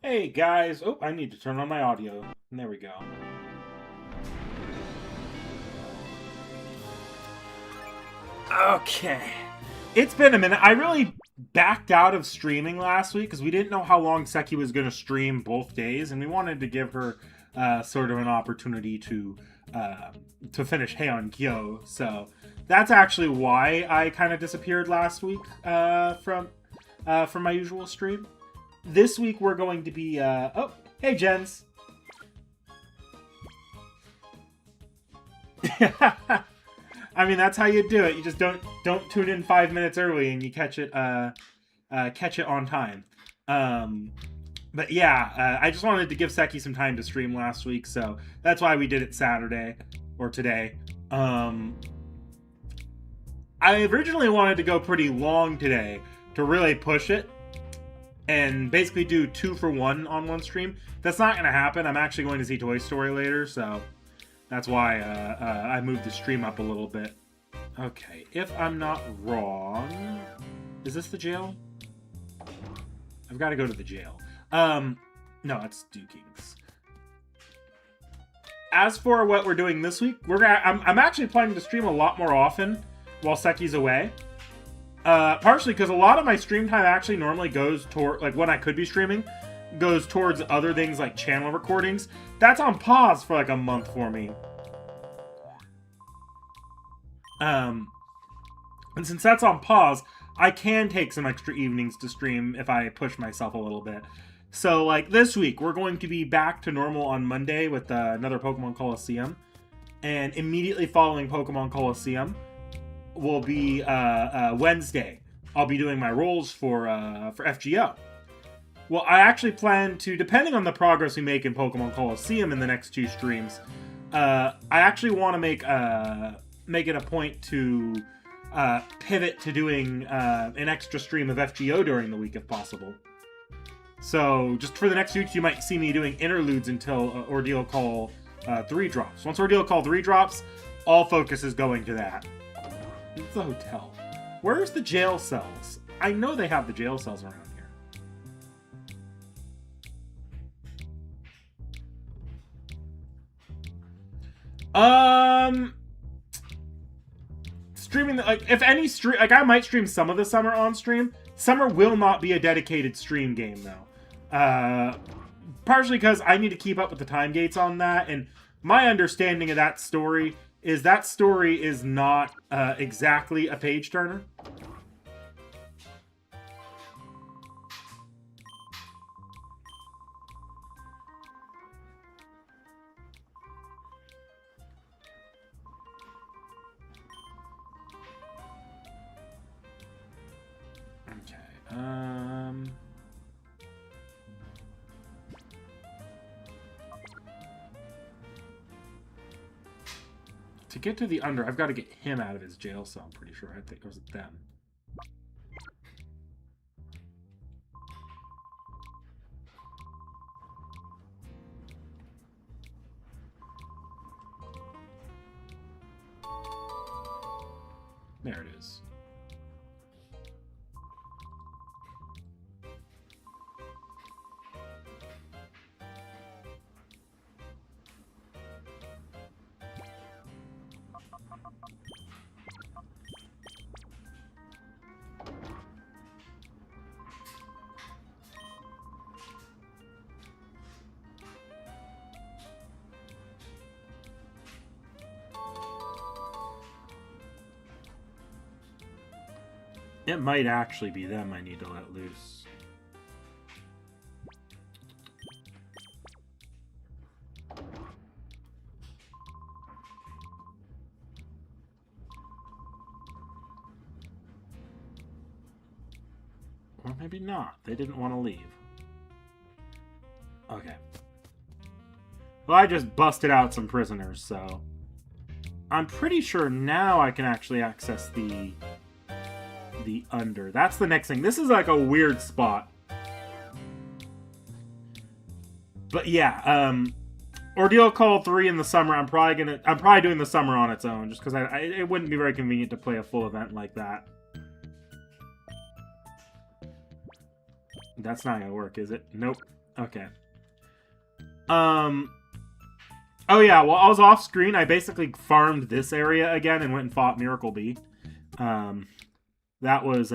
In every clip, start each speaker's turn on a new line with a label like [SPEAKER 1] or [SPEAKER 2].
[SPEAKER 1] Hey guys, oh, I need to turn on my audio. And there we go. Okay. It's been a minute. I really backed out of streaming last week because we didn't know how long Seki was going to stream both days, and we wanted to give her sort of an opportunity uh, to finish Heian Gyo. So that's actually why I kind of disappeared last week from my usual stream. This week we're going to be oh, hey Jens. I mean, that's how you do it. You just don't tune in 5 minutes early, and you catch it on time. But yeah, I just wanted to give Seki some time to stream last week, so that's why we did it Saturday or today. I originally wanted to go pretty long today to really push it and basically do 2 for 1 on one stream. That's not going to happen. I'm actually going to see Toy Story later, so that's why I moved the stream up a little bit. Okay, if I'm not wrong... Is this the jail? I've got to go to the jail. No, it's Duking's. As for what we're doing this week, I'm actually planning to stream a lot more often while Seki's away. Partially because a lot of my stream time actually normally goes toward, like, when I could be streaming, goes towards other things like channel recordings. That's on pause for like a month for me. And since that's on pause, I can take some extra evenings to stream if I push myself a little bit. So, like, this week, we're going to be back to normal on Monday with another Pokémon Colosseum. And immediately following Pokémon Colosseum will be Wednesday. I'll be doing my rolls for FGO. Well, I actually plan to, depending on the progress we make in Pokémon Colosseum in the next 2 streams, I actually want to make it a point to pivot to doing an extra stream of FGO during the week if possible. So, just for the next week, you might see me doing interludes until Ordeal Call 3 drops. Once Ordeal Call 3 drops, all focus is going to that. It's the hotel. Where's the jail cells? I know they have the jail cells around here. Streaming, like, if any stream, like, I might stream some of the summer on stream. Summer will not be a dedicated stream game, though. Partially because I need to keep up with the time gates on that, and my understanding of that story is not exactly a page turner. To get to the under, I've got to get him out of his jail cell, I'm pretty sure. I think it was them. There it is. It might actually be them I need to let loose. Or maybe not. They didn't want to leave. Okay. Well, I just busted out some prisoners, so... I'm pretty sure now I can actually access the under. That's the next thing. This is like a weird spot. But yeah, Ordeal Call 3 in the summer, I'm probably doing the summer on its own, just because it wouldn't be very convenient to play a full event like that. That's not gonna work, is it? Nope. Okay. Oh yeah, while I was off screen, I basically farmed this area again and went and fought Miracle Bee. That was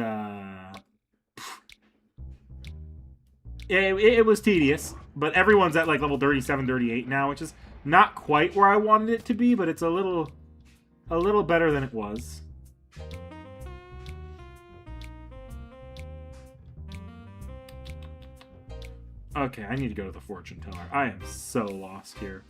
[SPEAKER 1] it was tedious, but everyone's at like level 37, 38 now, which is not quite where I wanted it to be, but it's a little better than it was. Okay, I need to go to the fortune teller. I am so lost here.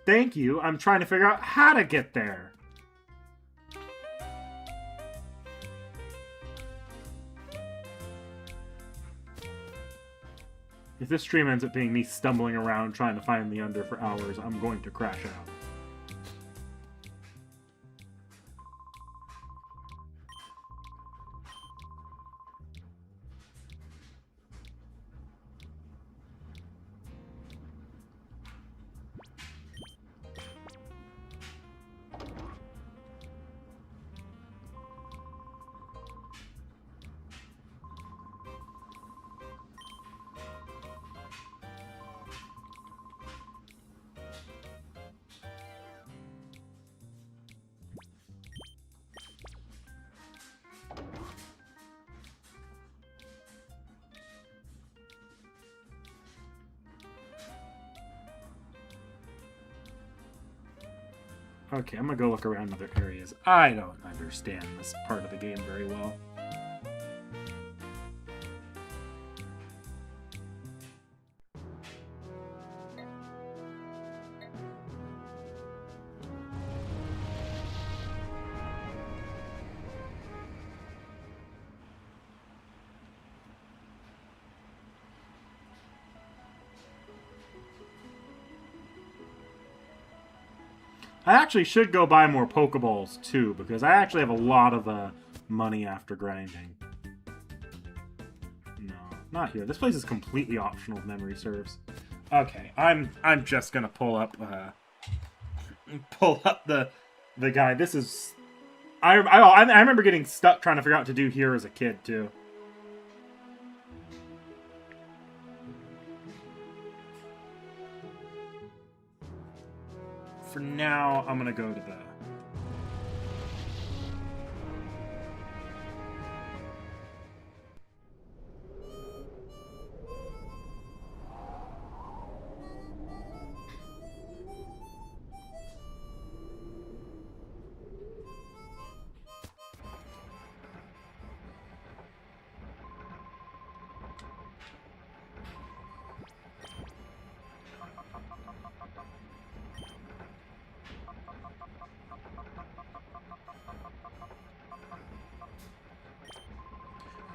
[SPEAKER 1] Thank you. I'm trying to figure out how to get there. If this stream ends up being me stumbling around trying to find the under for hours, I'm going to crash out. Okay, I'm gonna go look around other areas. I don't understand this part of the game very well. I actually should go buy more Pokeballs, too, because I actually have a lot of money after grinding. No, not here. This place is completely optional if memory serves. Okay, I'm just gonna pull up the guy. This is... I remember getting stuck trying to figure out what to do here as a kid, too. For now, I'm gonna go to the...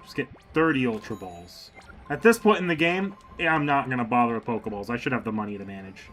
[SPEAKER 1] Just get 30 Ultra Balls. At this point in the game, I'm not going to bother with Pokeballs. I should have the money to manage.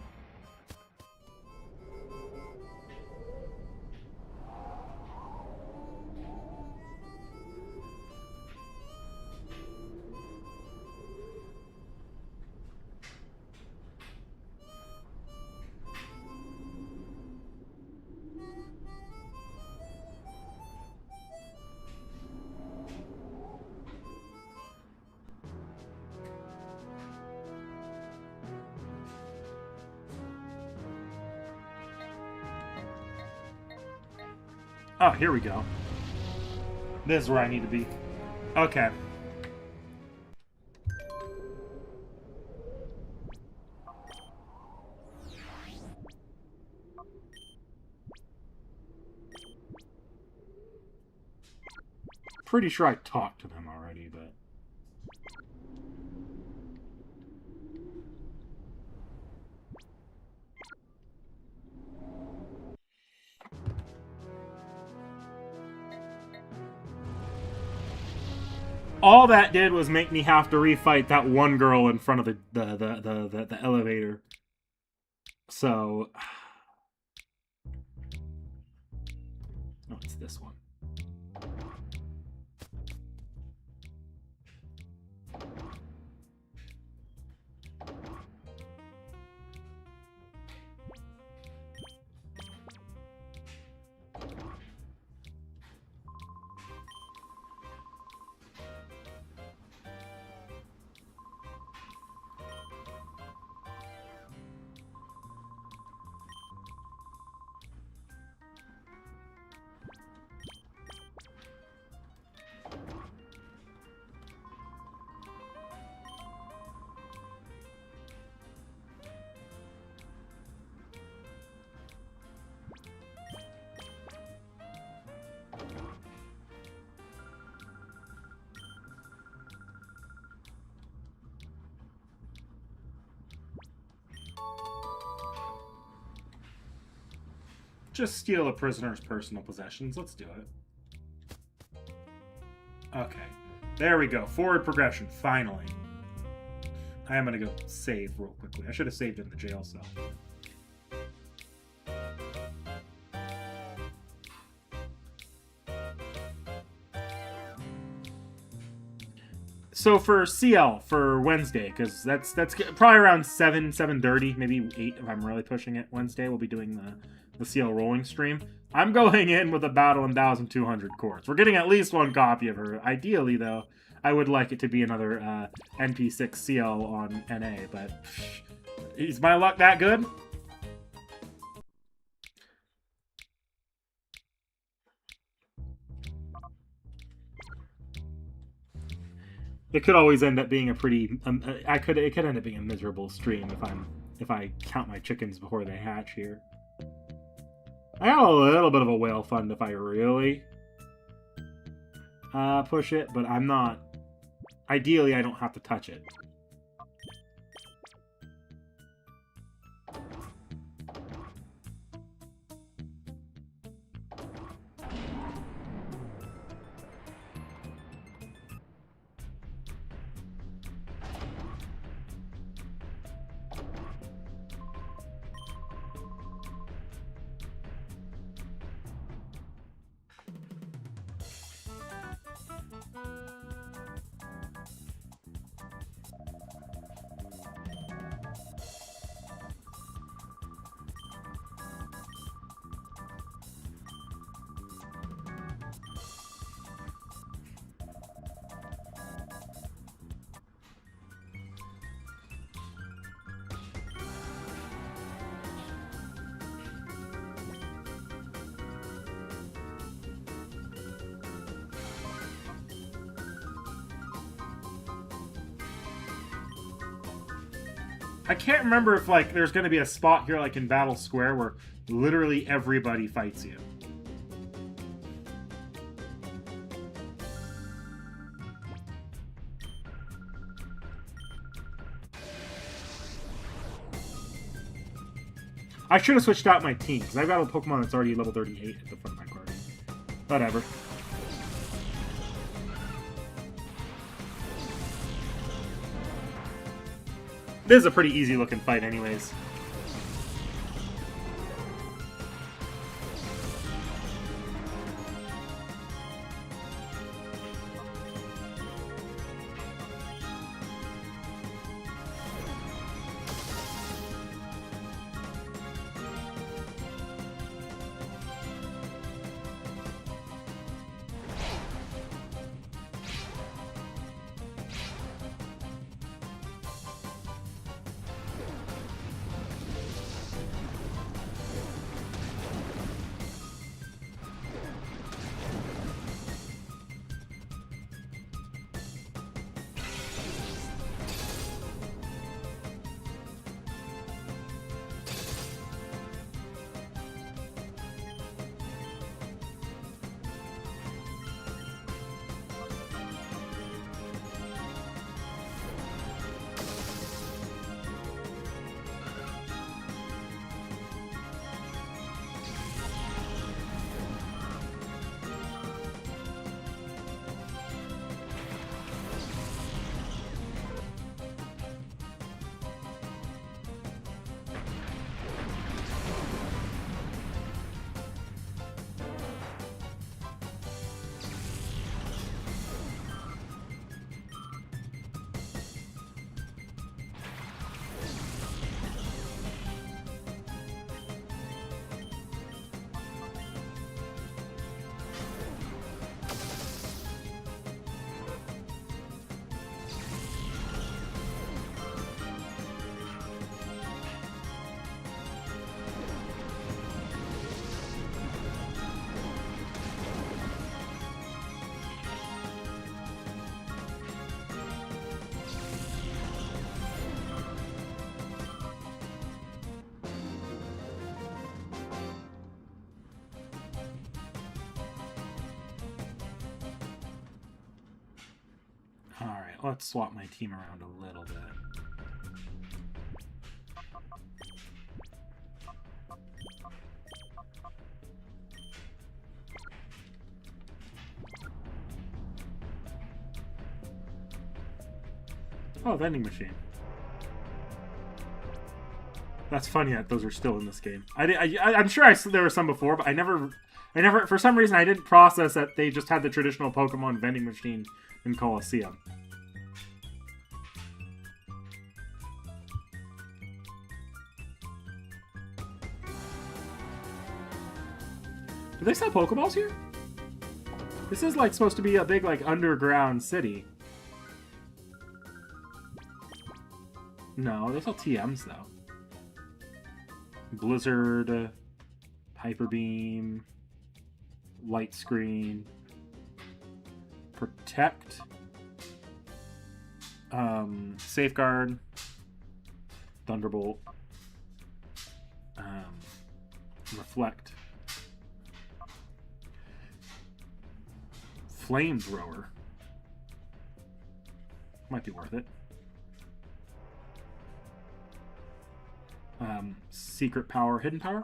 [SPEAKER 1] Oh, here we go. This is where I need to be. Okay. Pretty sure I talked to them already, but... all that did was make me have to refight that one girl in front of the elevator. So... no, it's this one. just steal a prisoner's personal possessions. Let's do it. Okay. There we go. Forward progression, finally. I am going to go save real quickly. I should have saved in the jail cell. So for CL for Wednesday, because that's probably around 7:30, maybe 8 if I'm really pushing it. Wednesday we'll be doing the CL rolling stream. I'm going in with a battle 1,200 cores. We're getting at least one copy of her. Ideally, though, I would like it to be another NP6 CL on NA, but is my luck that good? It could always end up being a pretty. It could end up being a miserable stream if I count my chickens before they hatch here. I got a little bit of a whale fund if I really push it, but I'm not. Ideally, I don't have to touch it. I can't remember if, like, there's going to be a spot here, like, in Battle Square where literally everybody fights you. I should have switched out my team, because I've got a Pokemon that's already level 38 at the front of my card. Whatever. This is a pretty easy looking fight anyways. Alright, let's swap my team around a little bit. Oh, vending machine. That's funny that those are still in this game. I'm sure there were some before, but I never, for some reason, I didn't process that they just had the traditional Pokemon vending machine in Colosseum. Do they sell Pokeballs here? This is like supposed to be a big like underground city. No, they sell TMs though. Blizzard, Hyper Beam, Light Screen, Protect, Safeguard, Thunderbolt, Reflect, Flamethrower. Might be worth it. Secret Power, Hidden Power.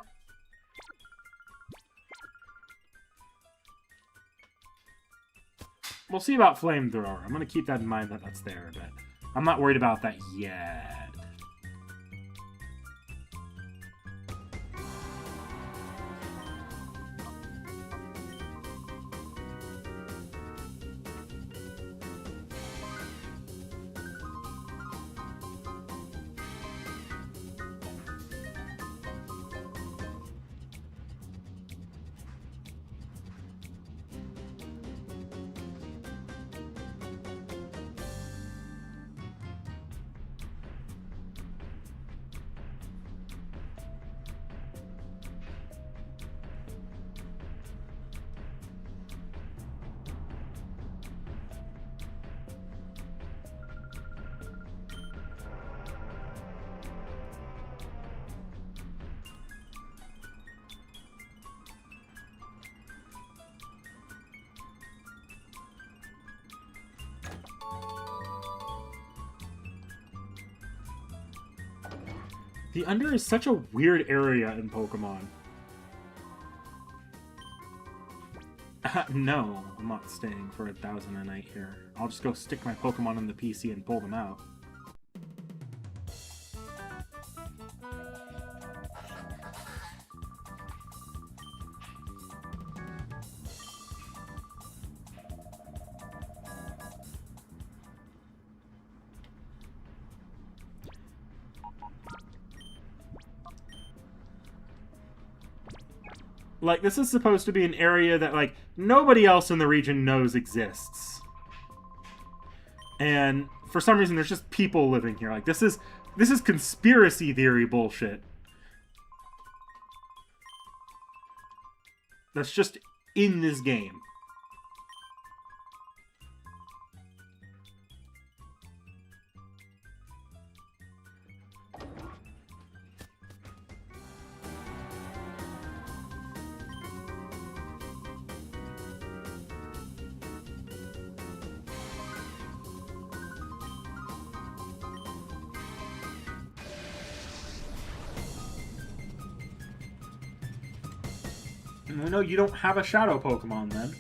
[SPEAKER 1] We'll see about Flamethrower. I'm going to keep that in mind that that's there, but I'm not worried about that yet. The Under is such a weird area in Pokemon. No, I'm not staying for 1,000 a night here. I'll just go stick my Pokemon on the PC and pull them out. Like, this is supposed to be an area that, like, nobody else in the region knows exists. And for some reason, there's just people living here. Like, this is conspiracy theory bullshit. That's just in this game. No, you don't have a Shadow Pokemon, then.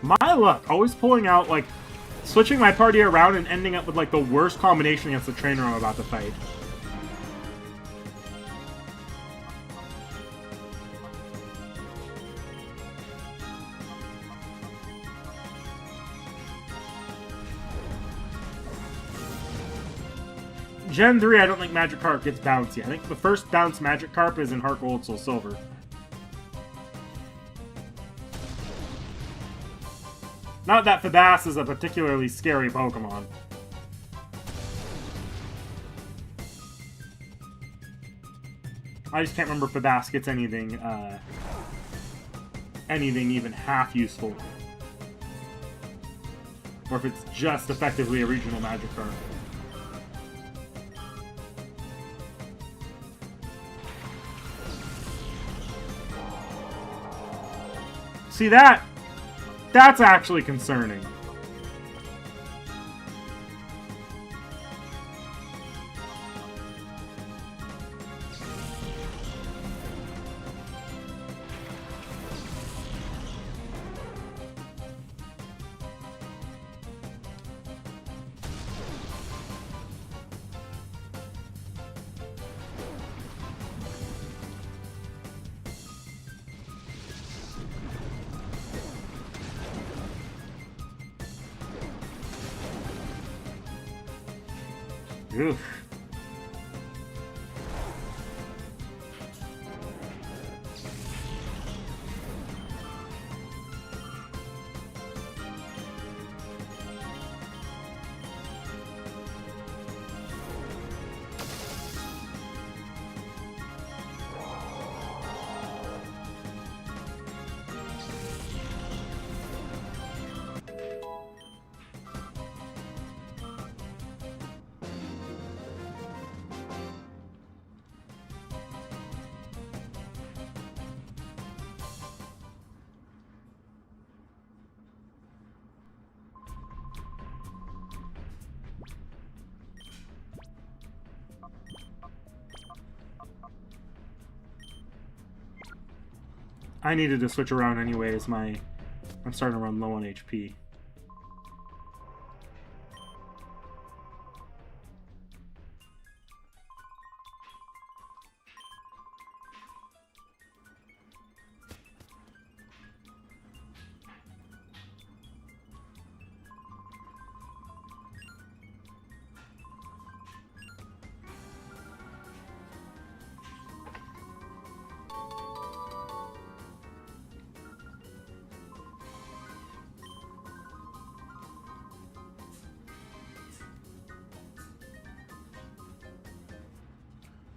[SPEAKER 1] My luck, always pulling out, like, switching my party around and ending up with, like, the worst combination against the trainer I'm about to fight. Gen 3, I don't think Magikarp gets bouncy. I think the first bounce Magikarp is in Heart Gold, Soul Silver. Not that Feebas is a particularly scary Pokemon. I just can't remember if Feebas gets anything, anything even half useful. Or if it's just effectively a regional Magikarp. See that? That's actually concerning. Oof. I needed to switch around anyways. I'm starting to run low on HP.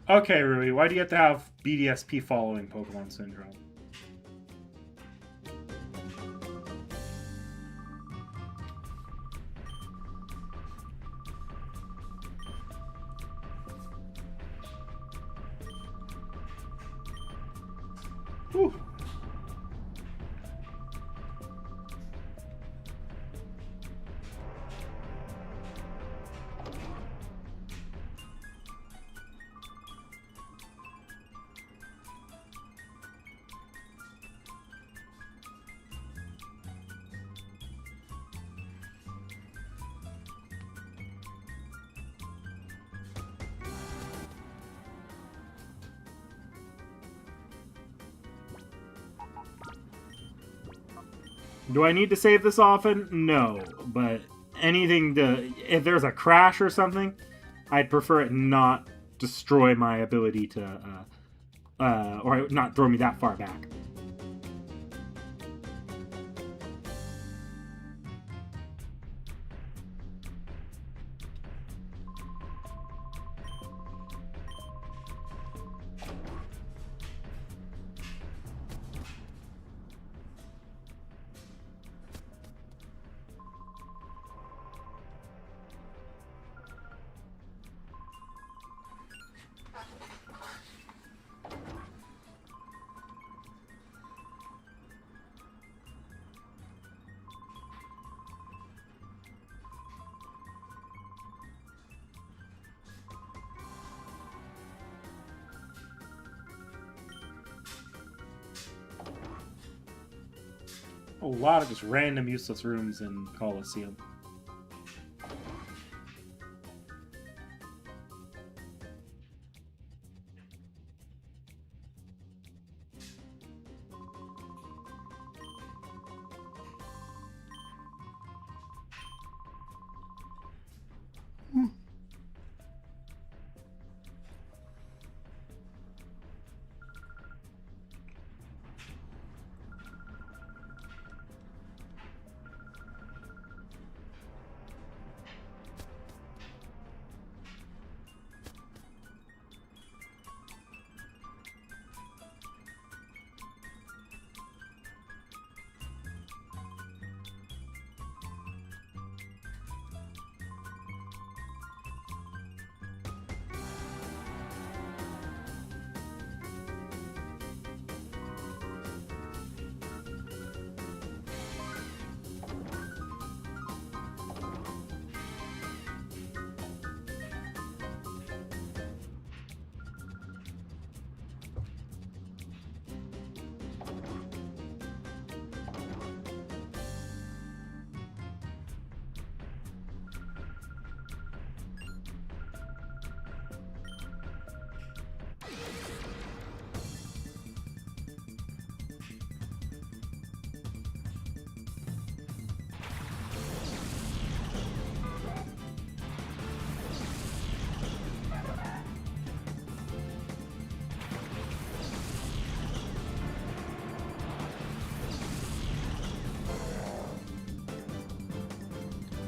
[SPEAKER 1] Okay, Rui, why do you have to have BDSP following Pokemon Syndrome? Whew. Do I need to save this often? No, but anything to... If there's a crash or something, I'd prefer it not destroy my ability to... or not throw me that far back. A lot of just random useless rooms in Colosseum.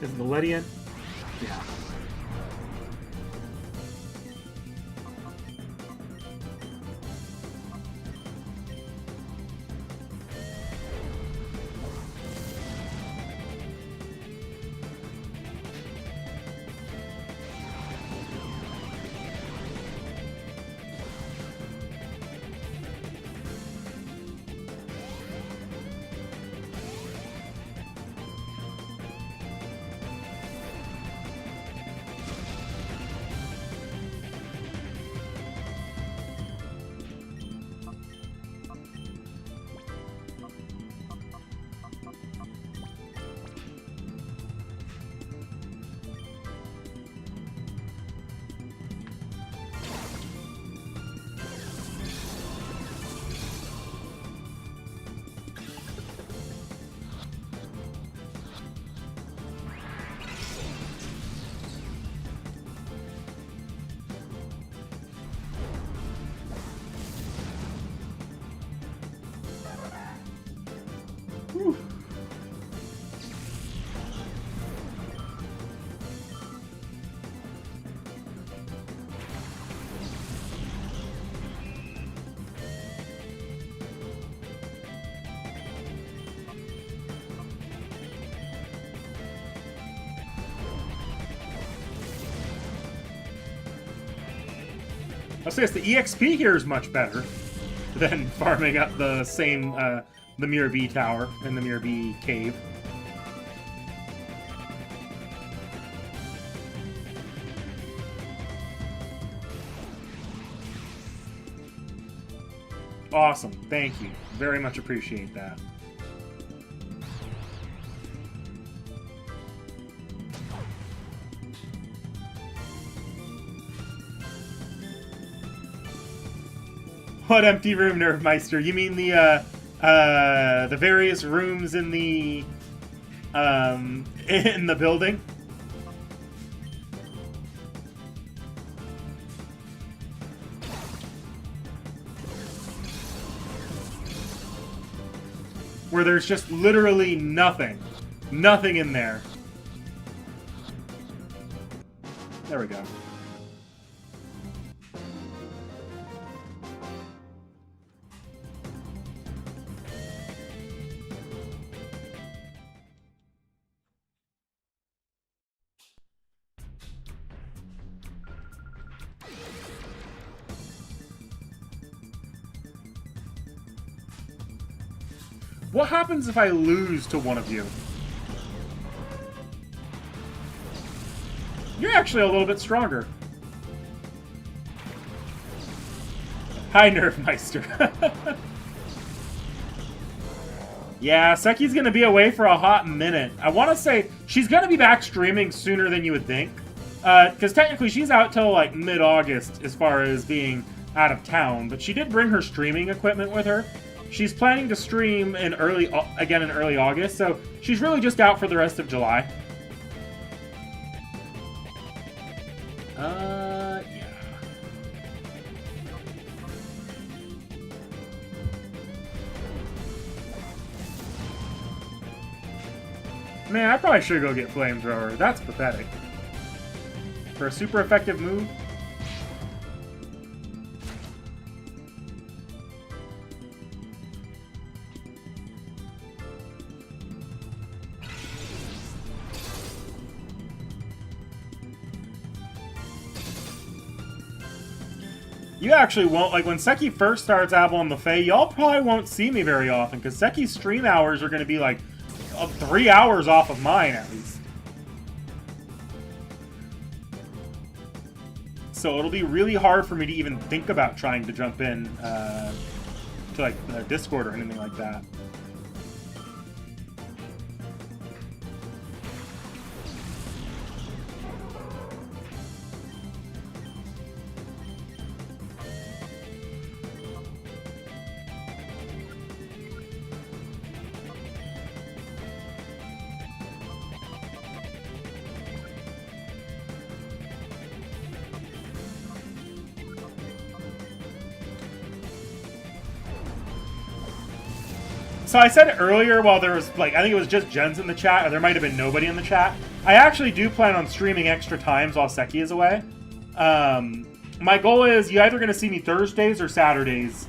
[SPEAKER 1] Is it the Ledian? Yeah. Whew. I'll say the EXP here is much better than farming up the same, the Mirror B tower and the Mirror B cave. Awesome. Thank you. Very much appreciate that. What empty room, Nerfmeister? You mean the various rooms in the building? Where there's just literally nothing. Nothing in there. There we go. What happens if I lose to one of you? You're actually a little bit stronger. Hi, Nerfmeister. Yeah, Seki's gonna be away for a hot minute. I want to say she's gonna be back streaming sooner than you would think. Because technically she's out till like mid-August as far as being out of town. But she did bring her streaming equipment with her. She's planning to stream in early August, so she's really just out for the rest of July. Yeah. Man, I probably should go get Flamethrower. That's pathetic. For a super effective move. You actually won't, like, when Seki first starts Avalon Lefay, y'all probably won't see me very often, because Seki's stream hours are going to be, like, 3 hours off of mine, at least. So it'll be really hard for me to even think about trying to jump in to, like, Discord or anything like that. So I said it earlier while there was, like, I think it was just Jens in the chat, or there might have been nobody in the chat. I actually do plan on streaming extra times while Seki is away. My goal is you're either going to see me Thursdays or Saturdays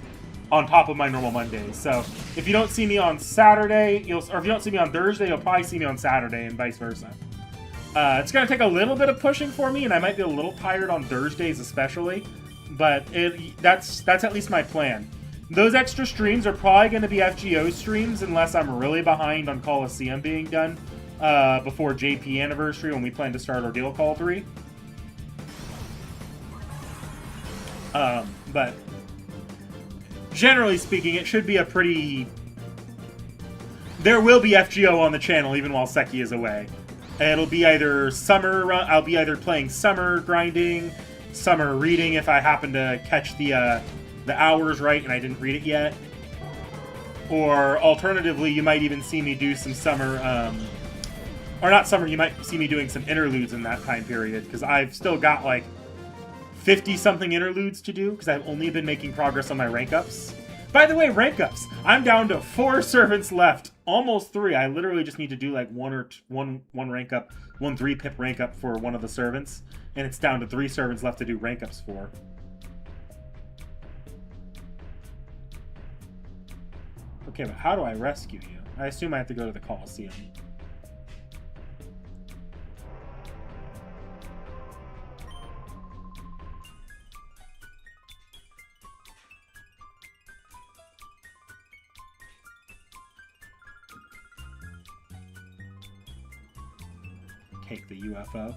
[SPEAKER 1] on top of my normal Mondays. So if you don't see me on Saturday, or if you don't see me on Thursday, you'll probably see me on Saturday and vice versa. It's going to take a little bit of pushing for me, and I might be a little tired on Thursdays especially, but that's at least my plan. Those extra streams are probably going to be FGO streams unless I'm really behind on Colosseum being done before JP anniversary when we plan to start Ordeal Call 3. But generally speaking, it should be a pretty... There will be FGO on the channel even while Seki is away. It'll be either summer... I'll be either playing summer grinding, summer reading if I happen to catch the hours right and I didn't read it yet. Or alternatively, you might even see me do some summer... or not summer, you might see me doing some interludes in that time period, because I've still got like 50-something interludes to do, because I've only been making progress on my rank ups. By the way, rank ups! I'm down to 4 servants left. Almost 3. I literally just need to do like one rank up, 1 3-pip rank up for one of the servants, and it's down to 3 servants left to do rank ups for. Okay, but how do I rescue you? I assume I have to go to the Colosseum. Take the UFO.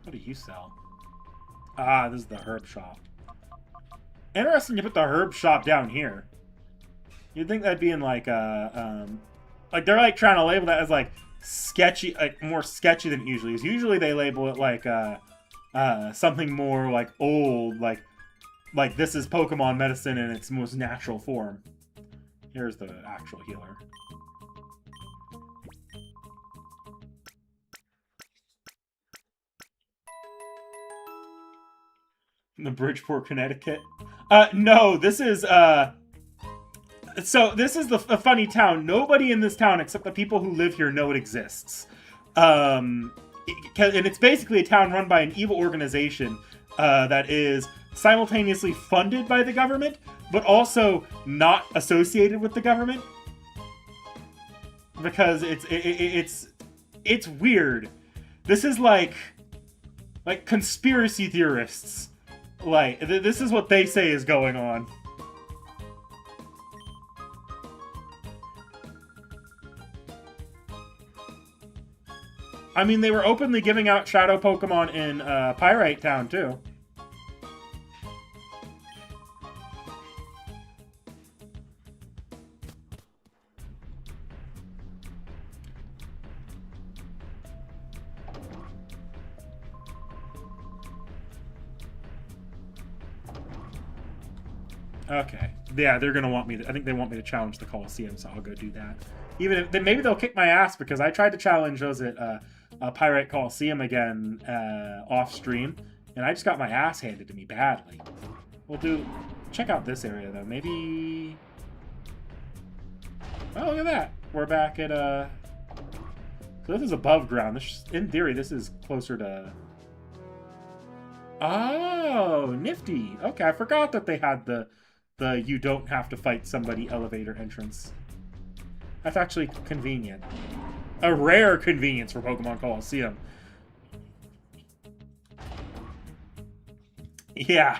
[SPEAKER 1] What do you sell? Ah, this is the herb shop. Interesting to put the herb shop down here. You'd think that'd be in like like they're like trying to label that as like sketchy, like more sketchy than it usually is. Usually they label it like something more like old, like this is Pokemon medicine in its most natural form. Here's the actual healer. The Bridgeport, Connecticut. No, this is so this is a funny town. Nobody in this town except the people who live here know it exists. And it's basically a town run by an evil organization that is simultaneously funded by the government, but also not associated with the government. Because it's weird. This is like conspiracy theorists. Like, this is what they say is going on. I mean, they were openly giving out shadow Pokemon in Pyrite Town, too. Okay. Yeah, they're gonna want me to... I think they want me to challenge the Colosseum, so I'll go do that. Even if... Then maybe they'll kick my ass, because I tried to challenge, was it, Pyrite Colosseum again, off-stream, and I just got my ass handed to me badly. We'll do... Check out this area, though. Maybe... Oh, look at that. We're back at, So this is above ground. This, in theory, this is closer to... Oh, nifty. Okay, I forgot that they had the you don't have to fight somebody elevator entrance. That's actually convenient. A rare convenience for Pokemon Colosseum. Yeah.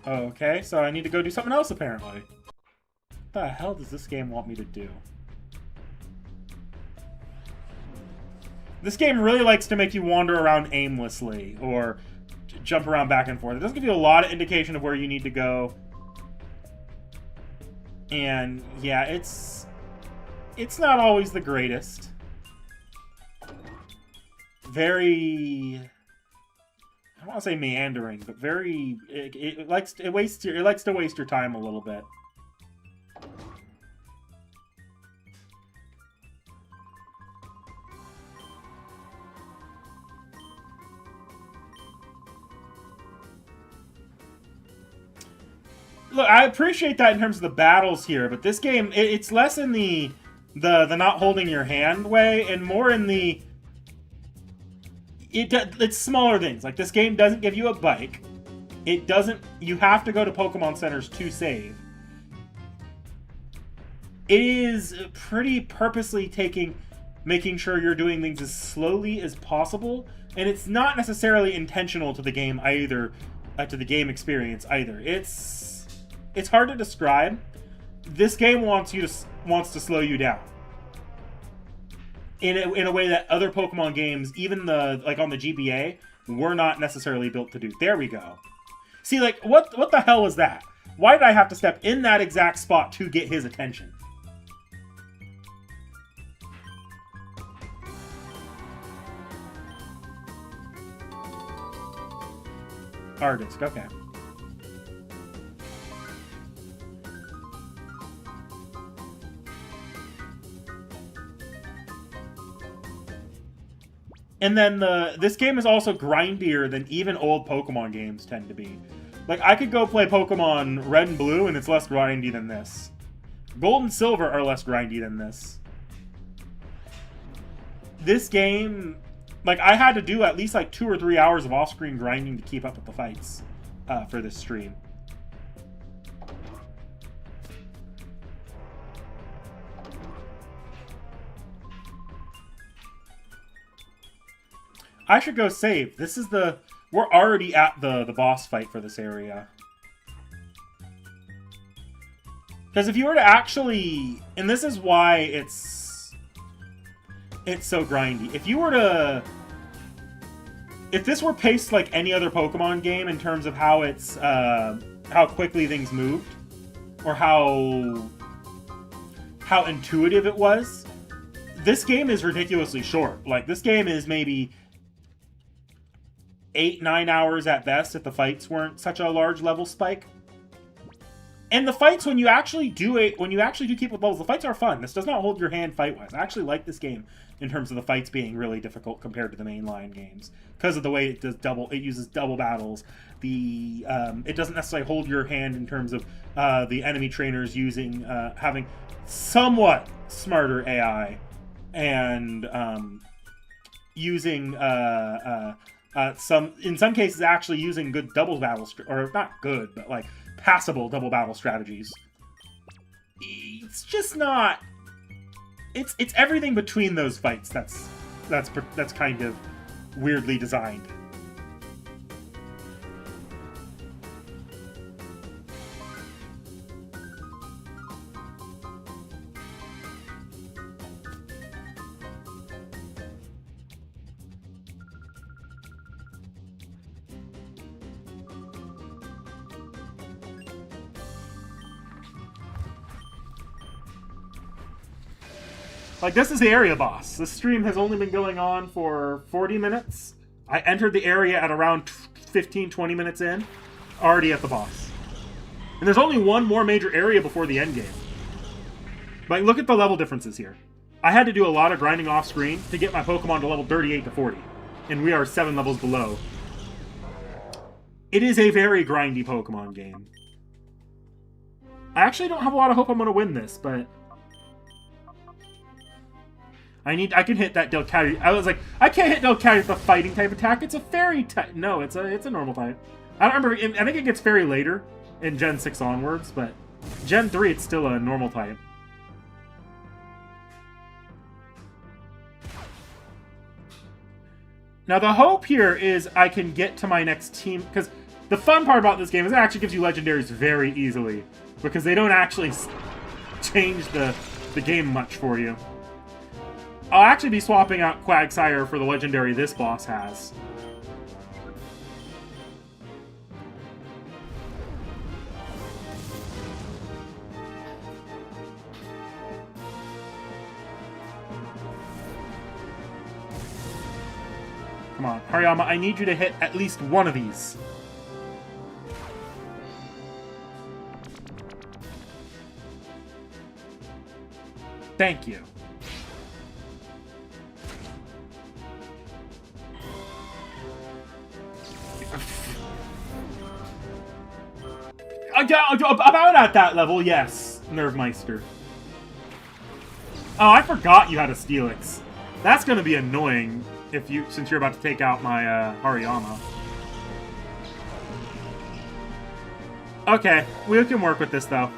[SPEAKER 1] Okay, so I need to go do something else, apparently. What the hell does this game want me to do? This game really likes to make you wander around aimlessly, or jump around back and forth. It doesn't give you a lot of indication of where you need to go. And, yeah, it's not always the greatest. Very... I don't want to say meandering, but very... It likes to waste your time a little bit. Look, I appreciate that in terms of the battles here, but this game, it's less in the not holding your hand way, and more in the... It's smaller things. Like, this game doesn't give you a bike. It doesn't... You have to go to Pokemon Centers to save. It is pretty purposely making sure you're doing things as slowly as possible, and it's not necessarily intentional to the game either, to the game experience either. It's hard to describe. This game wants to slow you down in a way that other Pokemon games, even like on the GBA, were not necessarily built to do. There we go. See, like, what the hell was that? Why did I have to step in that exact spot to get his attention? Artist, okay. And then this game is also grindier than even old Pokemon games tend to be. Like, I could go play Pokemon Red and Blue, and it's less grindy than this. Gold and Silver are less grindy than this. This game, like, I had to do at least like 2 or 3 hours of off-screen grinding to keep up with the fights for this stream. I should go save. We're already at the boss fight for this area. Because if you were to actually... And this is why it's so grindy. If this were paced like any other Pokemon game in terms of how how quickly things moved, or how intuitive it was, this game is ridiculously short. Like, this game is maybe 8-9 hours at best if the fights weren't such a large level spike. And the fights, when you actually do keep with levels, the fights are fun. This does not hold your hand fight-wise. I actually like this game in terms of the fights being really difficult compared to the mainline games, because of the way it uses double battles. It doesn't necessarily hold your hand in terms of the enemy trainers having somewhat smarter AI, and using in some cases actually using good double battle, or not good, but like passable double battle strategies. It's just not. It's everything between those fights that's kind of weirdly designed. Like, this is the area boss. This stream has only been going on for 40 minutes. I entered the area at around 15-20 minutes in, already at the boss. And there's only one more major area before the end game. Like, look at the level differences here. I had to do a lot of grinding off screen to get my Pokemon to level 38 to 40. And we are 7 levels below. It is a very grindy Pokemon game. I actually don't have a lot of hope I'm going to win this, but... I can hit that Delcatty. I was like, I can't hit Delcatty with a fighting type attack. It's a fairy type. No, it's a normal type. I don't remember. I think it gets fairy later in Gen 6 onwards, but Gen 3 it's still a normal type. Now the hope here is I can get to my next team, because The fun part about this game is it actually gives you legendaries very easily, because they don't actually change the game much for you. I'll actually be swapping out Quagsire for the legendary this boss has. Come on, Hariyama, I need you to hit at least one of these. Thank you. About at that level, yes, Nervemeister. Oh, I forgot you had a Steelix. That's gonna be annoying since you're about to take out my Hariyama. Okay, we can work with this though.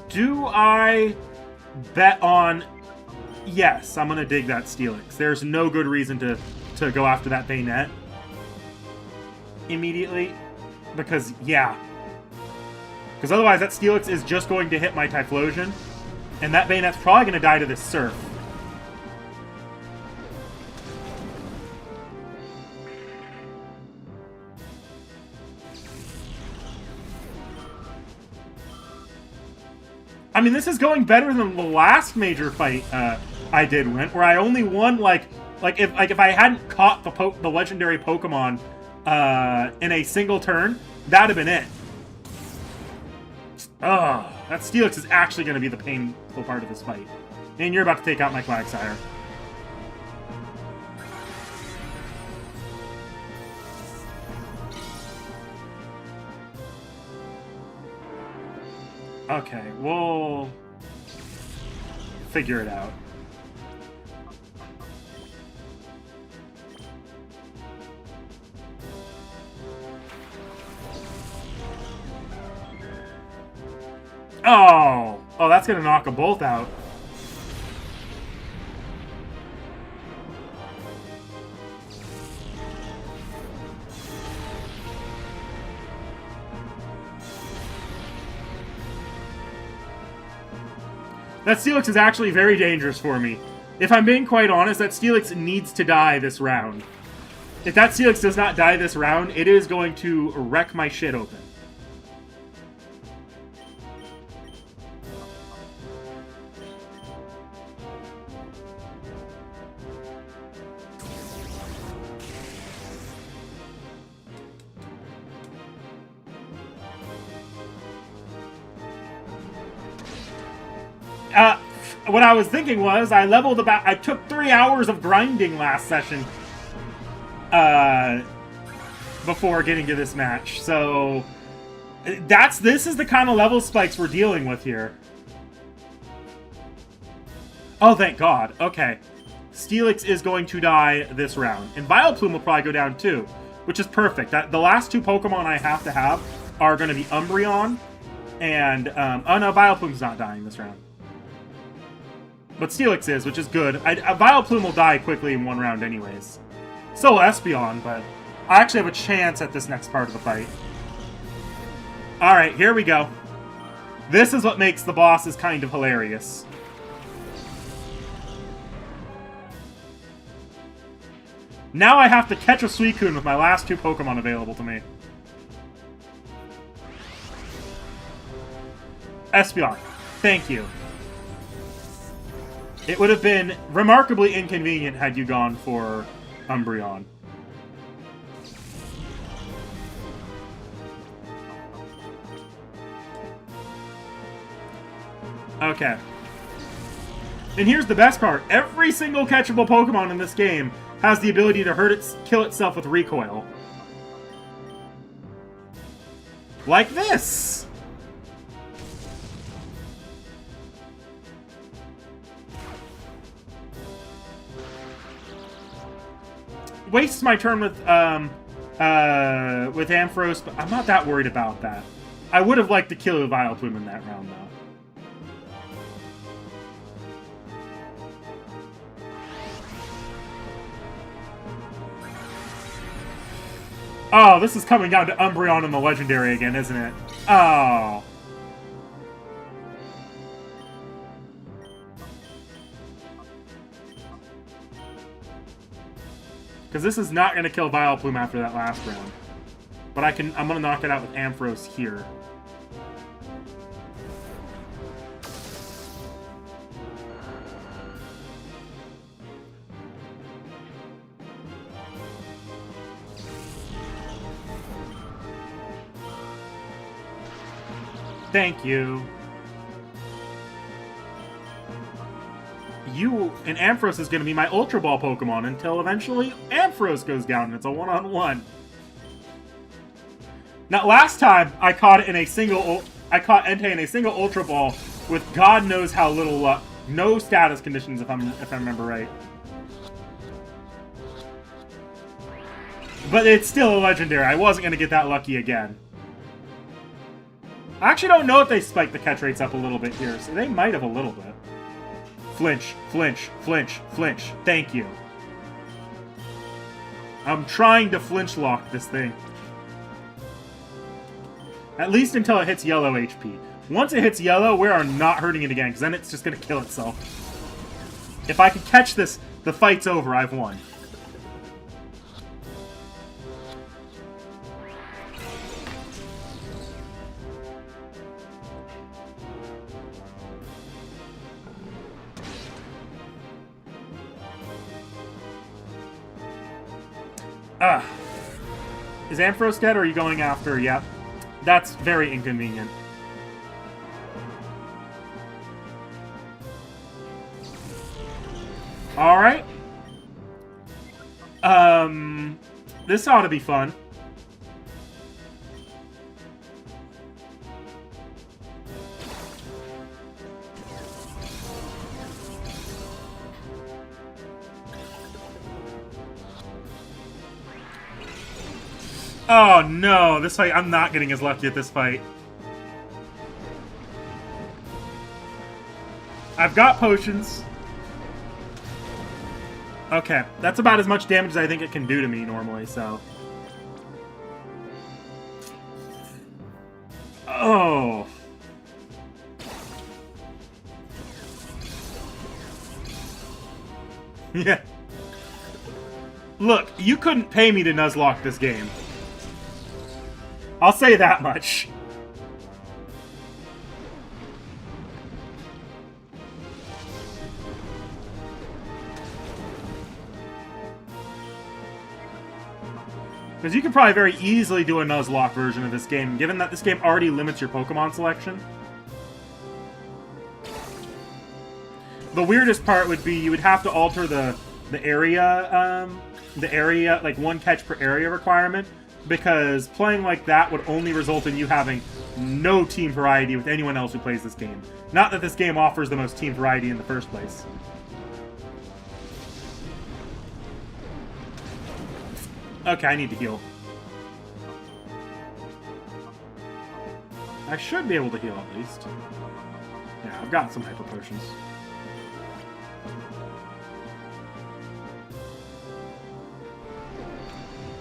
[SPEAKER 1] Do I bet on... Yes, I'm gonna dig that Steelix. There's no good reason to go after that Bayonet immediately. Because, yeah. Because otherwise that Steelix is just going to hit my Typhlosion. And that Bayonet's probably gonna die to this Surf. I mean, this is going better than the last major fight I did, where I only won like if I hadn't caught the legendary Pokemon in a single turn, that'd have been it. Ugh, that Steelix is actually going to be the painful part of this fight. And you're about to take out my Quagsire. Okay, we'll figure it out. Oh! Oh, that's gonna knock them both out. That Steelix is actually very dangerous for me. If I'm being quite honest, that Steelix needs to die this round. If that Steelix does not die this round, it is going to wreck my shit open. What I was thinking was, I took 3 hours of grinding last session, before getting to this match, so this is the kind of level spikes we're dealing with here. Oh, thank God. Okay. Steelix is going to die this round, and Vileplume will probably go down too, which is perfect. The last two Pokemon I have to have are going to be Umbreon, and, oh no, Vileplume's not dying this round. But Steelix is, which is good. Vileplume will die quickly in one round anyways. So will Espeon, but I actually have a chance at this next part of the fight. Alright, here we go. This is what makes the bosses kind of hilarious. Now I have to catch a Suicune with my last two Pokemon available to me. Espeon, thank you. It would have been remarkably inconvenient had you gone for Umbreon. Okay. And here's the best part. Every single catchable Pokemon in this game has the ability to kill itself with recoil. Like this! wastes my turn with Ampharos, but I'm not that worried about that. I would have liked to kill Vileplume in that round, though. Oh, this is coming down to Umbreon and the Legendary again, isn't it? Oh. Because this is not going to kill Vileplume after that last round. But I'm going to knock it out with Ampharos here. Thank you. You and Ampharos is going to be my Ultra Ball Pokemon until eventually Ampharos goes down and it's a one-on-one. Now, last time I caught it in a single, I caught Entei in a single Ultra Ball with God knows how little luck, no status conditions if I remember right. But it's still a Legendary. I wasn't going to get that lucky again. I actually don't know if they spiked the catch rates up a little bit here, so they might have a little bit. Flinch, flinch, flinch, flinch. Thank you. I'm trying to flinch lock this thing. At least until it hits yellow HP. Once it hits yellow, we are not hurting it again, because then it's just going to kill itself. If I can catch this, the fight's over. I've won. Is Ampharos dead, or are you going after? Yep. That's very inconvenient. Alright. This ought to be fun. Oh no, this fight, I'm not getting as lucky at this fight. I've got potions. Okay, that's about as much damage as I think it can do to me normally, so. Oh. Yeah. Look, you couldn't pay me to Nuzlocke this game. I'll say that much. Because you could probably very easily do a Nuzlocke version of this game, given that this game already limits your Pokemon selection. The weirdest part would be you would have to alter the area, like one catch per area requirement, because playing like that would only result in you having no team variety with anyone else who plays this game. Not that this game offers the most team variety in the first place. Okay, I need to heal. I should be able to heal at least. Yeah, I've got some hyper potions.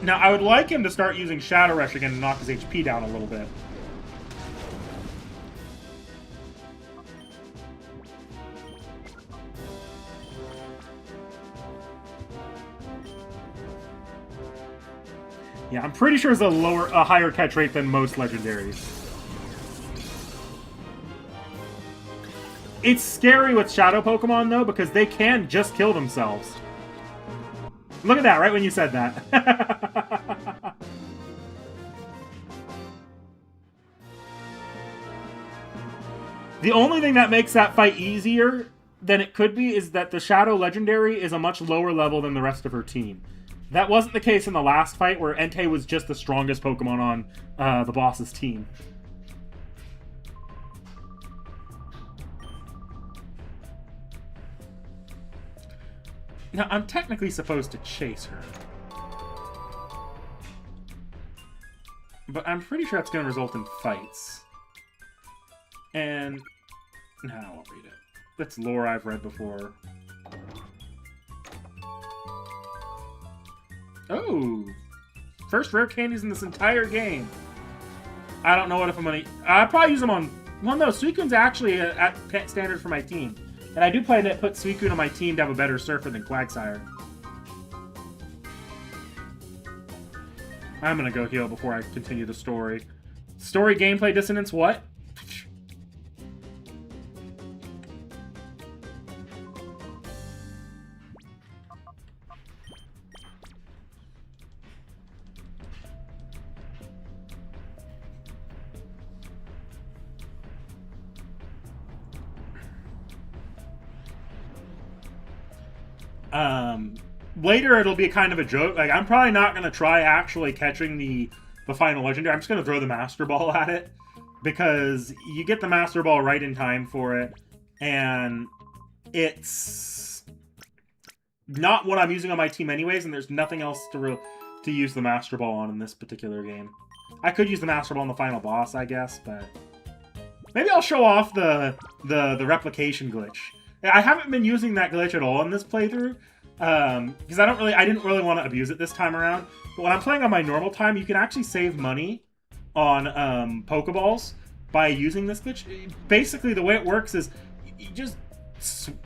[SPEAKER 1] Now, I would like him to start using Shadow Rush again to knock his HP down a little bit. Yeah, I'm pretty sure it's a higher catch rate than most legendaries. It's scary with Shadow Pokemon, though, because they can just kill themselves. Look at that, right when you said that. The only thing that makes that fight easier than it could be is that the Shadow Legendary is a much lower level than the rest of her team. That wasn't the case in the last fight, where Entei was just the strongest Pokemon on the boss's team. Now, I'm technically supposed to chase her. But I'm pretty sure that's going to result in fights. And... no, I won't read it. That's lore I've read before. Oh! First rare candies in this entire game. I don't know what if I'm going to... I'll probably use them on... well, no, Suicune's actually at standard for my team. And I do plan to put Suicune on my team to have a better surfer than Quagsire. I'm gonna go heal before I continue the story. Story gameplay dissonance, what? Later it'll be kind of a joke. Like, I'm probably not going to try actually catching the final legendary. I'm just going to throw the Master Ball at it. Because you get the Master Ball right in time for it. And it's not what I'm using on my team anyways. And there's nothing else to use the Master Ball on in this particular game. I could use the Master Ball on the final boss, I guess. But maybe I'll show off the replication glitch. I haven't been using that glitch at all in this playthrough. Because I didn't really want to abuse it this time around. But when I'm playing on my normal time, you can actually save money on Pokeballs by using this glitch. Basically, the way it works is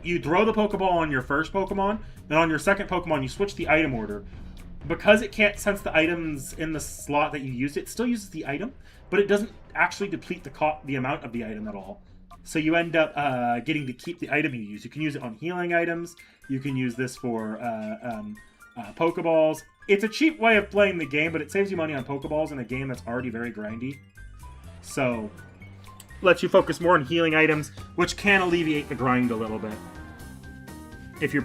[SPEAKER 1] you throw the Pokeball on your first Pokemon, then on your second Pokemon, you switch the item order. Because it can't sense the items in the slot that you used, it still uses the item, but it doesn't actually deplete the amount of the item at all. So you end up getting to keep the item you use. You can use it on healing items. You can use this for Pokeballs. It's a cheap way of playing the game, but it saves you money on Pokeballs in a game that's already very grindy. So, lets you focus more on healing items, which can alleviate the grind a little bit. If you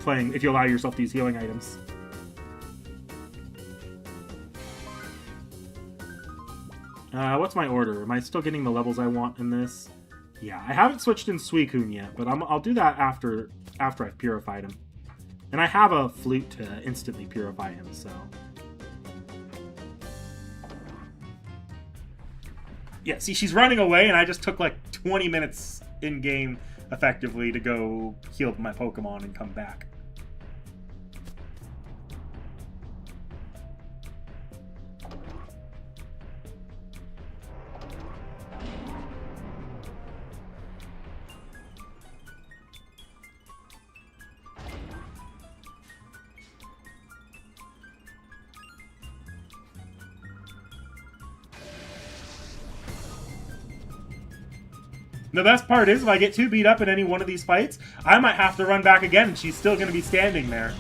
[SPEAKER 1] allow yourself to use healing items. What's my order? Am I still getting the levels I want in this? Yeah, I haven't switched in Suicune yet, but I'll do that after I've purified him. And I have a flute to instantly purify him, so... yeah, see, she's running away, and I just took like 20 minutes in-game, effectively, to go heal my Pokemon and come back. The best part is, if I get too beat up in any one of these fights, I might have to run back again, and she's still going to be standing there.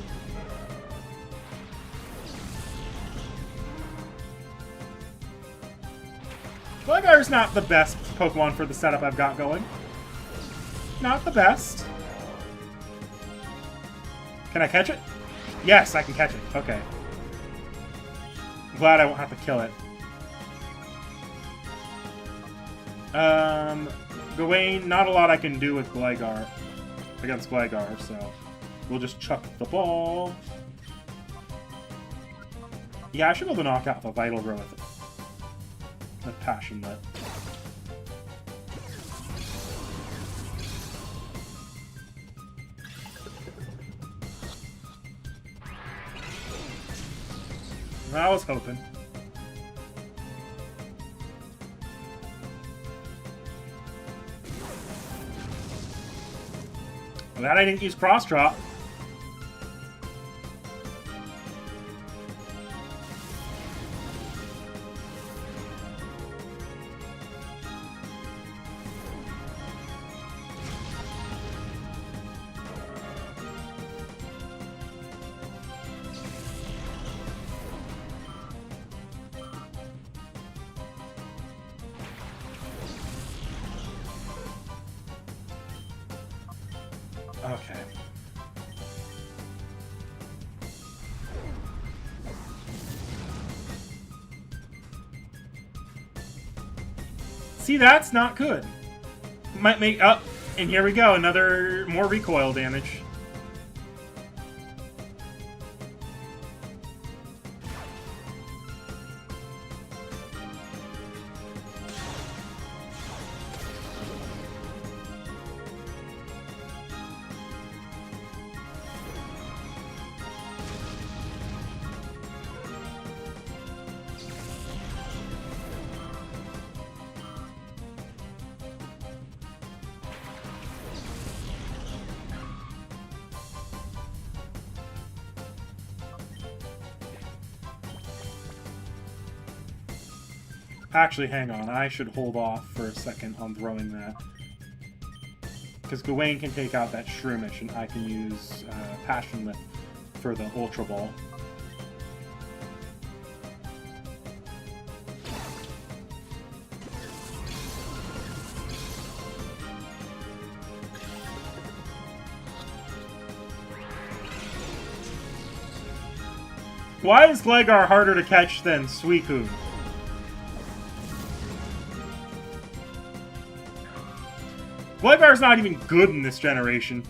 [SPEAKER 1] Gligar's not the best Pokemon for the setup I've got going. Not the best. Can I catch it? Yes, I can catch it. Okay. I'm glad I won't have to kill it. Gawain, not a lot I can do with Gligar. Against Gligar, so we'll just chuck the ball. Yeah, I should be able to knock out the Vital Growth. The Passionate. I was hoping. Glad I didn't use Cross Drop. Okay. See, that's not good. Might make up, and here we go, more recoil damage. Actually, hang on. I should hold off for a second on throwing that. Because Gawain can take out that Shroomish, and I can use Passion Lip for the Ultra Ball. Why is Gligar harder to catch than Suicune? Gligar's not even good in this generation.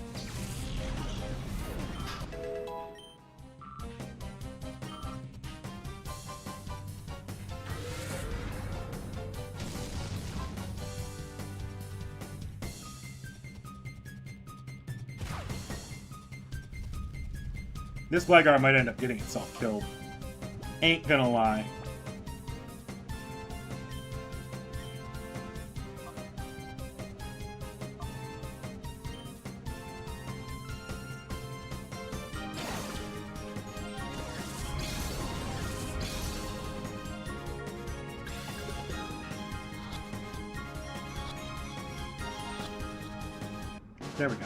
[SPEAKER 1] This Gligar might end up getting itself killed. Ain't gonna lie. There we go.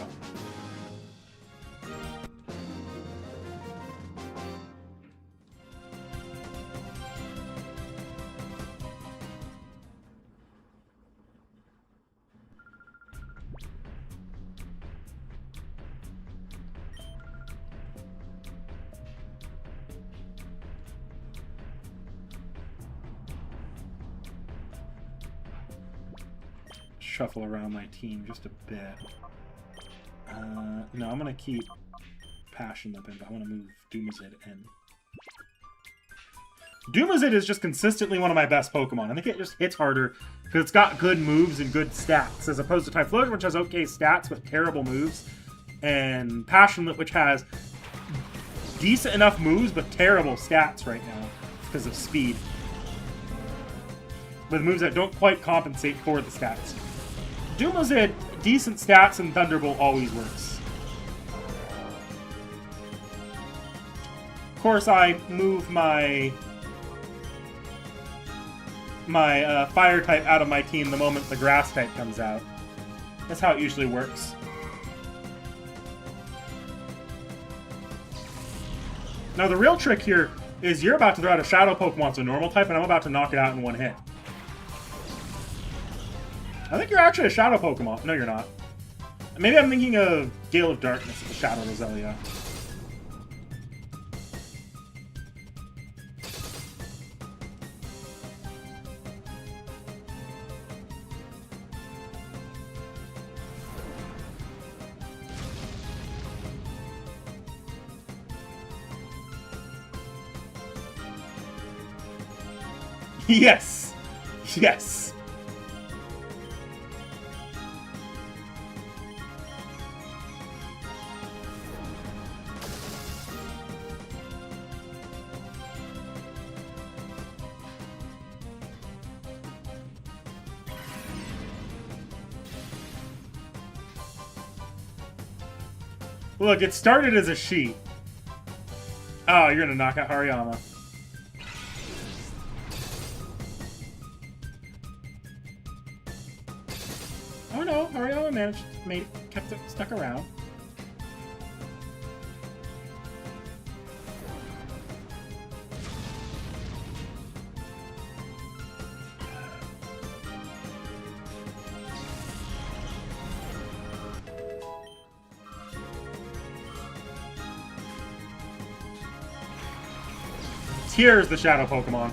[SPEAKER 1] Shuffle around my team just a bit. No, I'm going to keep Passion Lip in, but I want to move Dumazid in. Dumazid is just consistently one of my best Pokemon. I think it just hits harder because it's got good moves and good stats, as opposed to Typhlosion, which has okay stats but terrible moves, and Passion Lip, which has decent enough moves but terrible stats right now because of speed. With moves that don't quite compensate for the stats. Dumazid, decent stats, and Thunderbolt always works. Of course, I move my Fire type out of my team the moment the Grass type comes out. That's how it usually works. Now, the real trick here is you're about to throw out a Shadow Pokemon, so Normal type, and I'm about to knock it out in one hit. I think you're actually a Shadow Pokemon. No, you're not. Maybe I'm thinking of Gale of Darkness as a Shadow Roselia. Yes! Yes! Look, it started as a she. Oh, you're gonna knock out Hariyama. Oh no, Hariyama kept it stuck around. Here's the Shadow Pokemon.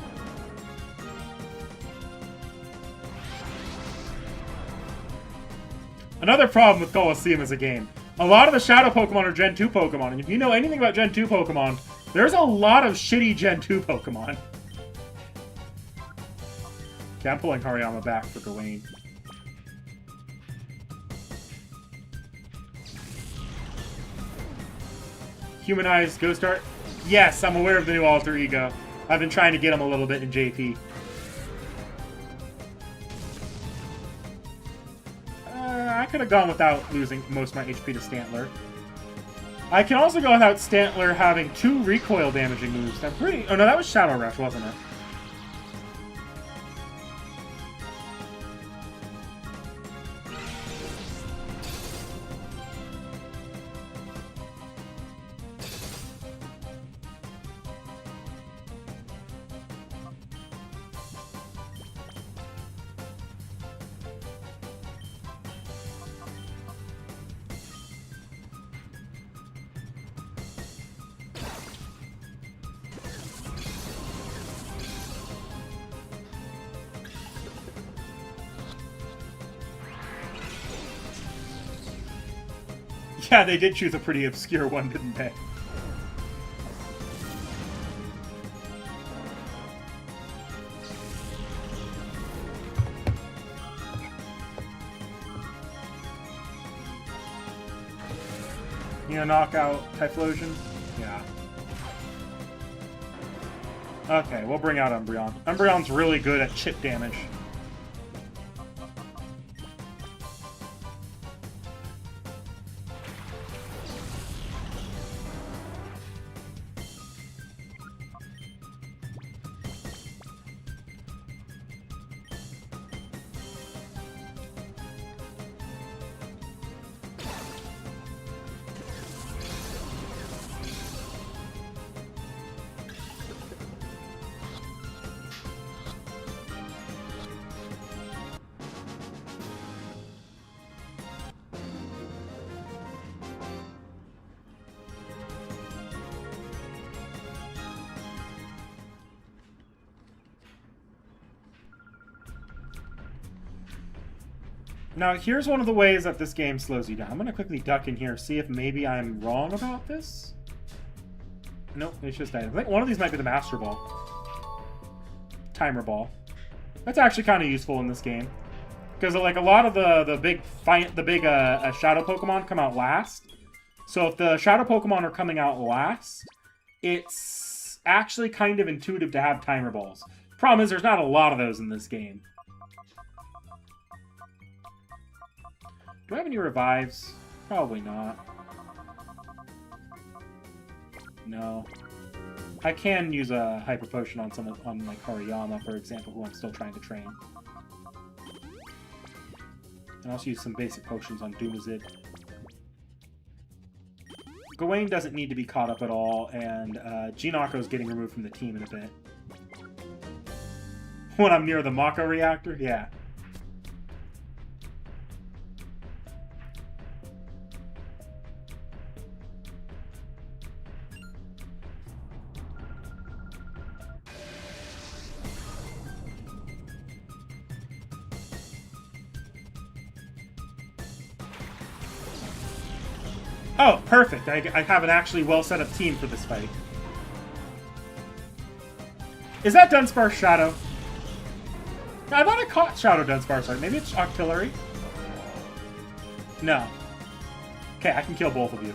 [SPEAKER 1] Another problem with Colosseum as a game. A lot of the Shadow Pokemon are Gen 2 Pokemon, and if you know anything about Gen 2 Pokemon, there's a lot of shitty Gen 2 Pokemon. Okay, I'm pulling Hariyama back for Gawain. Humanized Ghost Art? Yes, I'm aware of the new alter ego. I've been trying to get him a little bit in JP. I could have gone without losing most of my HP to Stantler. I can also go without Stantler having 2 recoil damaging moves. I'm pretty... Oh no, that was Shadow Rush, wasn't it? Yeah, they did choose a pretty obscure one, didn't they? You know, knock out Typhlosion? Yeah. Okay, we'll bring out Umbreon. Umbreon's really good at chip damage. Now, here's one of the ways that this game slows you down. I'm going to quickly duck in here, see if maybe I'm wrong about this. Nope, it's just items. I think one of these might be the Master Ball. Timer Ball. That's actually kind of useful in this game. Because, like, a lot of the big Shadow Pokemon come out last. So if the Shadow Pokemon are coming out last, it's actually kind of intuitive to have Timer Balls. Problem is, there's not a lot of those in this game. Do I have any revives? Probably not. No. I can use a Hyper Potion on on like Hariyama, for example, who I'm still trying to train. And also use some basic potions on Doomazid. Gawain doesn't need to be caught up at all, and Jinako getting removed from the team in a bit. When I'm near the Mako reactor? Yeah. Oh, perfect. I have an actually well-set-up team for this fight. Is that Dunsparce Shadow? I thought I caught Shadow Dunsparce. Sorry, maybe it's Octillery? No. Okay, I can kill both of you.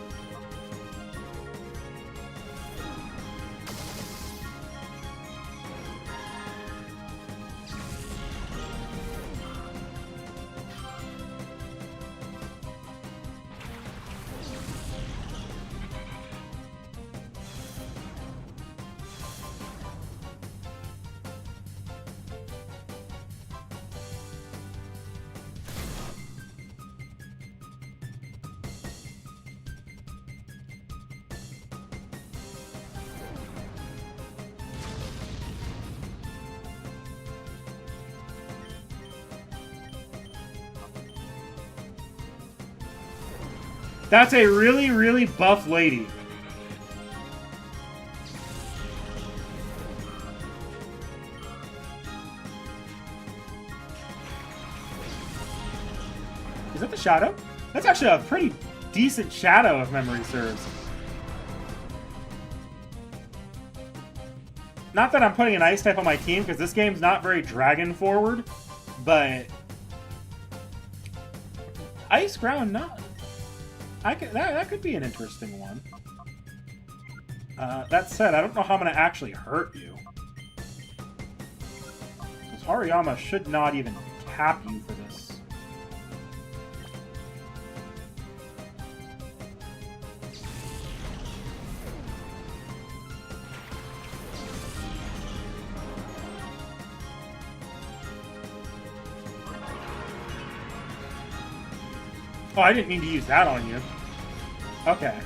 [SPEAKER 1] That's a really, really buff lady. Is that the Shadow? That's actually a pretty decent Shadow, if memory serves. Not that I'm putting an Ice type on my team, because this game's not very Dragon forward, but Ice Ground, not... that could be an interesting one. That said, I don't know how I'm going to actually hurt you. Because Hariyama should not even tap you for this. Oh, I didn't mean to use that on you. Okay.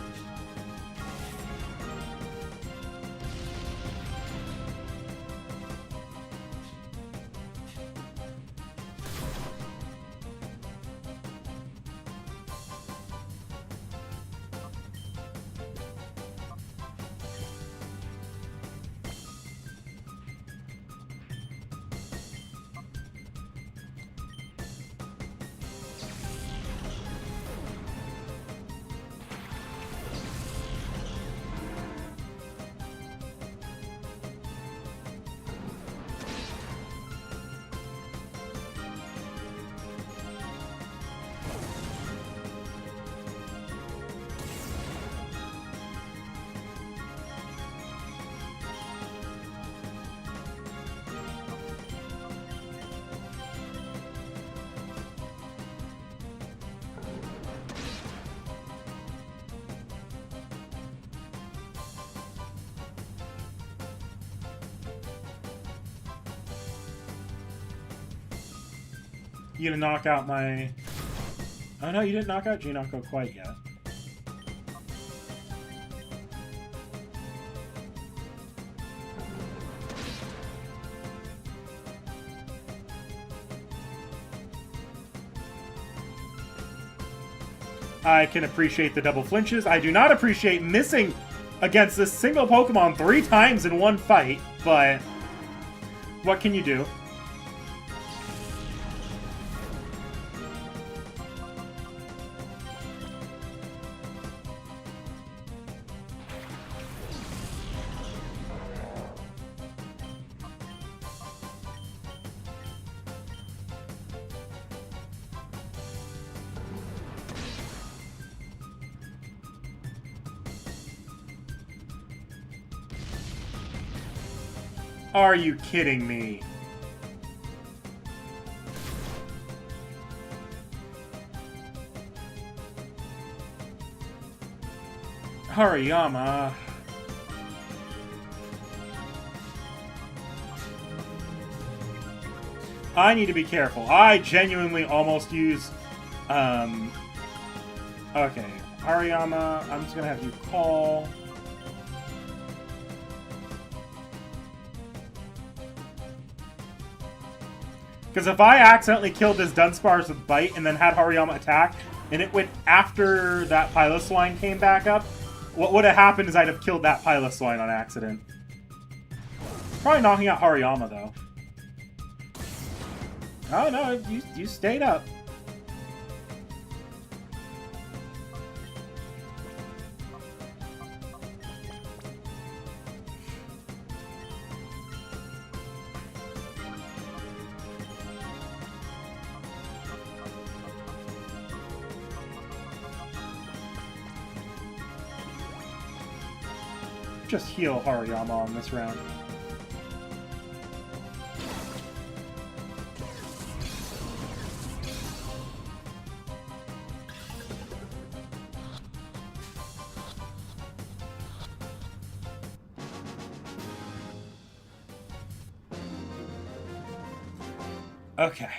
[SPEAKER 1] You gonna knock out my... Oh no, you didn't knock out Ginoko quite yet. I can appreciate the double flinches. I do not appreciate missing against this single Pokemon 3 times in one fight, but what can you do? Are you kidding me? Hariyama. I need to be careful. I genuinely almost use... Okay. Hariyama, I'm just gonna have you call... Because if I accidentally killed this Dunsparce with Bite and then had Hariyama attack, and it went after that Piloswine came back up, what would have happened is I'd have killed that Piloswine on accident. Probably knocking out Hariyama, though. Oh, no, you stayed up. Just heal Hariyama on this round. Okay.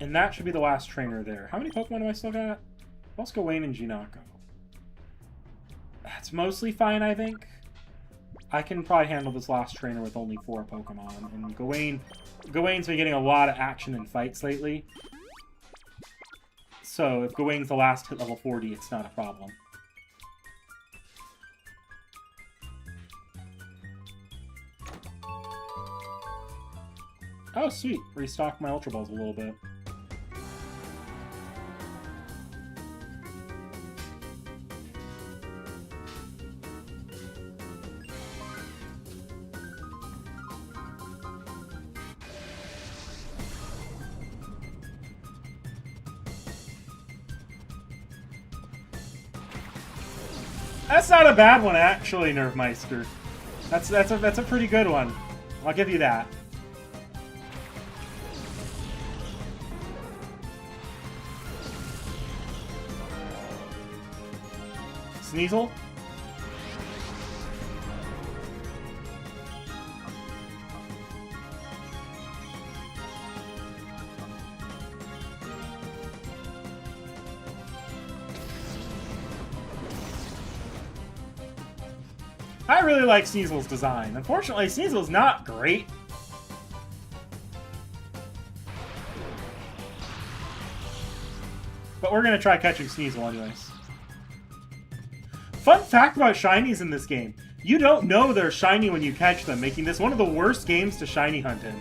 [SPEAKER 1] And that should be the last trainer there. How many Pokemon do I still got? Let's go Gawain and Ginako. That's mostly fine, I think. I can probably handle this last trainer with only 4 Pokemon. And Gawain's been getting a lot of action in fights lately. So if Gawain's the last hit level 40, it's not a problem. Oh, sweet. Restock my Ultra Balls a little bit. That's not a bad one, actually, Nerfmeister. That's a pretty good one. I'll give you that. Sneasel? I really like Sneasel's design. Unfortunately, Sneasel's not great. But we're going to try catching Sneasel anyways. Fun fact about shinies in this game. You don't know they're shiny when you catch them, making this one of the worst games to shiny hunt in.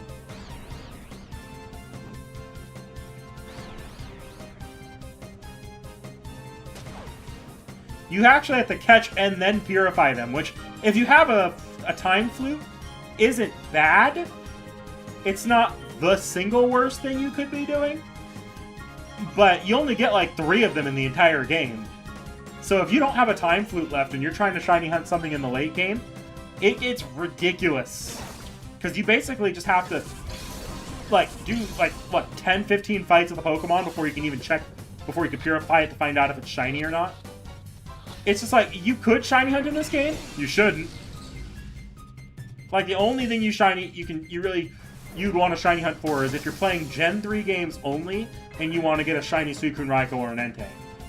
[SPEAKER 1] You actually have to catch and then purify them, which, if you have a time flute, isn't bad. It's not the single worst thing you could be doing, but you only get like 3 of them in the entire game. So if you don't have a time flute left and you're trying to shiny hunt something in the late game, it gets ridiculous. Because you basically just have to, like, do, like, what, 10, 15 fights with a Pokemon before you can even check before you can purify it to find out if it's shiny or not. It's just like, you could shiny hunt in this game. You shouldn't. Like, the only thing you'd want to shiny hunt for is if you're playing Gen 3 games only and you want to get a shiny Suicune Raikou or an Entei.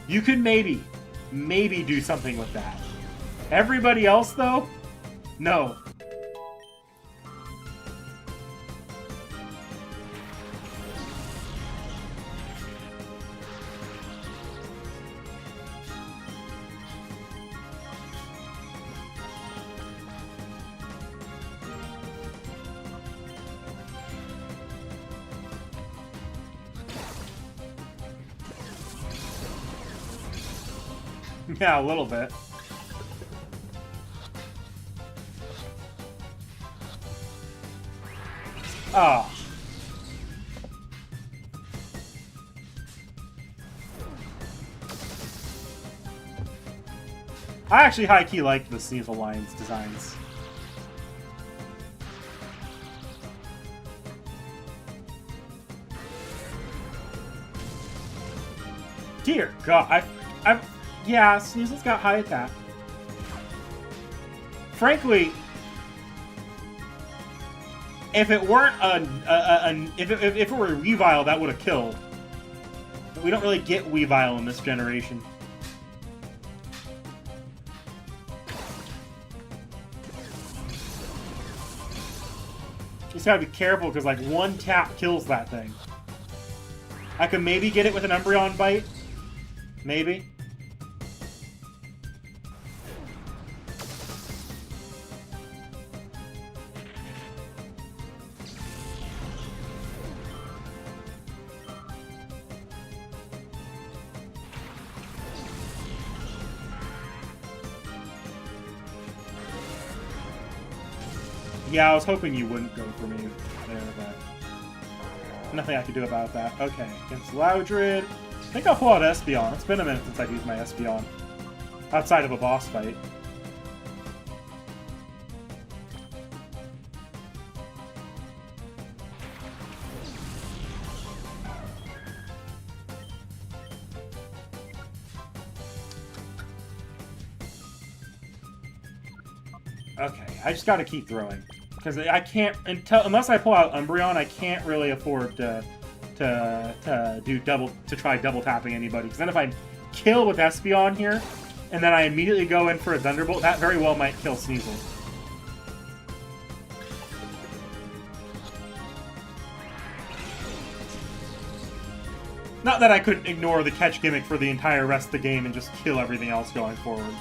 [SPEAKER 1] You could maybe do something with that. Everybody else, though, no. Yeah, a little bit. Oh. I actually high-key like the Sneasel Lion's designs. Dear God, yeah, Sneasel's got high attack. Frankly, if it weren't if it were a Weavile, that would have killed. But we don't really get Weavile in this generation. Just gotta be careful, because like one tap kills that thing. I could maybe get it with an Umbreon bite. Maybe. Yeah, I was hoping you wouldn't go for me there, but nothing I could do about that. Okay, against Loudred. I think I'll pull out Espeon. It's been a minute since I've used my Espeon. Outside of a boss fight. Okay, I just gotta keep throwing. Because I can't, unless I pull out Umbreon, I can't really afford to try double tapping anybody. Because then if I kill with Espeon here, and then I immediately go in for a Thunderbolt, that very well might kill Sneasel. Not that I could ignore the catch gimmick for the entire rest of the game and just kill everything else going forward.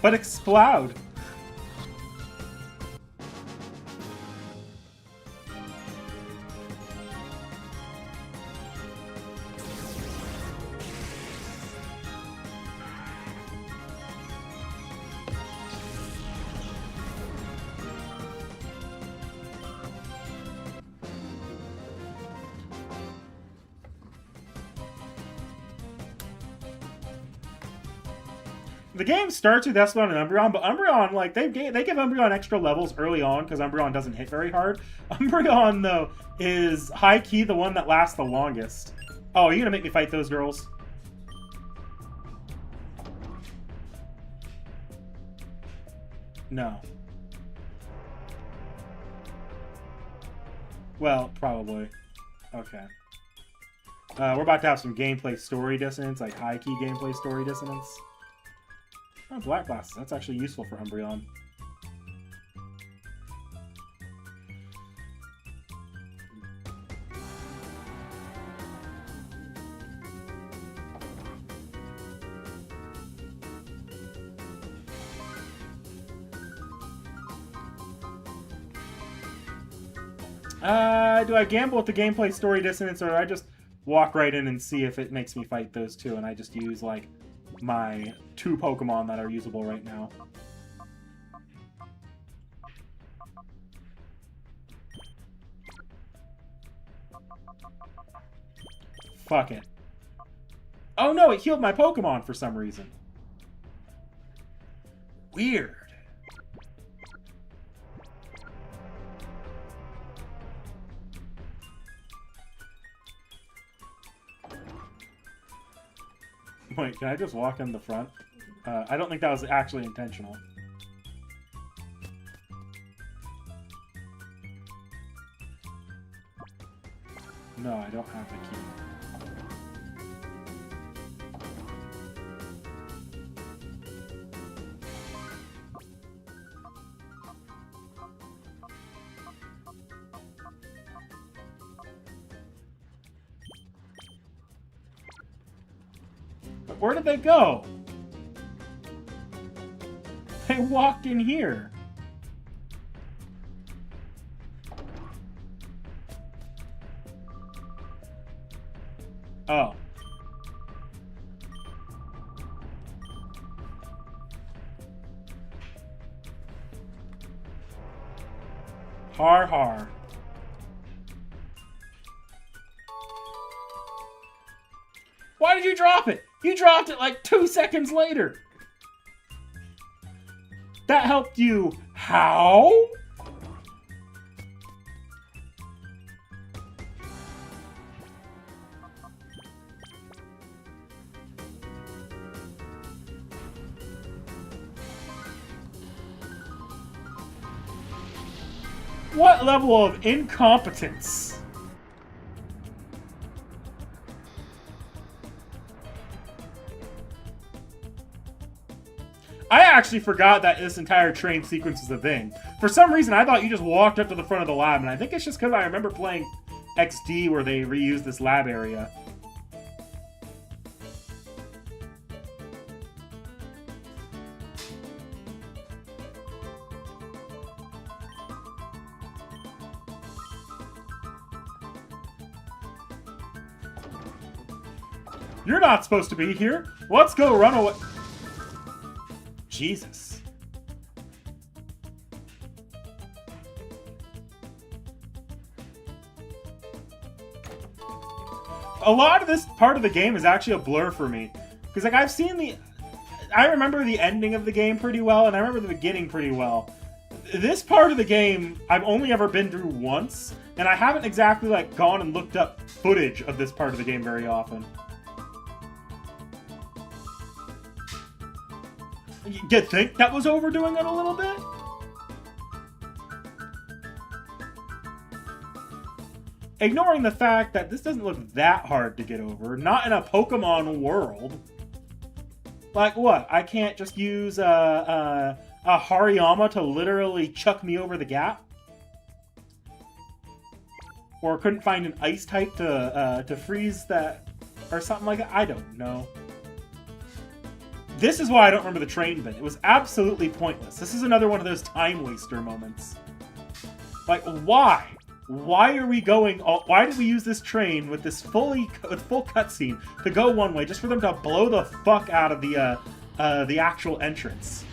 [SPEAKER 1] But explode. The game starts with Espeon and Umbreon, but Umbreon, like, they give Umbreon extra levels early on because Umbreon doesn't hit very hard. Umbreon, though, is high-key the one that lasts the longest. Oh, are you gonna make me fight those girls? No. Well, probably. Okay. We're about to have some gameplay story dissonance, like high-key gameplay story dissonance. Oh, black glasses. That's actually useful for Umbreon. Do I gamble with the gameplay story dissonance, or do I just walk right in and see if it makes me fight those two, and I just use, like, my 2 Pokemon that are usable right now? Fuck it. Oh no, it healed my Pokemon for some reason. Weird. Wait, can I just walk in the front? I don't think that was actually intentional. No, I don't have the key. But where did they go? They walked in here. Oh. Har har. Why did you drop it? You dropped it like 2 seconds later. That helped you how? What level of incompetence? I actually forgot that this entire train sequence is a thing. For some reason, I thought you just walked up to the front of the lab, and I think it's just because I remember playing XD where they reused this lab area. You're not supposed to be here. Let's go run away. Jesus. A lot of this part of the game is actually a blur for me. Because, like, I've seen the... I remember the ending of the game pretty well, and I remember the beginning pretty well. This part of the game, I've only ever been through once, and I haven't exactly, like, gone and looked up footage of this part of the game very often. You think that was overdoing it a little bit? Ignoring the fact that this doesn't look that hard to get over, not in a Pokemon world. Like what? I can't just use a Hariyama to literally chuck me over the gap? Or couldn't find an ice type to freeze that, or something like that? I don't know. This is why I don't remember the train bit. It was absolutely pointless. This is another one of those time waster moments. Like, why? Why are we going? Why did we use this train with this full cutscene to go one way, just for them to blow the fuck out of the actual entrance?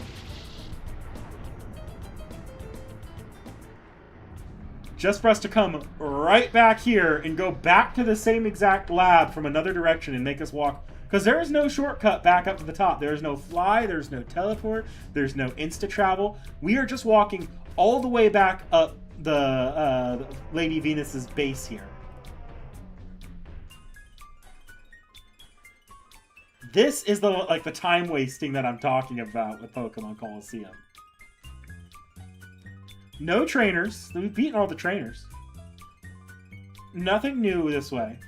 [SPEAKER 1] Just for us to come right back here and go back to the same exact lab from another direction and make us walk. Because there is no shortcut back up to the top. There is no fly, there's no teleport, there's no insta-travel. We are just walking all the way back up the Lady Venus's base here. This is the time wasting that I'm talking about with Pokemon Colosseum. No trainers. We've beaten all the trainers. Nothing new this way.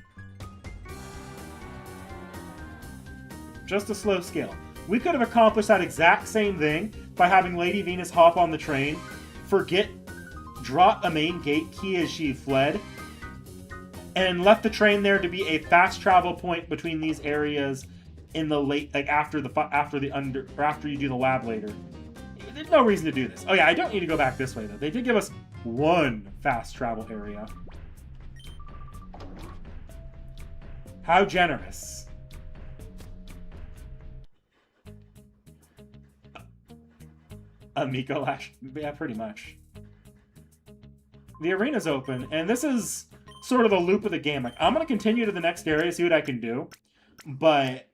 [SPEAKER 1] Just a slow scale. We could have accomplished that exact same thing by having Lady Venus hop on the train, drop a main gate key as she fled, and left the train there to be a fast travel point between these areas in the after you do the lab later. There's no reason to do this. Oh yeah, I don't need to go back this way though. They did give us 1 fast travel area. How generous. Miko Lash. Yeah, pretty much. The arena's open, and this is sort of the loop of the game. Like, I'm going to continue to the next area, see what I can do. But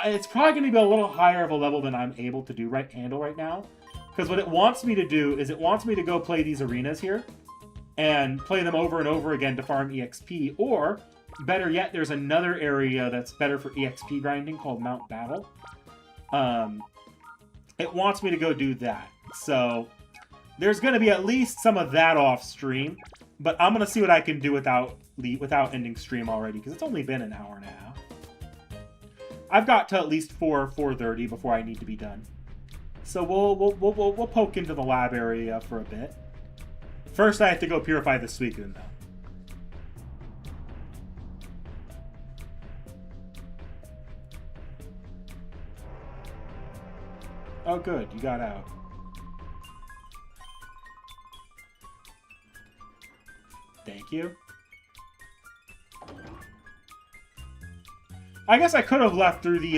[SPEAKER 1] it's probably going to be a little higher of a level than I'm able to handle right now. Because what it wants me to do is it wants me to go play these arenas here and play them over and over again to farm EXP. Or, better yet, there's another area that's better for EXP grinding called Mount Battle. It wants me to go do that. So, there's going to be at least some of that off stream. But I'm going to see what I can do without ending stream already, because it's only been an hour and a half. I've got to at least 4:30 before I need to be done. So we'll poke into the lab area for a bit. First, I have to go purify the Suicune, though. Oh, good. You got out. Thank you. I guess I could have left through the,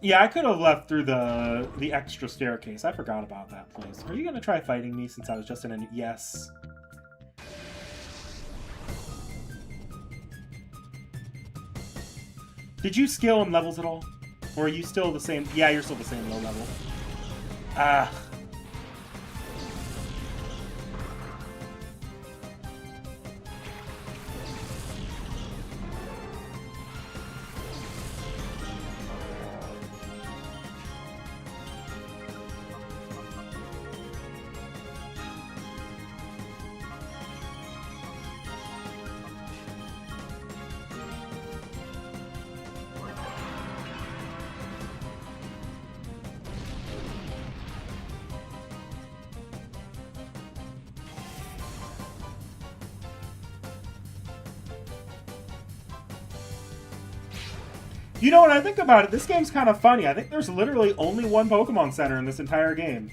[SPEAKER 1] Yeah, I could have left through the extra staircase. I forgot about that place. Are you going to try fighting me since I was just in a... Yes. Did you scale in levels at all? Or are you still the same? Yeah, you're still the same low level. Ah. You know, when I think about it, this game's kind of funny. I think there's literally only one Pokemon Center in this entire game.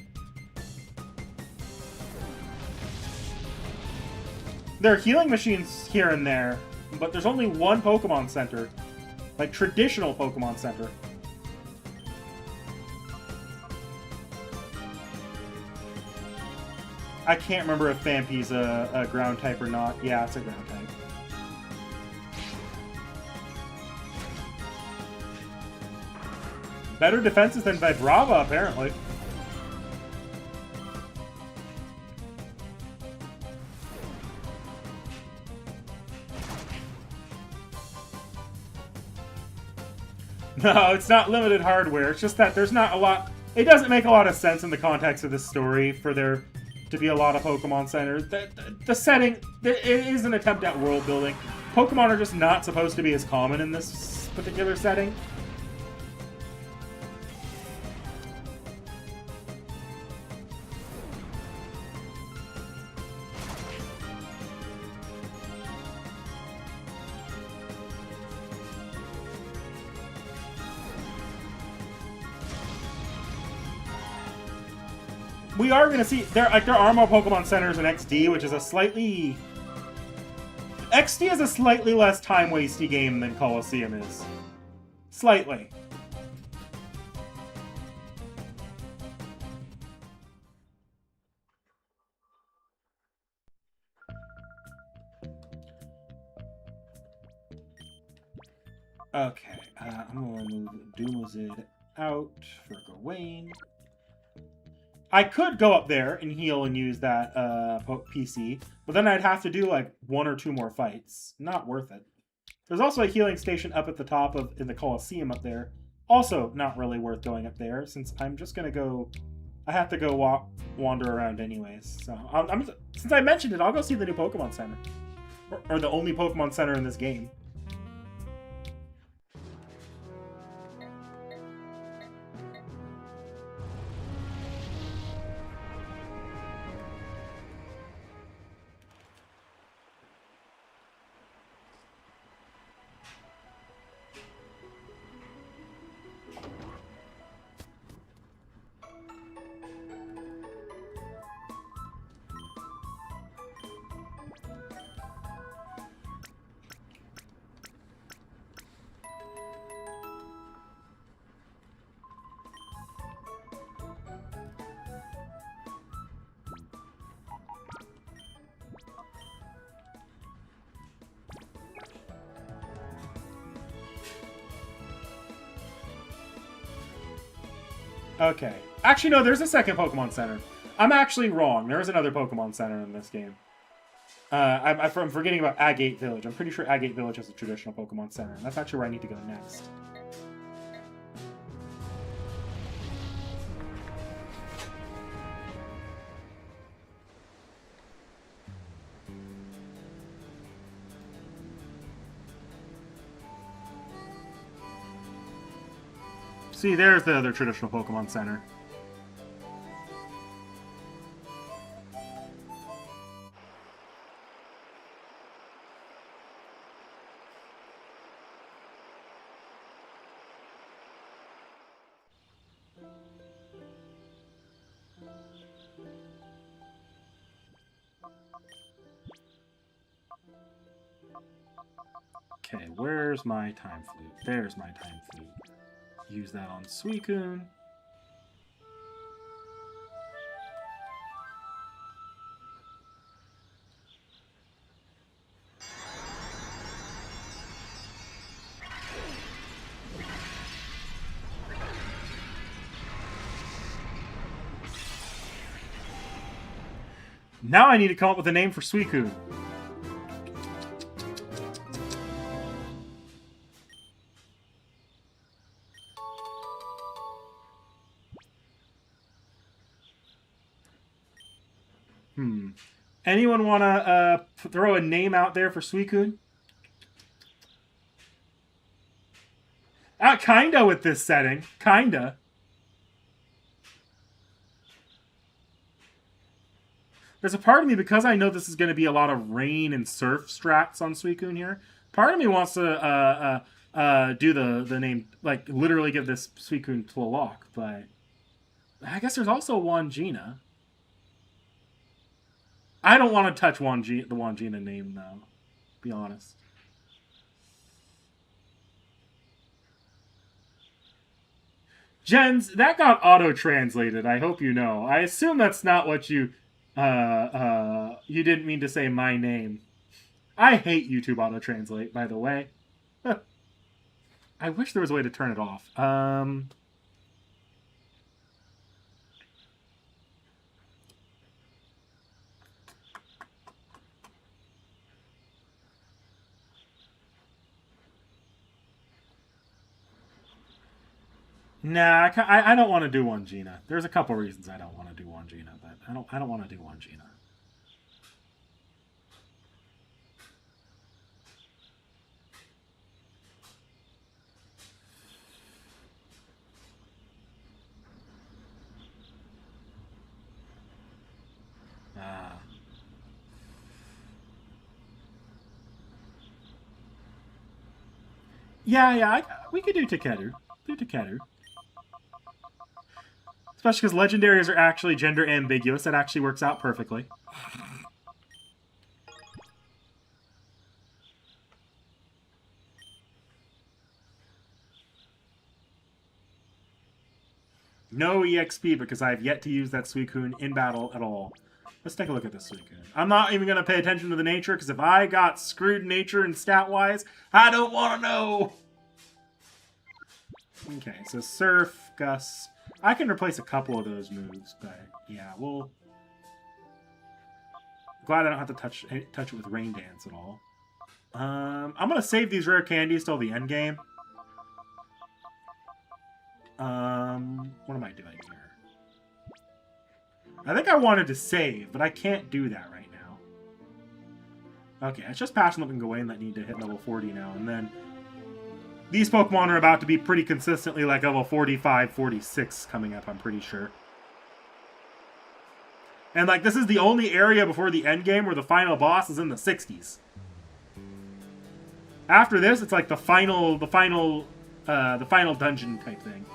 [SPEAKER 1] There are healing machines here and there, but there's only one Pokemon Center. Like, traditional Pokemon Center. I can't remember if Phanpy's a ground type or not. Yeah, it's a ground type. Better defenses than Vibrava, apparently. No, it's not limited hardware. It's just that there's not a lot... It doesn't make a lot of sense in the context of this story for there to be a lot of Pokemon Centers. The setting, it is an attempt at world building. Pokemon are just not supposed to be as common in this particular setting. We are going to see... There are more Pokemon Centers in XD, which is a slightly... XD is a slightly less time-wasty game than Colosseum is. Slightly. Okay, I'm going to move Dumazid out for Gawain. I could go up there and heal and use that PC, but then I'd have to do like 1 or 2 more fights. Not worth it. There's also a healing station up at the top in the Colosseum up there. Also not really worth going up there, since I'm just going to go... I have to go wander around anyways. So since I mentioned it, I'll go see the new Pokemon Center. Or the only Pokemon Center in this game. Okay. Actually, no, there's a second Pokemon Center. I'm actually wrong. There is another Pokemon Center in this game. I'm forgetting about Agate Village. I'm pretty sure Agate Village has a traditional Pokemon Center. And that's actually where I need to go next. See, there's the other traditional Pokemon Center. Okay, where's my Time Flute? There's my Time Flute. Use that on Suicune. Now I need to come up with a name for Suicune. Anyone want to throw a name out there for Suicune? Kinda with this setting. Kinda. There's a part of me, because I know this is going to be a lot of rain and surf strats on Suicune here, part of me wants to do the name, like, literally give this Suicune Tlaloc, but I guess there's also Wangina. I don't want to touch the Wangina name, though. Be honest. Jens, that got auto-translated, I hope you know. I assume that's not what you... you didn't mean to say my name. I hate YouTube auto-translate, by the way. I wish there was a way to turn it off. Nah, I don't want to do Wangina. There's a couple reasons I don't want to do Wangina, but I don't want to do Wangina. Yeah, we could do Takeru. Do Takeru. Especially because legendaries are actually gender ambiguous. That actually works out perfectly. No EXP because I have yet to use that Suicune in battle at all. Let's take a look at this Suicune. I'm not even going to pay attention to the nature, because if I got screwed nature and stat-wise, I don't want to know! Okay, so Surf, Gus... I can replace a couple of those moves, but yeah, we'll... Glad I don't have to touch it with Rain Dance at all. I'm going to save these rare candies till the end game. What am I doing here? I think I wanted to save, but I can't do that right now. Okay, it's just Passionate and Gawain that need to hit level 40 now, and then... These Pokemon are about to be pretty consistently like level 45, 46 coming up, I'm pretty sure. And like, this is the only area before the end game where the final boss is in the 60s. After this, it's like the final dungeon type thing.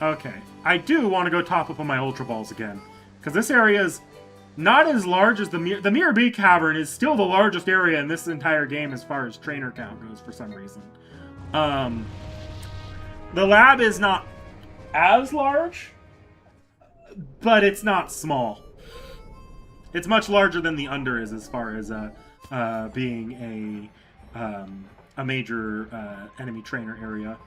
[SPEAKER 1] Okay, I do want to go top up on my Ultra Balls again, because this area is Not as large as the Mirror Bee Cavern is still the largest area in this entire game as far as trainer count goes for some reason. The lab is not as large, but it's not small. It's much larger than the Under is as far as being a major enemy trainer area.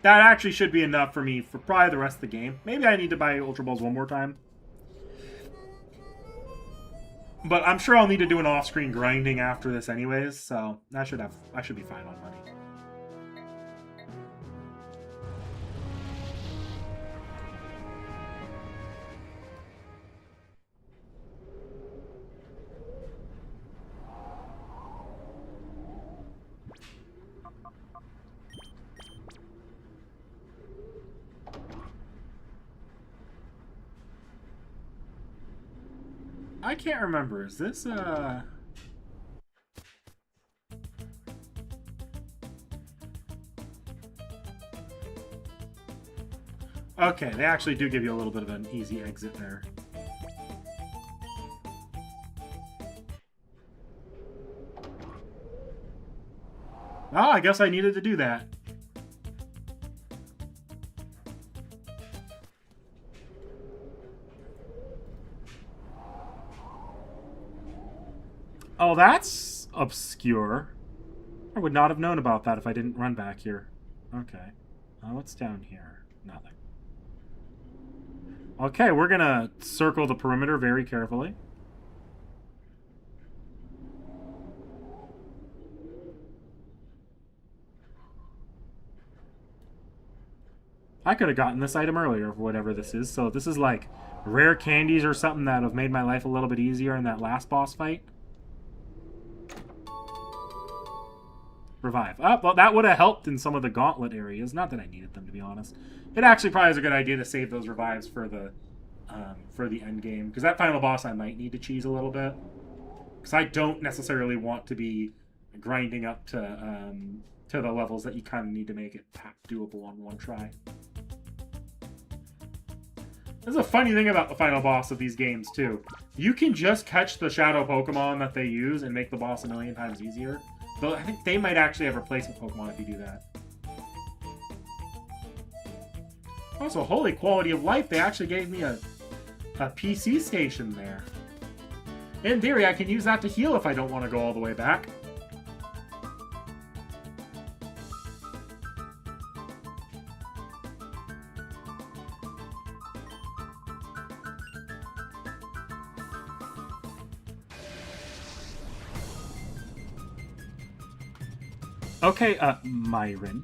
[SPEAKER 1] That actually should be enough for me for probably the rest of the game. Maybe I need to buy Ultra Balls one more time. But I'm sure I'll need to do an off-screen grinding after this anyways, so I should be fine on money. I can't remember. Is this Okay, they actually do give you a little bit of an easy exit there. Oh, I guess I needed to do that. Oh, that's obscure. I would not have known about that if I didn't run back here. Okay. What's down here? Nothing. Okay, we're gonna circle the perimeter very carefully. I could have gotten this item earlier, whatever this is. So this is like rare candies or something that have made my life a little bit easier in that last boss fight. Revive. Oh, well, that would have helped in some of the gauntlet areas. Not that I needed them, to be honest. It actually probably is a good idea to save those revives for the end game, because that final boss I might need to cheese a little bit, because I don't necessarily want to be grinding up to the levels that you kind of need to make it doable on one try. There's a funny thing about the final boss of these games too. You can just catch the shadow Pokemon that they use and make the boss a million times easier. Though I think they might actually have replacement Pokemon if you do that. Also, holy quality of life, they actually gave me a PC station there. In theory, I can use that to heal if I don't want to go all the way back. Okay, Myron.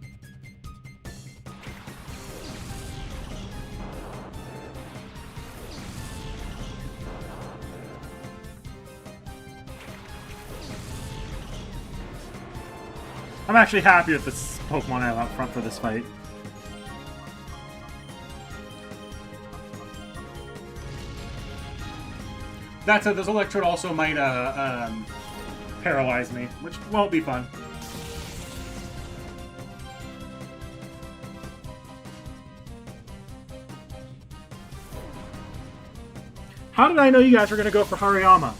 [SPEAKER 1] I'm actually happy with this Pokemon I have out front for this fight. That said, this Electrode also might paralyze me, which won't be fun. How did I know you guys were going to go for Hariyama?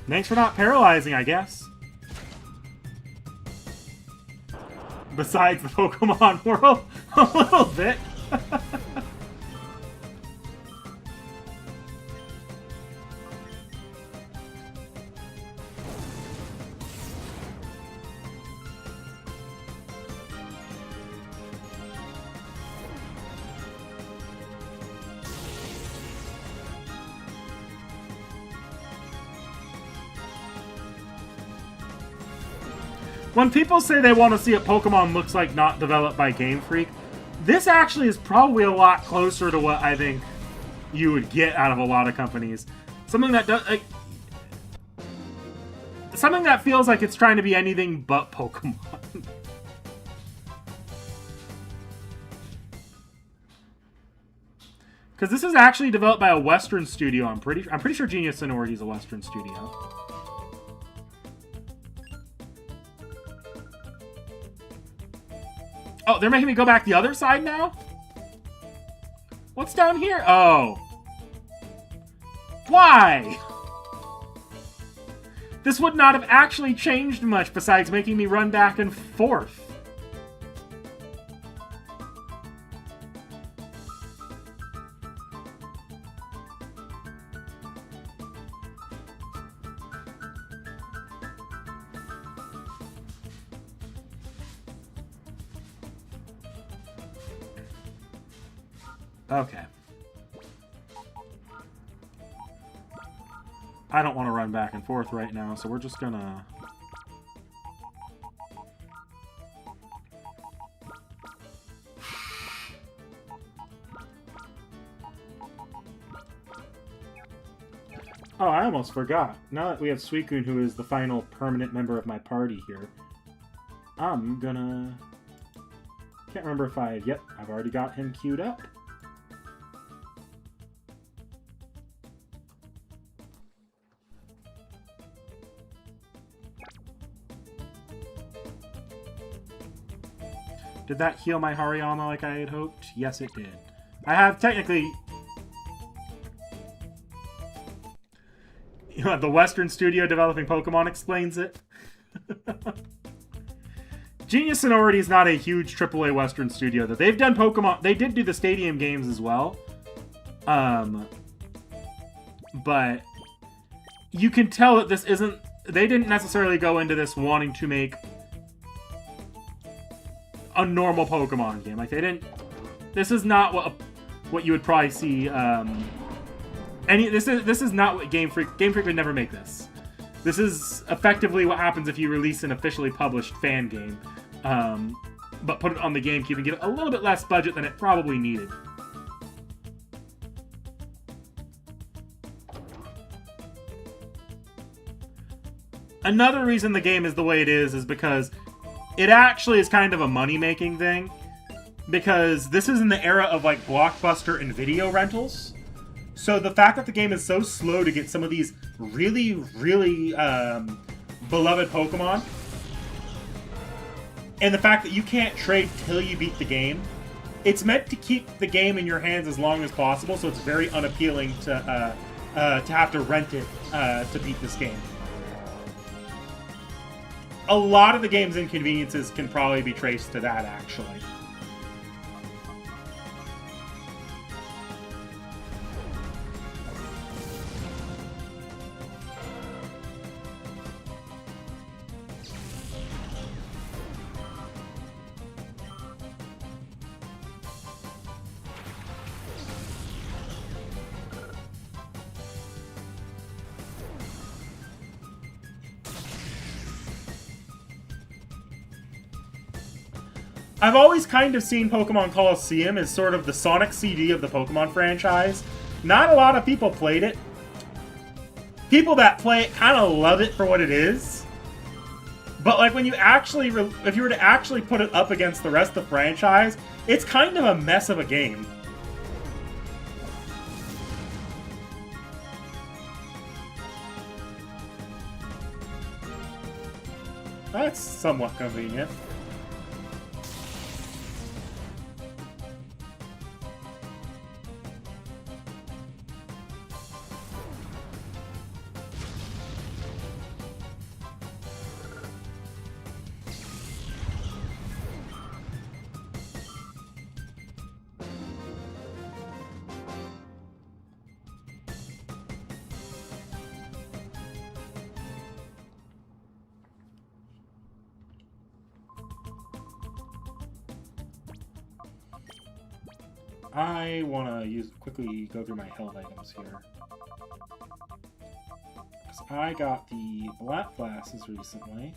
[SPEAKER 1] Thanks for not paralyzing, I guess. Besides the Pokemon world, a little bit. When people say they want to see a Pokemon looks like not developed by Game Freak, this actually is probably a lot closer to what I think you would get out of a lot of companies. Something that does, something that feels like it's trying to be anything but Pokemon. Because this is actually developed by a Western studio. I'm pretty sure Genius Sonority is a Western studio. Oh, they're making me go back the other side now? What's down here? Oh. Why? This would not have actually changed much besides making me run back and forth. Okay. I don't want to run back and forth right now, so we're just gonna... Oh, I almost forgot. Now that we have Suicune, who is the final permanent member of my party here, I'm gonna... Can't remember if I... Yep, I've already got him queued up. Did that heal my Hariyama like I had hoped? Yes, it did. I have technically... You know, the Western studio developing Pokemon explains it. Genius Sonority is not a huge AAA Western studio. That they've done Pokemon... They did do the Stadium games as well. But you can tell that this isn't... They didn't necessarily go into this wanting to make a normal Pokemon game. Like, they didn't... This is not what you would probably see... This is not what Game Freak would never make this. This is effectively what happens if you release an officially published fan game, but put it on the GameCube and give it a little bit less budget than it probably needed. Another reason the game is the way it is because it actually is kind of a money-making thing, because this is in the era of like Blockbuster and video rentals. So the fact that the game is so slow to get some of these really, really beloved Pokemon, and the fact that you can't trade till you beat the game, it's meant to keep the game in your hands as long as possible, so it's very unappealing to have to rent it to beat this game. A lot of the game's inconveniences can probably be traced to that, actually. I've always kind of seen Pokémon Colosseum as sort of the Sonic CD of the Pokemon franchise. Not a lot of people played it. People that play it kind of love it for what it is. But like when you actually, if you were to actually put it up against the rest of the franchise, it's kind of a mess of a game. That's somewhat convenient. I want to quickly go through my health items here. Because I got the black glasses recently.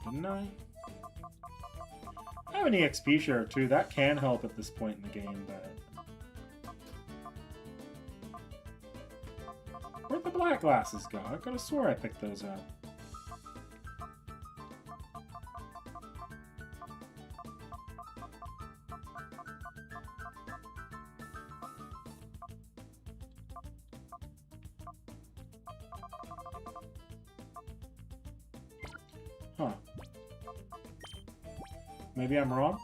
[SPEAKER 1] Didn't I? I have an EXP share too. That can help at this point in the game, but... Where'd the black glasses go? I could have swore I picked those up. Huh. Maybe I'm wrong?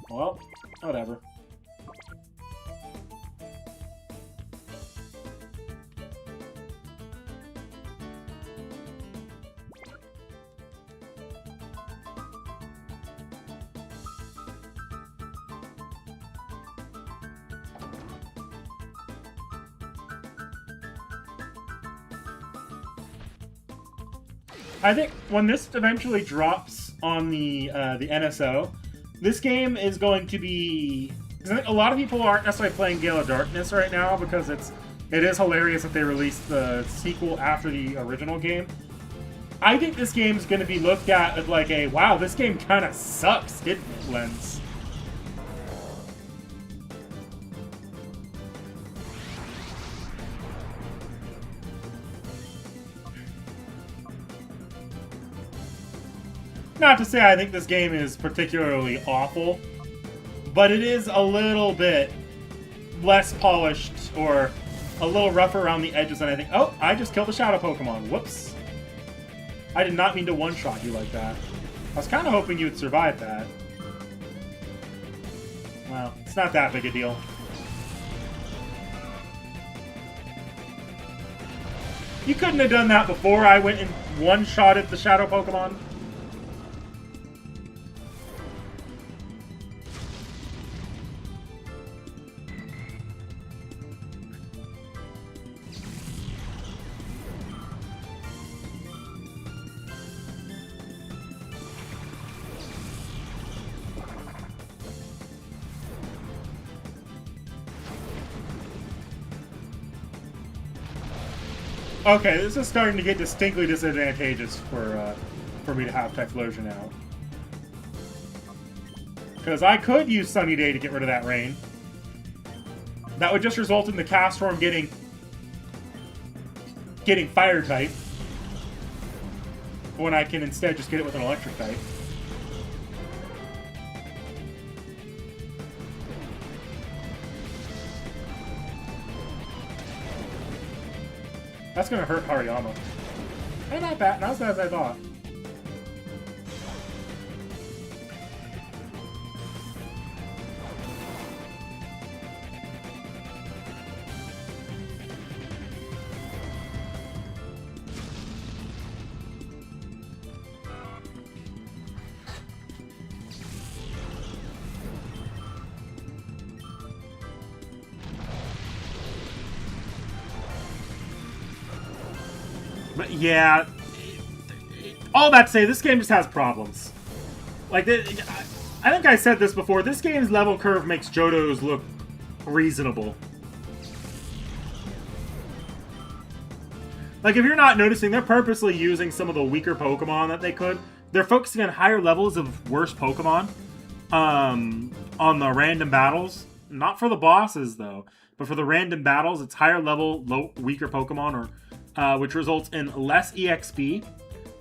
[SPEAKER 1] Well, whatever. I think when this eventually drops on the NSO, this game is going to be... I think a lot of people aren't necessarily playing Gale of Darkness right now because it is hilarious that they released the sequel after the original game. I think this game is going to be looked at as like a, wow, this game kind of sucks hidden lens. Not to say I think this game is particularly awful, but it is a little bit less polished or a little rougher around the edges than I think. Oh, I just killed a shadow Pokemon. Whoops. I did not mean to one-shot you like that. I was kind of hoping you would survive that. Well, it's not that big a deal. You couldn't have done that before I went and one-shotted the shadow Pokemon. Okay, this is starting to get distinctly disadvantageous for me to have Typhlosion out. Because I could use Sunny Day to get rid of that rain. That would just result in the Castform getting Fire type. When I can instead just get it with an Electric type. That's gonna hurt Hariyama. Hey, not bad. Not as bad as I thought. But yeah, all that to say, this game just has problems. Like, I think I said this before, this game's level curve makes Johto's look reasonable. Like, if you're not noticing, they're purposely using some of the weaker Pokemon that they could. They're focusing on higher levels of worse Pokemon on the random battles. Not for the bosses, though, but for the random battles, it's higher level, weaker Pokemon, or which results in less EXP,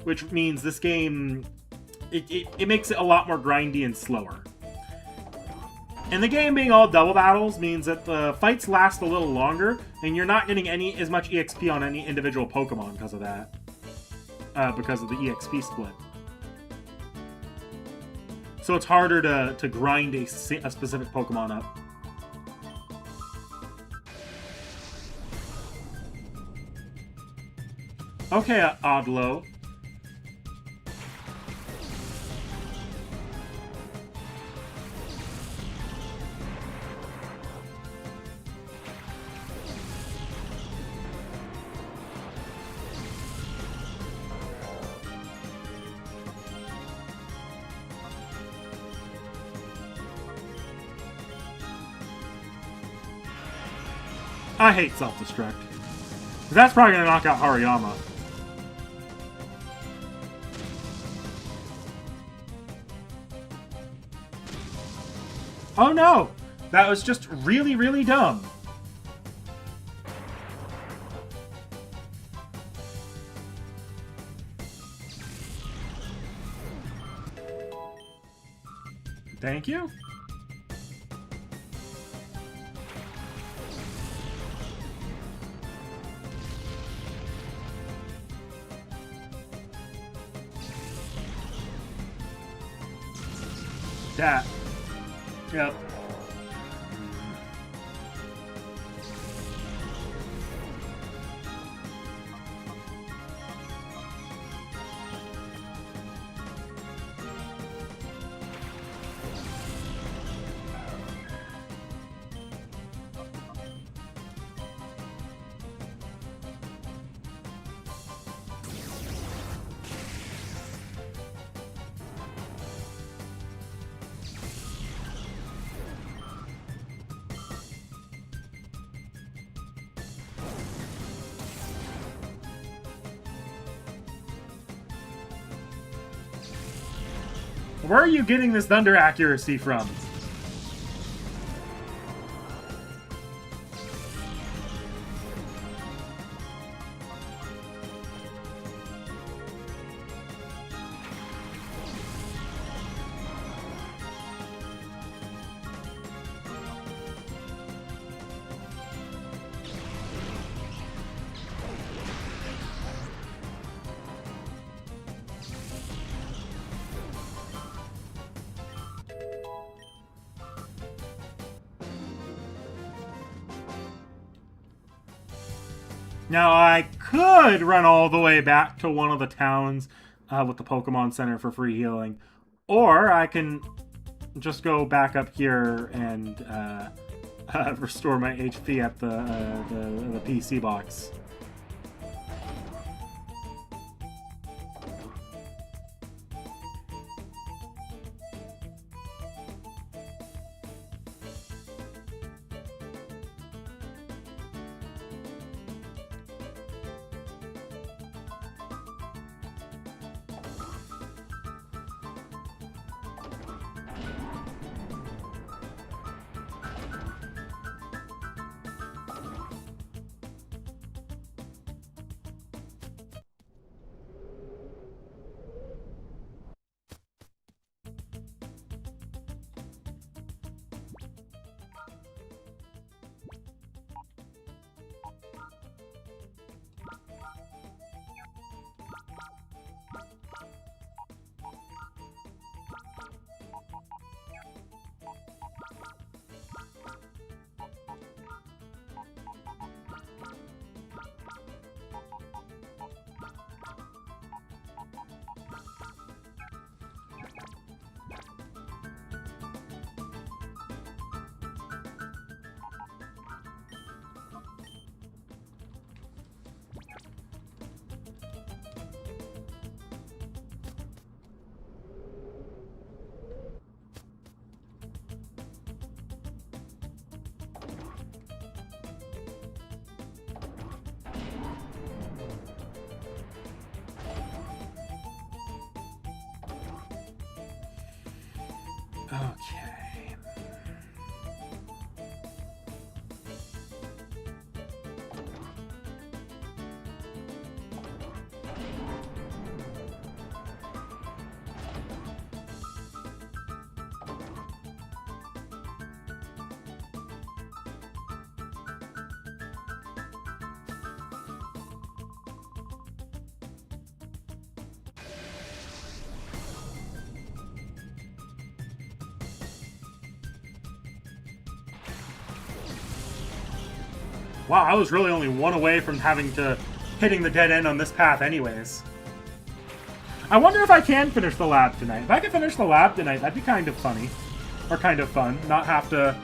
[SPEAKER 1] which means this game, it makes it a lot more grindy and slower. And the game being all double battles means that the fights last a little longer, and you're not getting as much EXP on any individual Pokemon because of that. Because of the EXP split. So it's harder to grind a specific Pokemon up. Okay, Odlo. I hate self-destruct. That's probably going to knock out Hariyama. Oh no! That was just really, really dumb. Thank you. that. Yep. Where are you getting this thunder accuracy from? Now, I could run all the way back to one of the towns with the Pokemon Center for free healing. Or I can just go back up here and restore my HP at the PC box. Okay. Wow, I was really only one away from hitting the dead end on this path anyways. I wonder if I can finish the lab tonight. If I can finish the lab tonight, that'd be kind of funny. Or kind of fun. Not have to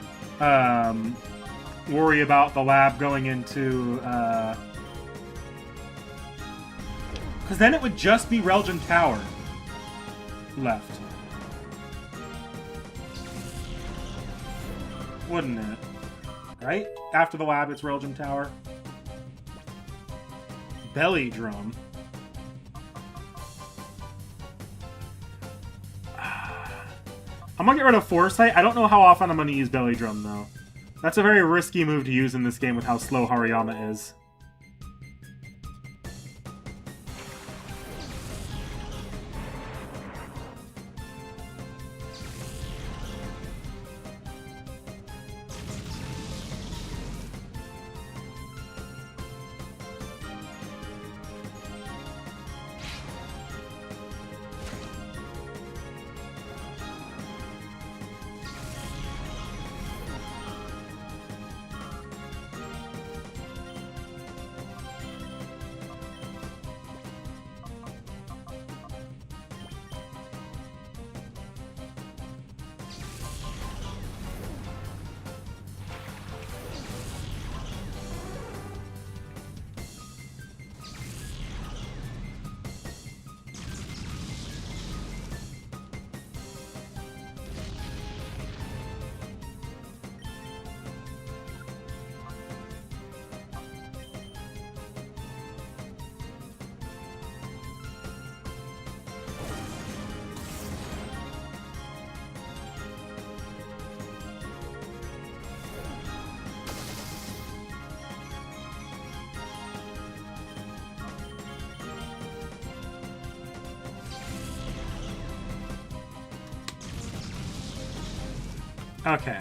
[SPEAKER 1] worry about the lab going into... Because then it would just be Relgium Tower left. Wouldn't it? Right? After the lab, it's Relgium Tower. Belly Drum. I'm gonna get rid of Foresight. I don't know how often I'm gonna use Belly Drum, though. That's a very risky move to use in this game with how slow Hariyama is. Okay.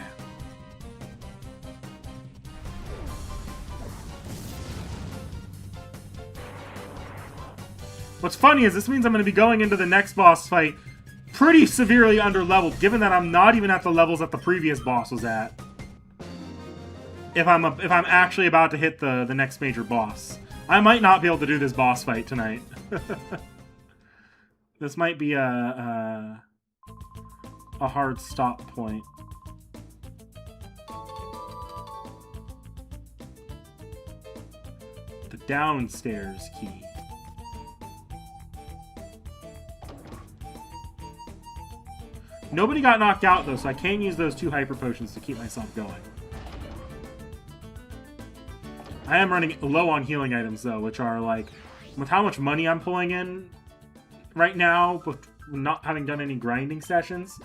[SPEAKER 1] What's funny is this means I'm going to be going into the next boss fight pretty severely under-leveled, given that I'm not even at the levels that the previous boss was at. If I'm actually about to hit the next major boss. I might not be able to do this boss fight tonight. This might be a hard stop point. The downstairs key. Nobody got knocked out, though, so I can use those 2 hyper potions to keep myself going. I am running low on healing items, though, which are, like, with how much money I'm pulling in right now, with not having done any grinding sessions.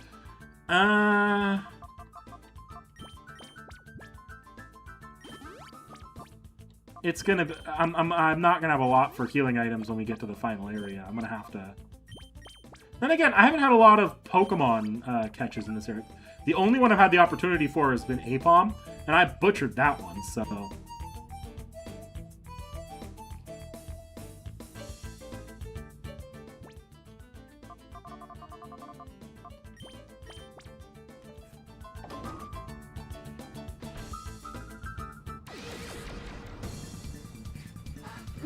[SPEAKER 1] It's gonna be... I'm not gonna have a lot for healing items when we get to the final area. I'm gonna have to... Then again, I haven't had a lot of Pokemon catches in this area. The only one I've had the opportunity for has been Apom, and I butchered that one, so...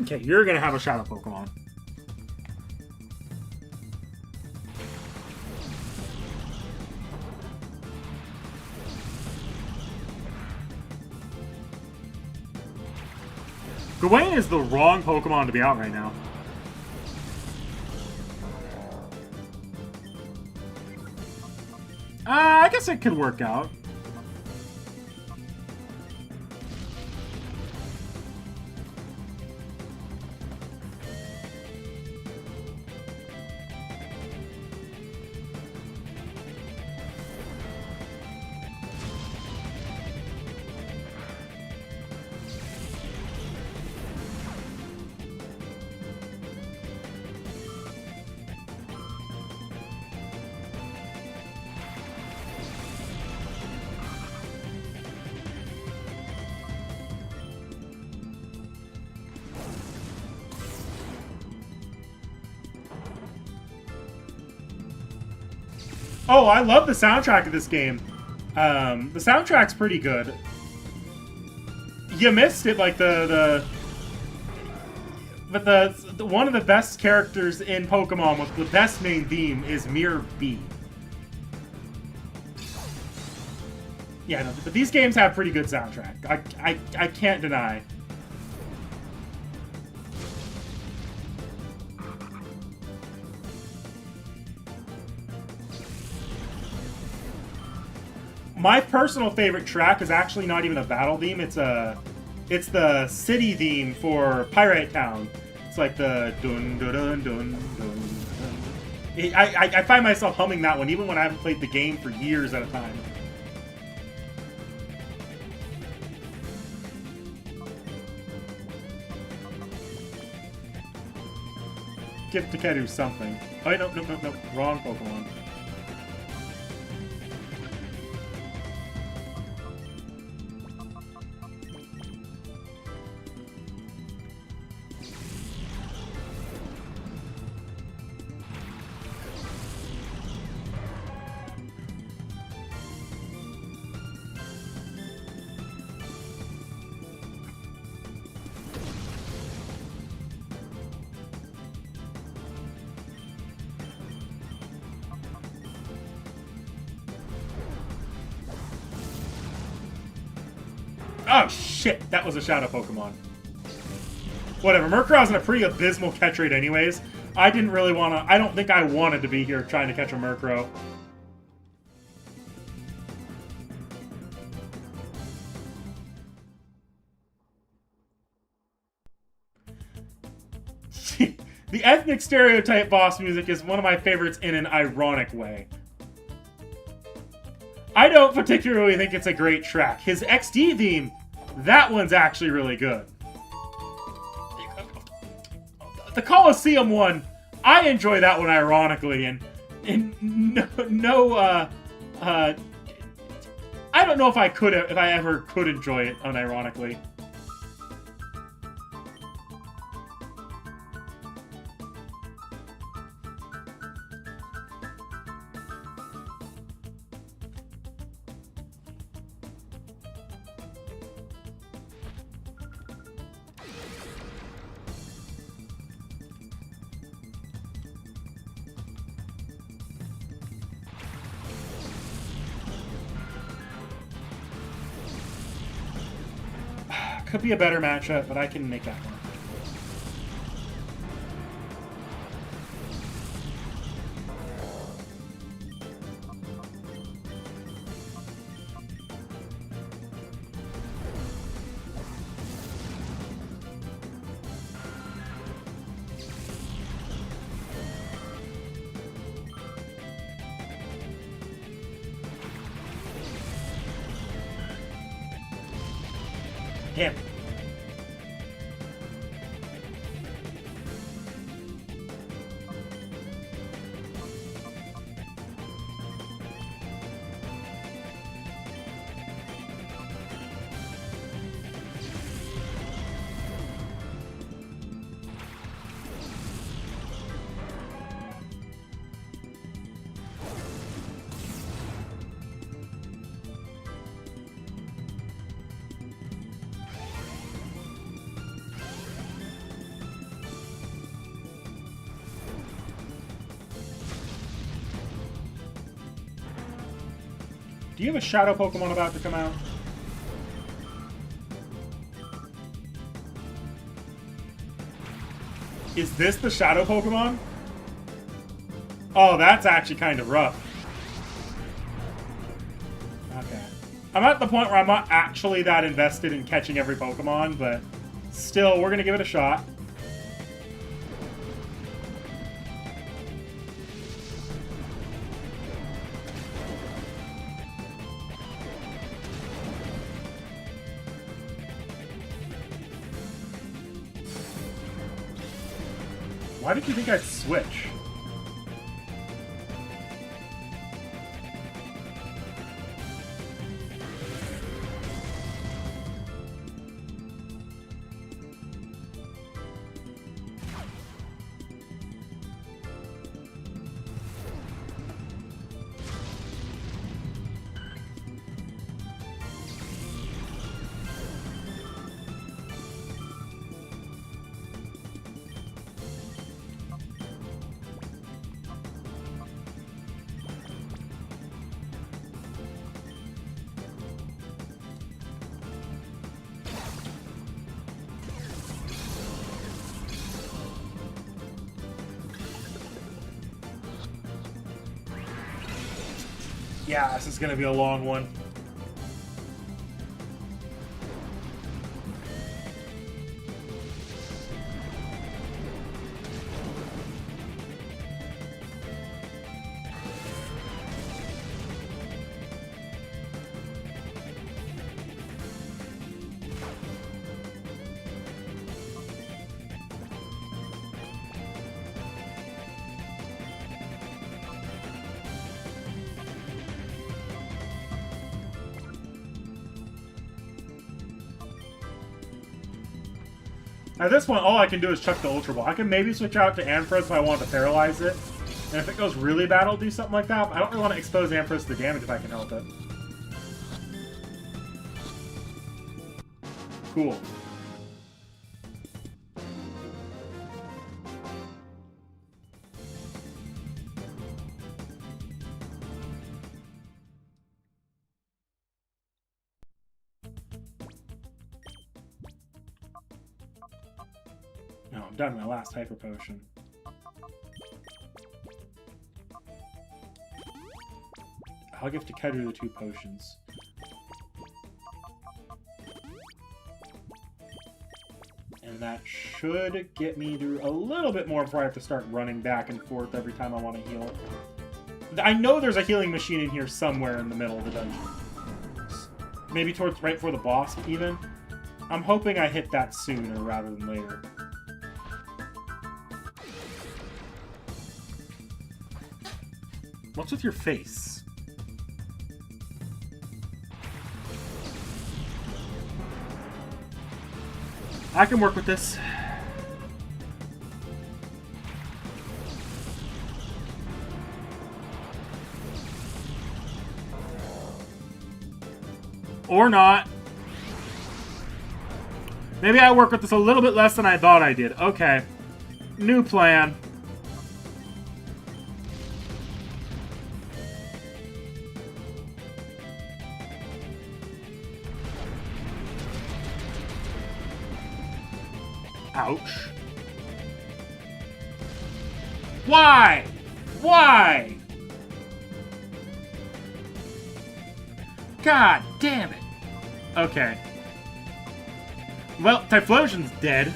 [SPEAKER 1] Okay, you're gonna have a Shadow Pokemon. Gawain is the wrong Pokemon to be out right now. I guess it could work out. Oh, I love the soundtrack of this game. The soundtrack's pretty good. You missed it, like but the one of the best characters in Pokemon with the best main theme is Mirror B. Yeah, no, but these games have pretty good soundtrack. I can't deny. My personal favorite track is actually not even a battle theme. It's the city theme for Pirate Town. It's like the dun dun dun dun dun. I find myself humming that one even when I haven't played the game for years at a time. Give Takeru something. Oh wait, no, wrong Pokemon. Oh shit, that was a Shadow Pokemon. Whatever, Murkrow's in a pretty abysmal catch rate anyways. I didn't really want to... I don't think I wanted to be here trying to catch a Murkrow. The ethnic stereotype boss music is one of my favorites in an ironic way. I don't particularly think it's a great track. His XD theme, that one's actually really good. The Colosseum one, I enjoy that one I don't know if I ever could enjoy it, unironically. Could be a better matchup, but I can make that one. Damn. Do you have a shadow Pokemon about to come out? Is this the shadow Pokemon? Oh, that's actually kind of rough. Okay. I'm at the point where I'm not actually that invested in catching every Pokemon, but still, we're going to give it a shot. Why did you think I'd switch? Yeah, this is going to be a long one. At this point, all I can do is chuck the Ultra Ball. I can maybe switch out to Ampharos if I want to paralyze it. And if it goes really bad, I'll do something like that. But I don't really want to expose Ampharos to the damage if I can help it. Cool. No, I'm done with my last Hyper Potion. I'll give T.H.E the 2 potions. And that should get me through a little bit more before I have to start running back and forth every time I want to heal. I know there's a healing machine in here somewhere in the middle of the dungeon. Maybe towards right before the boss, even. I'm hoping I hit that sooner rather than later. What's with your face? I can work with this. Or not. Maybe I work with this a little bit less than I thought I did. Okay. New plan. Ouch. Why? Why? God damn it. Okay. Well, Typhlosion's dead.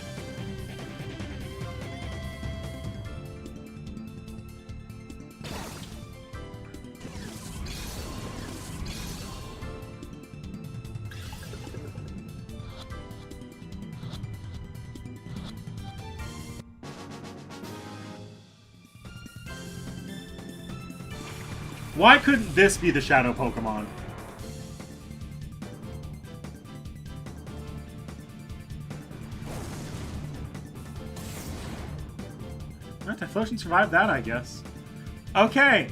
[SPEAKER 1] Why couldn't this be the Shadow Pokemon? Well, Typhlosion survived that, I guess. Okay!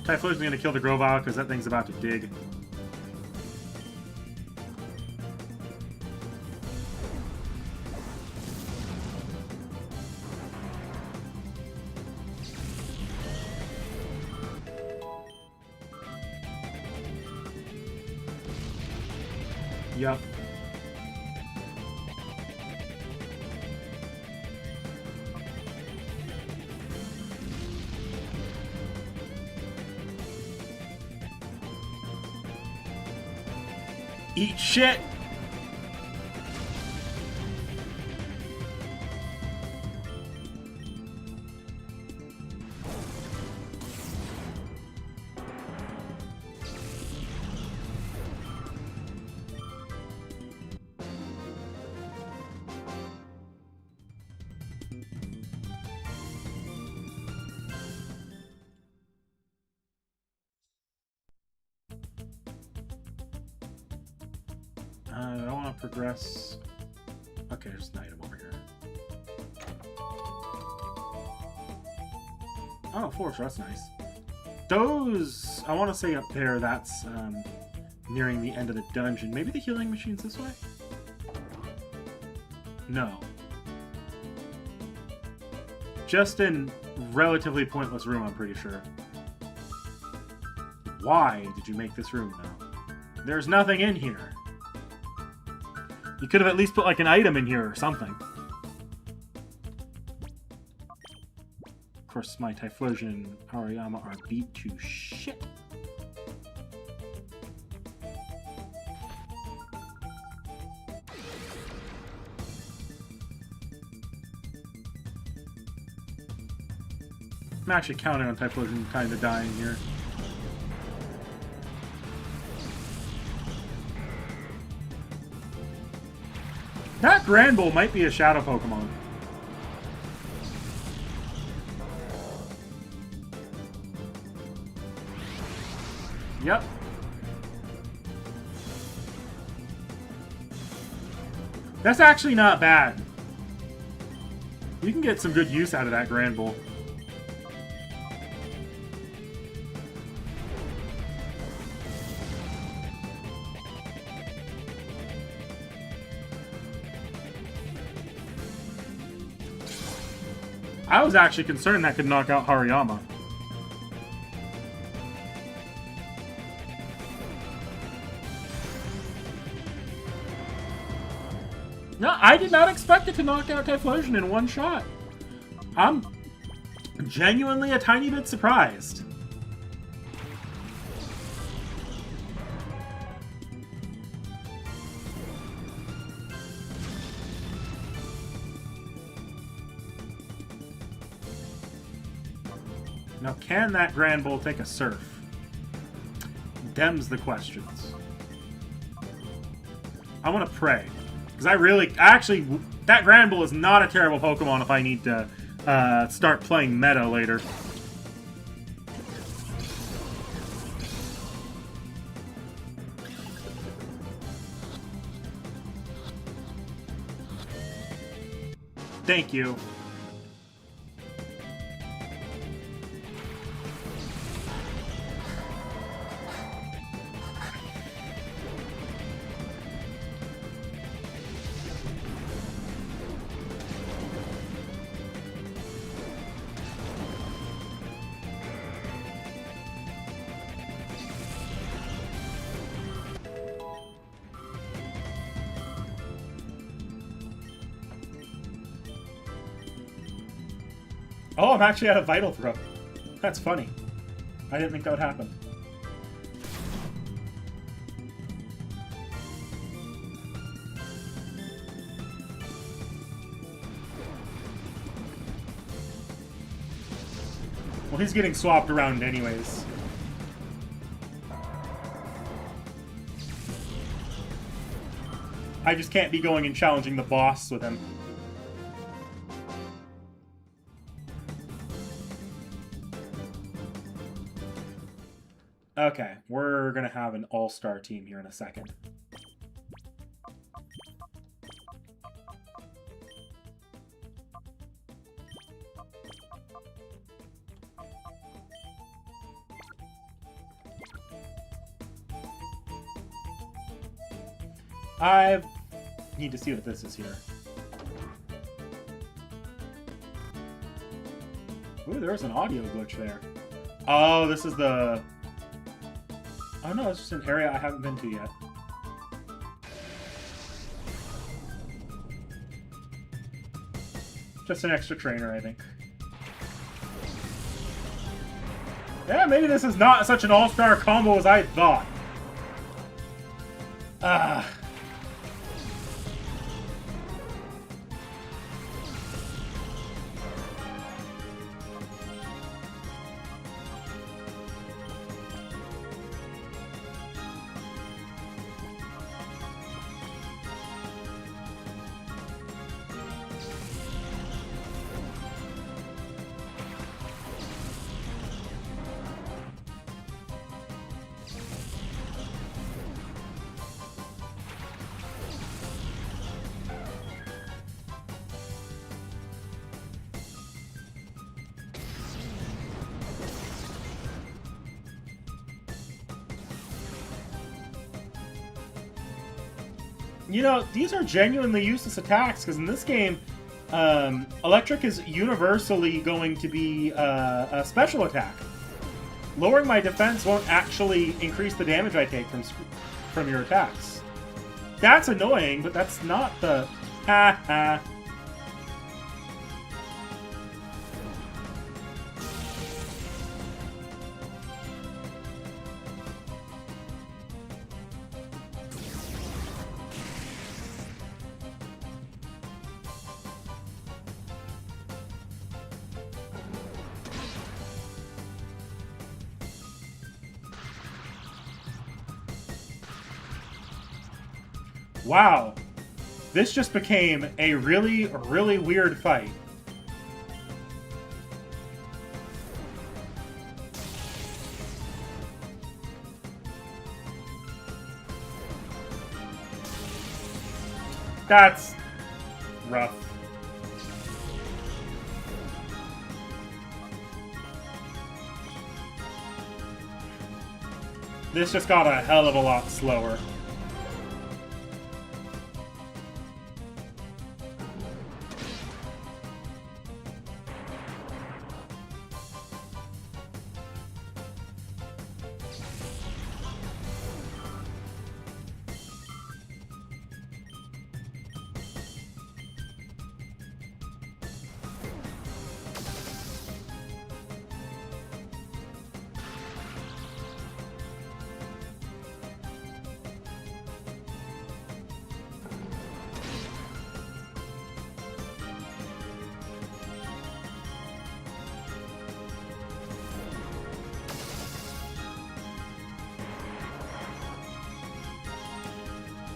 [SPEAKER 1] Typhlosion's gonna kill the Grovyle because that thing's about to dig. Yep. Eat shit! I don't want to progress. Okay, there's an item over here. Oh, force, that's nice. Those, I want to say up there, that's nearing the end of the dungeon. Maybe the healing machine's this way? No. Just in relatively pointless room, I'm pretty sure. Why did you make this room, though? There's nothing in here. You could have at least put, like, an item in here or something. Of course, my Typhlosion and Hariyama are beat to shit. I'm actually counting on Typhlosion kind of dying here. That Granbull might be a Shadow Pokemon. Yep. That's actually not bad. You can get some good use out of that Granbull. I was actually concerned that could knock out Hariyama. No, I did not expect it to knock out Typhlosion in one shot. I'm genuinely a tiny bit surprised. Now, can that Granbull take a Surf? Them's the questions. I want to pray. Because actually, that Granbull is not a terrible Pokemon if I need to start playing meta later. Thank you. Oh, I'm actually out of Vital Throw. That's funny. I didn't think that would happen. Well, he's getting swapped around anyways. I just can't be going and challenging the boss with him. Okay, we're gonna have an all-star team here in a second. I need to see what this is here. Ooh, there's an audio glitch there. Oh, this is the... Oh no, it's just an area I haven't been to yet. Just an extra trainer, I think. Yeah, maybe this is not such an all-star combo as I thought. Ah. You know, these are genuinely useless attacks, because in this game, Electric is universally going to be a special attack. Lowering my defense won't actually increase the damage I take from your attacks. That's annoying, but that's not the... Ha ha. Wow, this just became a really, really weird fight. That's rough. This just got a hell of a lot slower.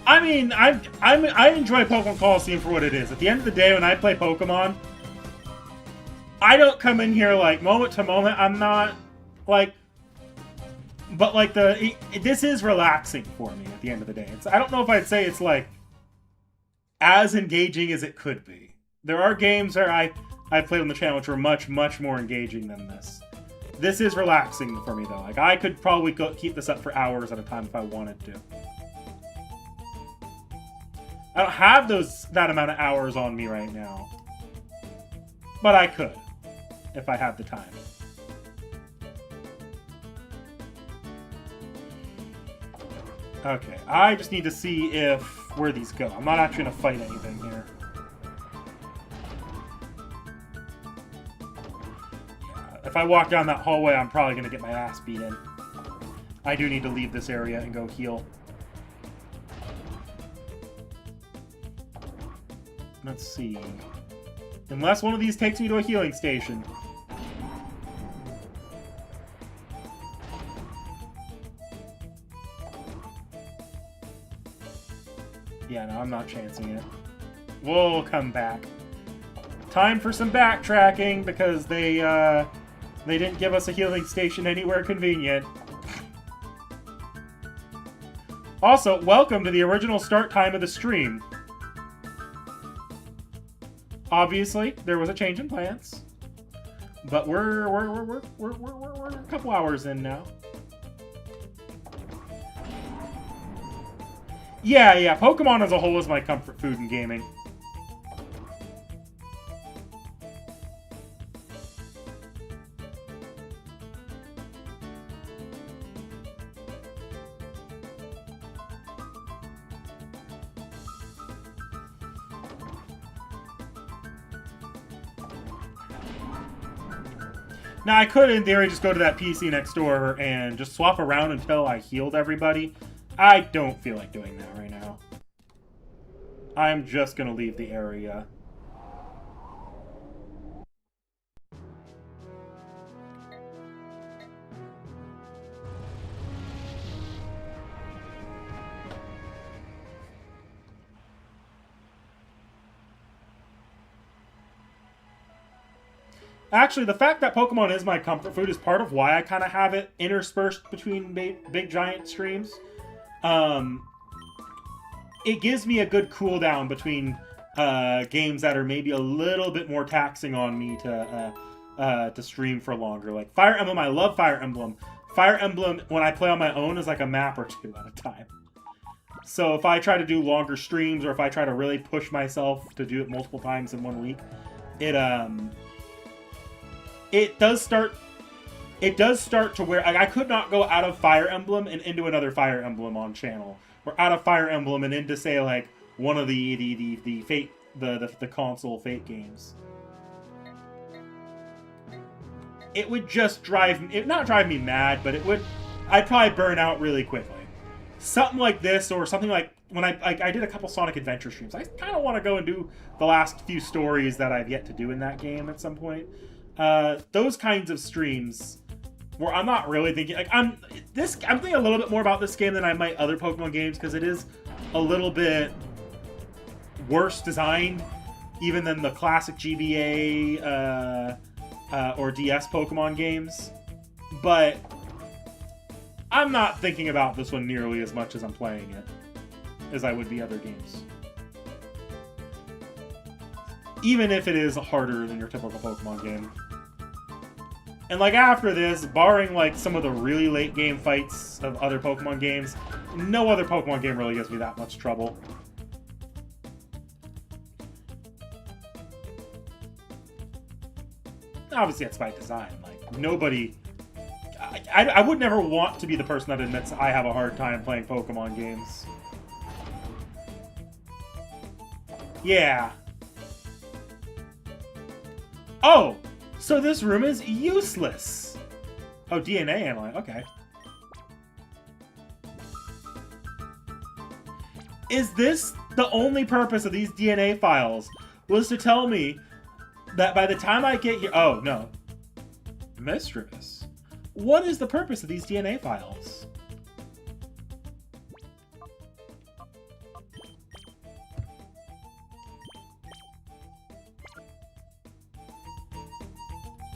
[SPEAKER 1] I mean, I enjoy Pokémon Colosseum for what it is. At the end of the day, when I play Pokemon, I don't come in here like moment to moment. I'm not like, but like this is relaxing for me at the end of the day. I don't know if I'd say it's like as engaging as it could be, There are games where I've played on the channel which were much, much more engaging than this. This is relaxing for me, though. Like, I could probably keep this up for hours at a time if I wanted to. I don't have that amount of hours on me right now. But I could, if I have the time. Okay, I just need to see where these go. I'm not actually going to fight anything here. Yeah, if I walk down that hallway, I'm probably going to get my ass beat in. I do need to leave this area and go heal. Let's see. Unless one of these takes me to a healing station. Yeah, no, I'm not chancing it. We'll come back. Time for some backtracking because they didn't give us a healing station anywhere convenient. Also, welcome to the original start time of the stream. Obviously, there was a change in plans, but we're a couple hours in now. Yeah, Pokemon as a whole is my comfort food in gaming. Now, I could, in theory, just go to that PC next door and just swap around until I healed everybody. I don't feel like doing that right now. I'm just going to leave the area. Actually, the fact that Pokemon is my comfort food is part of why I kind of have it interspersed between big giant streams. It gives me a good cooldown between games that are maybe a little bit more taxing on me to stream for longer. Like Fire Emblem, I love Fire Emblem. Fire Emblem, when I play on my own, is like a map or two at a time. So if I try to do longer streams, or if I try to really push myself to do it multiple times in 1 week, it does start to where like, I could not go out of Fire Emblem and into another Fire Emblem on channel, or out of Fire Emblem and into, say, like one of the Fate the console Fate games. It would just not drive me mad, but I'd probably burn out really quickly. Something like this, or something like when I did a couple Sonic Adventure streams. I kind of want to go and do the last few stories that I've yet to do in that game at some point. Those kinds of streams where I'm not really thinking like I'm thinking a little bit more about this game than I might other Pokemon games, because it is a little bit worse designed even than the classic GBA or DS Pokemon games. But I'm not thinking about this one nearly as much as I'm playing it as I would be other games. Even if it is harder than your typical Pokemon game. And like after this, barring like some of the really late game fights of other Pokemon games, no other Pokemon game really gives me that much trouble. Obviously that's by design. Like nobody... I would never want to be the person that admits I have a hard time playing Pokemon games. Yeah. Oh! So this room is useless! Oh, DNA analyze. Okay. Is this the only purpose of these DNA files? Was to tell me that by the time I get here... Oh, no. Mistress. What is the purpose of these DNA files?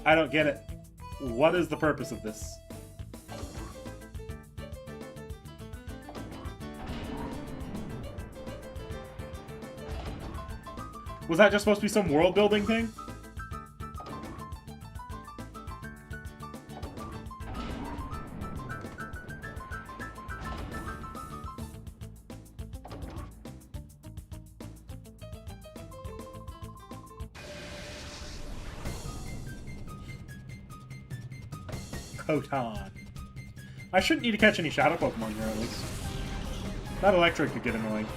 [SPEAKER 1] I don't get it. What is the purpose of this? Was that just supposed to be some world building thing? Kotan. I shouldn't need to catch any shadow Pokemon here, at least. That electric could get annoying.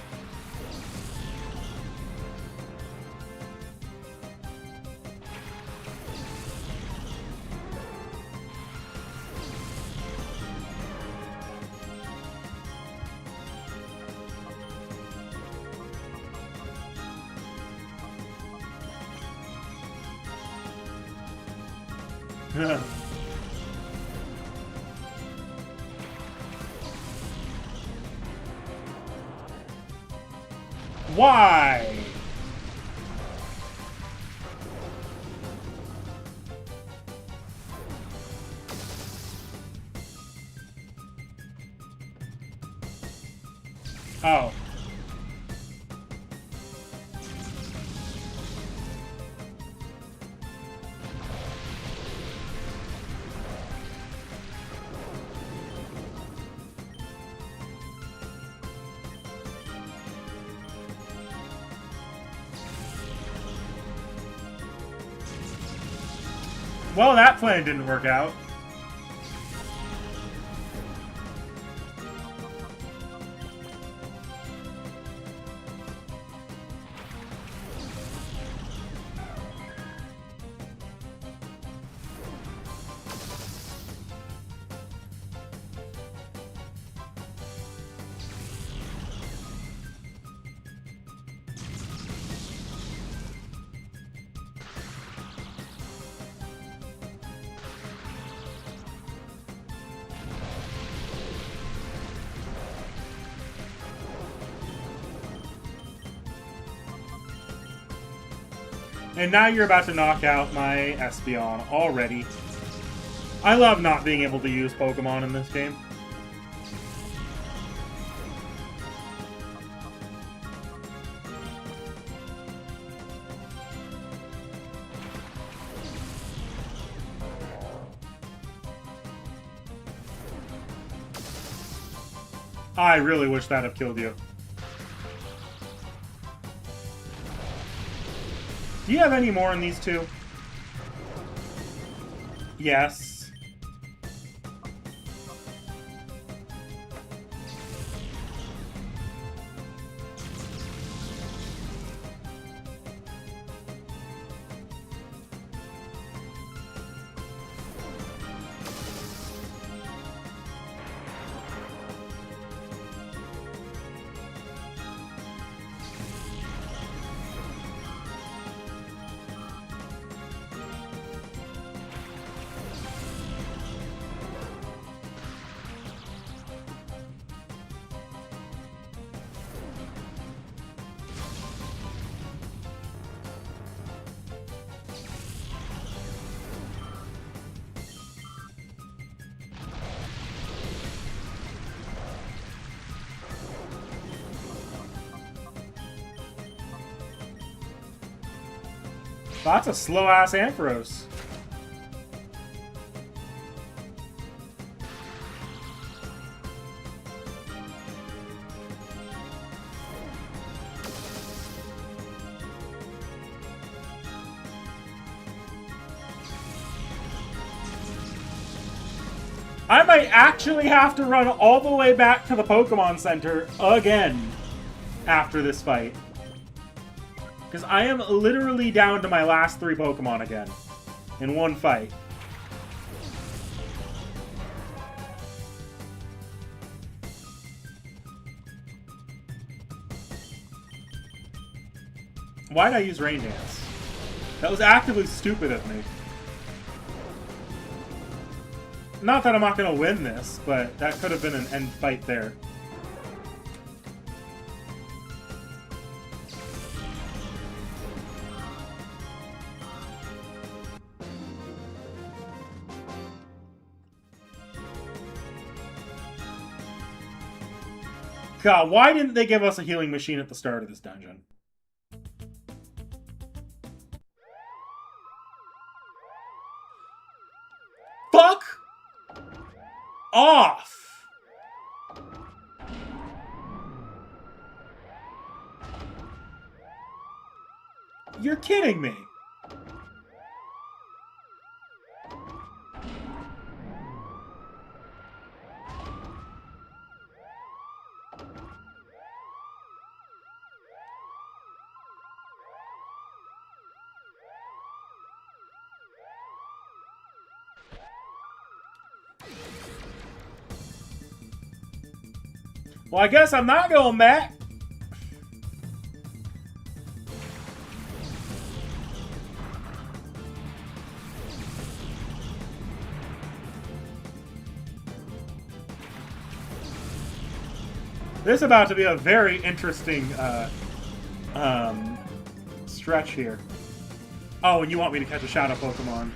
[SPEAKER 1] Why? Oh. Well, that plan didn't work out. And now you're about to knock out my Espeon already. I love not being able to use Pokemon in this game. I really wish that had killed you. Do you have any more in these two? Yes. That's a slow-ass Ampharos. I might actually have to run all the way back to the Pokemon Center again after this fight. Because I am literally down to my last 3 Pokemon again in one fight. Why'd I use Rain Dance? That was actively stupid of me. Not that I'm not going to win this, but that could have been an end fight there. God, why didn't they give us a healing machine at the start of this dungeon? off! You're kidding me. Well, I guess I'm not going back. This is about to be a very interesting stretch here. Oh, and you want me to catch a Shadow Pokemon.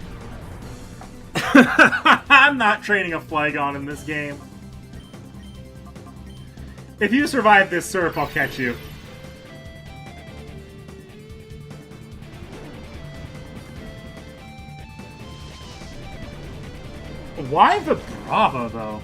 [SPEAKER 1] I'm not training a Flygon in this game. If you survive this surf, I'll catch you. Why the Brava, though?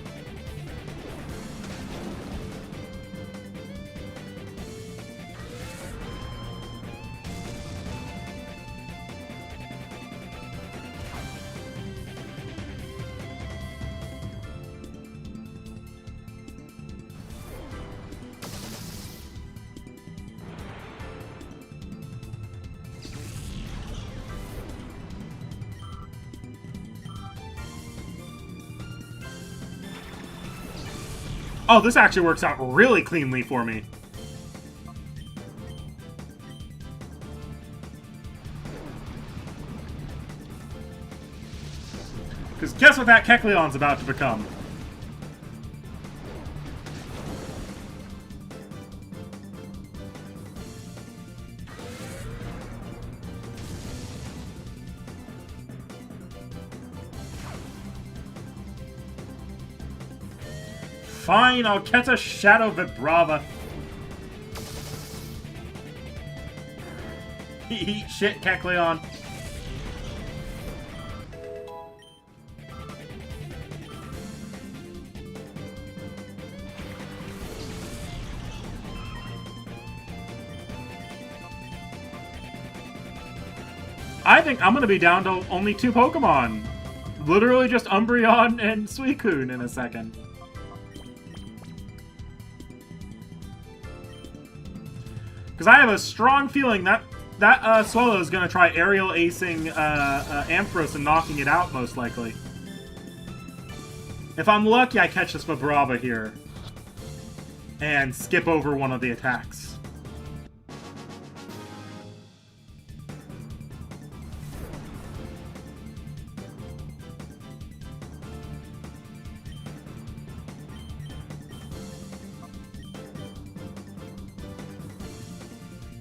[SPEAKER 1] Oh, this actually works out really cleanly for me. Because guess what that Kecleon's about to become? Fine, I'll catch a Shadow Vibrava. Eat shit, Kecleon. I think I'm gonna be down to only 2 Pokemon. Literally just Umbreon and Suicune in a second. Because I have a strong feeling that Swallow is going to try aerial acing Ampharos and knocking it out, most likely. If I'm lucky, I catch this Vibrava here. And skip over one of the attacks.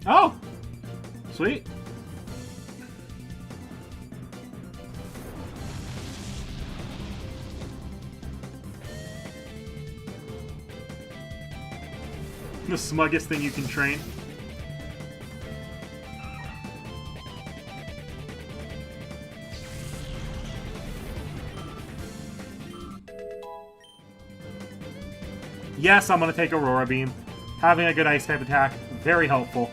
[SPEAKER 1] Oh! Sweet. The smuggest thing you can train. Yes, I'm going to take Aurora Beam. Having a good Ice type attack, very helpful.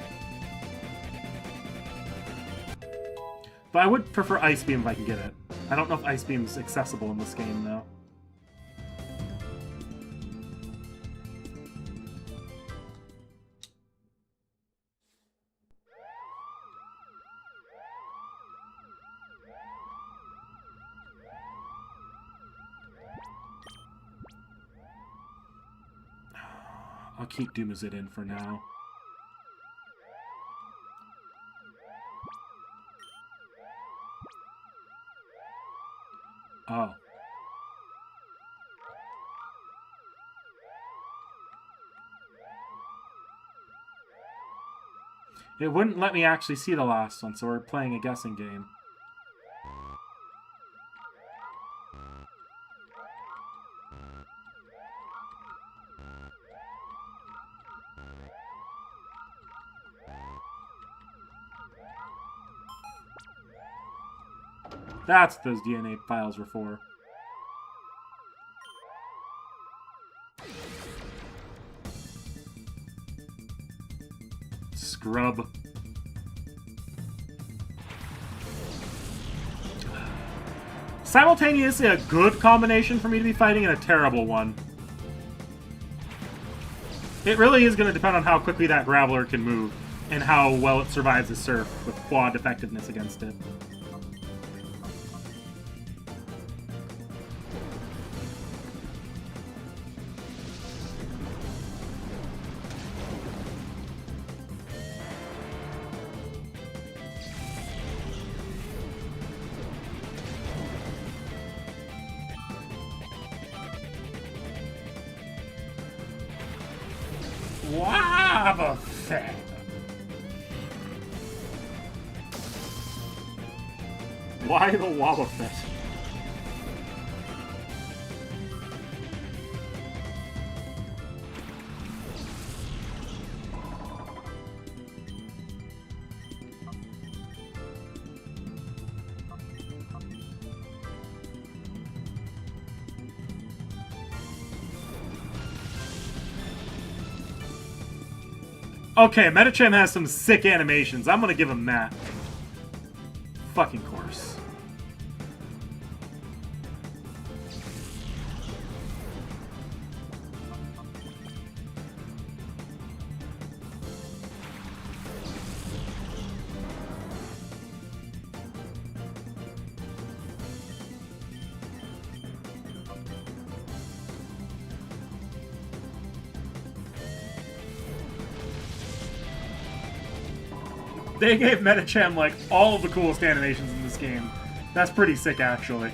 [SPEAKER 1] But I would prefer Ice Beam if I can get it. I don't know if Ice Beam is accessible in this game, though. I'll keep Dumazid in for now. Oh. It wouldn't let me actually see the last one, so we're playing a guessing game. That's what those DNA files were for. Scrub. Simultaneously a good combination for me to be fighting and a terrible one. It really is going to depend on how quickly that Graveler can move and how well it survives the Surf with quad effectiveness against it. Wobbuffet. Why the Wobbuffet? Okay, Medicham has some sick animations. I'm gonna give him that. Fucking course. They gave Medicham, like, all of the coolest animations in this game. That's pretty sick, actually.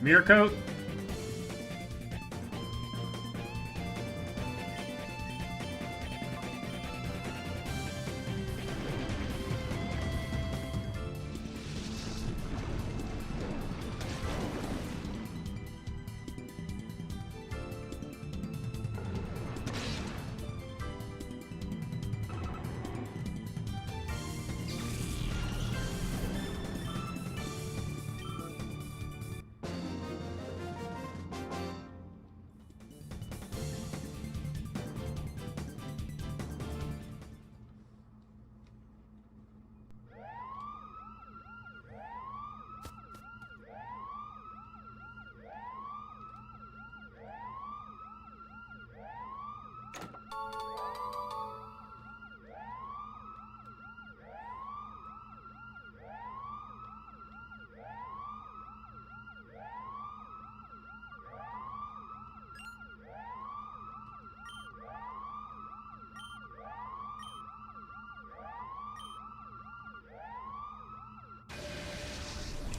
[SPEAKER 1] Mirror Coat?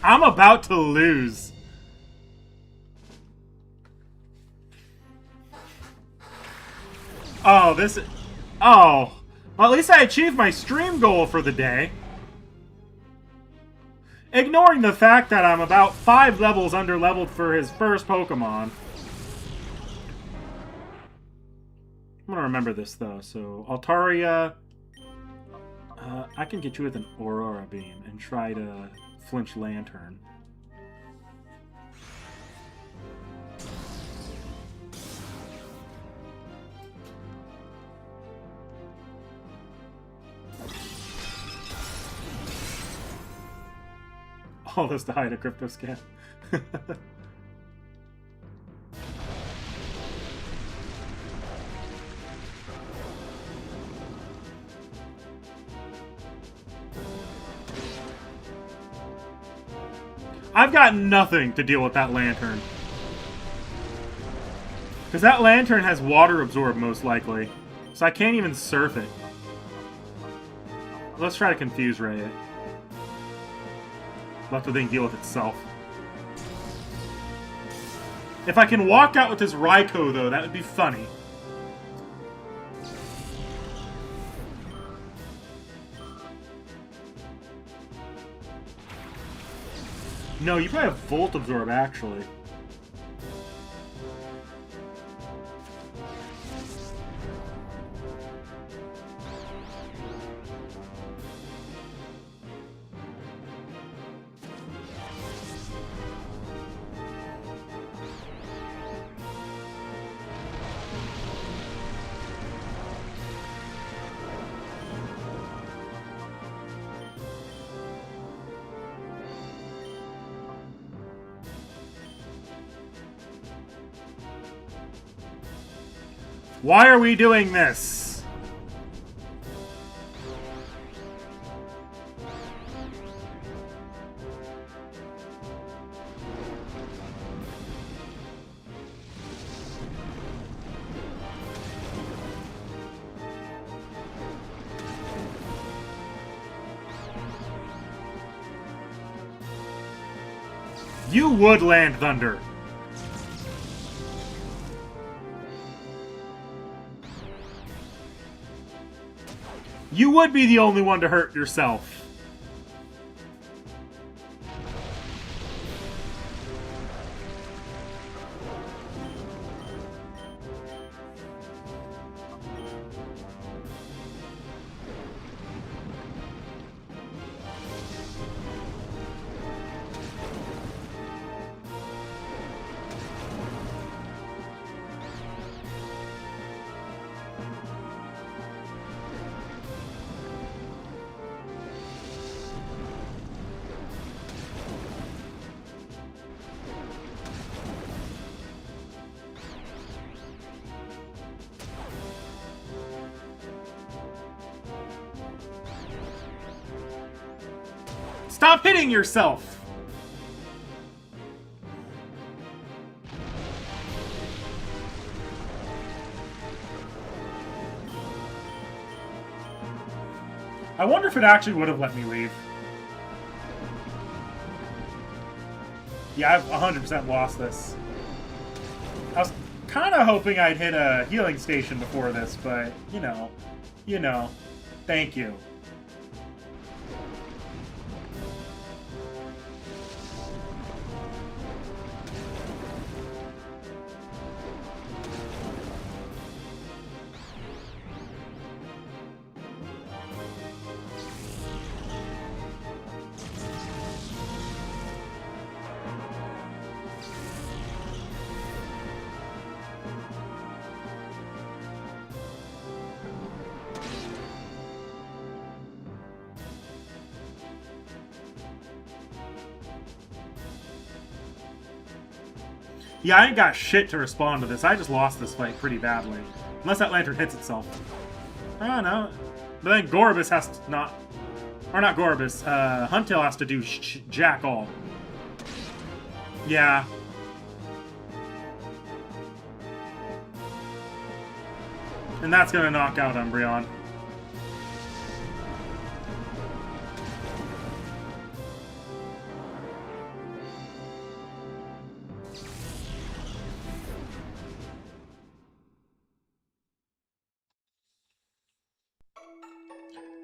[SPEAKER 1] I'm about to lose. Oh, this... Oh. Well, at least I achieved my stream goal for the day. Ignoring the fact that I'm about 5 levels under-leveled for his first Pokemon. I'm gonna remember this, though. So, Altaria... I can get you with an Aurora Beam and try to flinch Lantern. All this to hide a crypto scam. I've got nothing to deal with that Lantern. Because that Lantern has Water Absorb, most likely. So I can't even surf it. Let's try to Confuse Ray it. Let the thing deal with itself. If I can walk out with this Raikou, though, that would be funny. No, you probably have Volt Absorb, actually. Why are we doing this? You would land thunder. You would be the only one to hurt yourself. Stop hitting yourself! I wonder if it actually would have let me leave. Yeah, I've 100% lost this. I was kind of hoping I'd hit a healing station before this, but, you know, thank you. Yeah, I ain't got shit to respond to this. I just lost this fight pretty badly. Unless that lantern hits itself. I don't know. But then Gorbis has to not... Or not Gorbis. Huntail has to do jack all. Yeah. And that's gonna knock out Umbreon.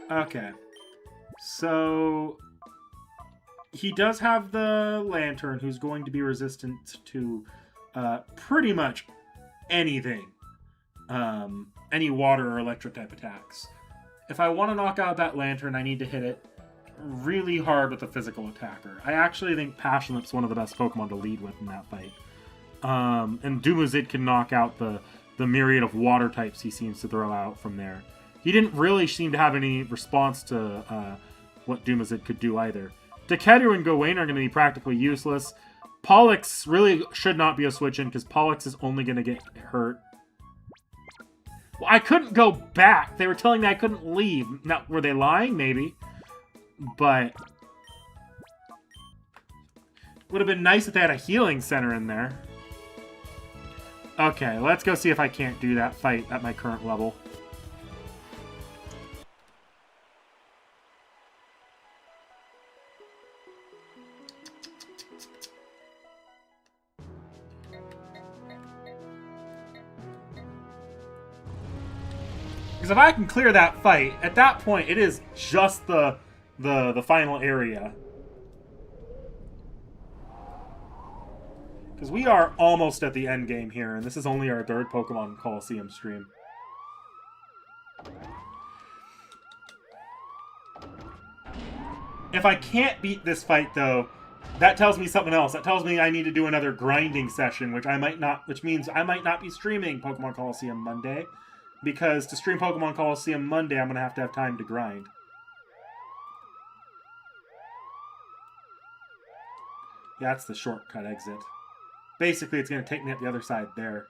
[SPEAKER 1] Okay. So... he does have the Lantern, who's going to be resistant to pretty much anything. Any water or electric type attacks. If I want to knock out that Lantern, I need to hit it really hard with a physical attacker. I actually think Passionlip's one of the best Pokemon to lead with in that fight. And Dumazid can knock out the myriad of water types he seems to throw out from there. He didn't really seem to have any response to what Dumazid could do either. Dekedu and Gawain are going to be practically useless. Pollux really should not be a switch in because Pollux is only going to get hurt. Well, I couldn't go back. They were telling me I couldn't leave. Now, were they lying? Maybe. But would have been nice if they had a healing center in there. Okay, let's go see if I can't do that fight at my current level. Because if I can clear that fight, at that point, it is just the final area. Because we are almost at the end game here, and this is only our third Pokemon Colosseum stream. If I can't beat this fight, though, that tells me something else. That tells me I need to do another grinding session, which means I might not be streaming Pokemon Colosseum Monday. Because to stream Pokemon Colosseum Monday, I'm going to have time to grind. Yeah, that's the shortcut exit. Basically, it's going to take me up the other side there.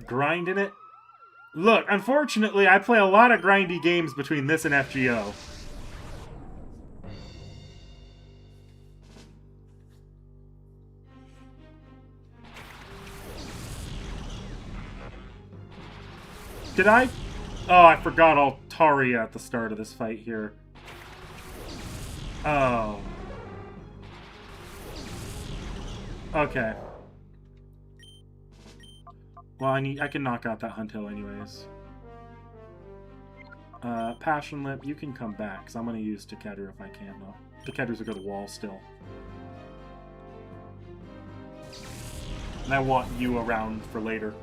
[SPEAKER 1] Grinding it. Look, unfortunately, I play a lot of grindy games between this and FGO. Did I? Oh, I forgot Altaria at the start of this fight here. Oh. Okay. Well, I can knock out that Hunto anyways. Passion Lip, you can come back, because I'm going to use T.H.E if I can, though. T.H.E's a good wall still. And I want you around for later.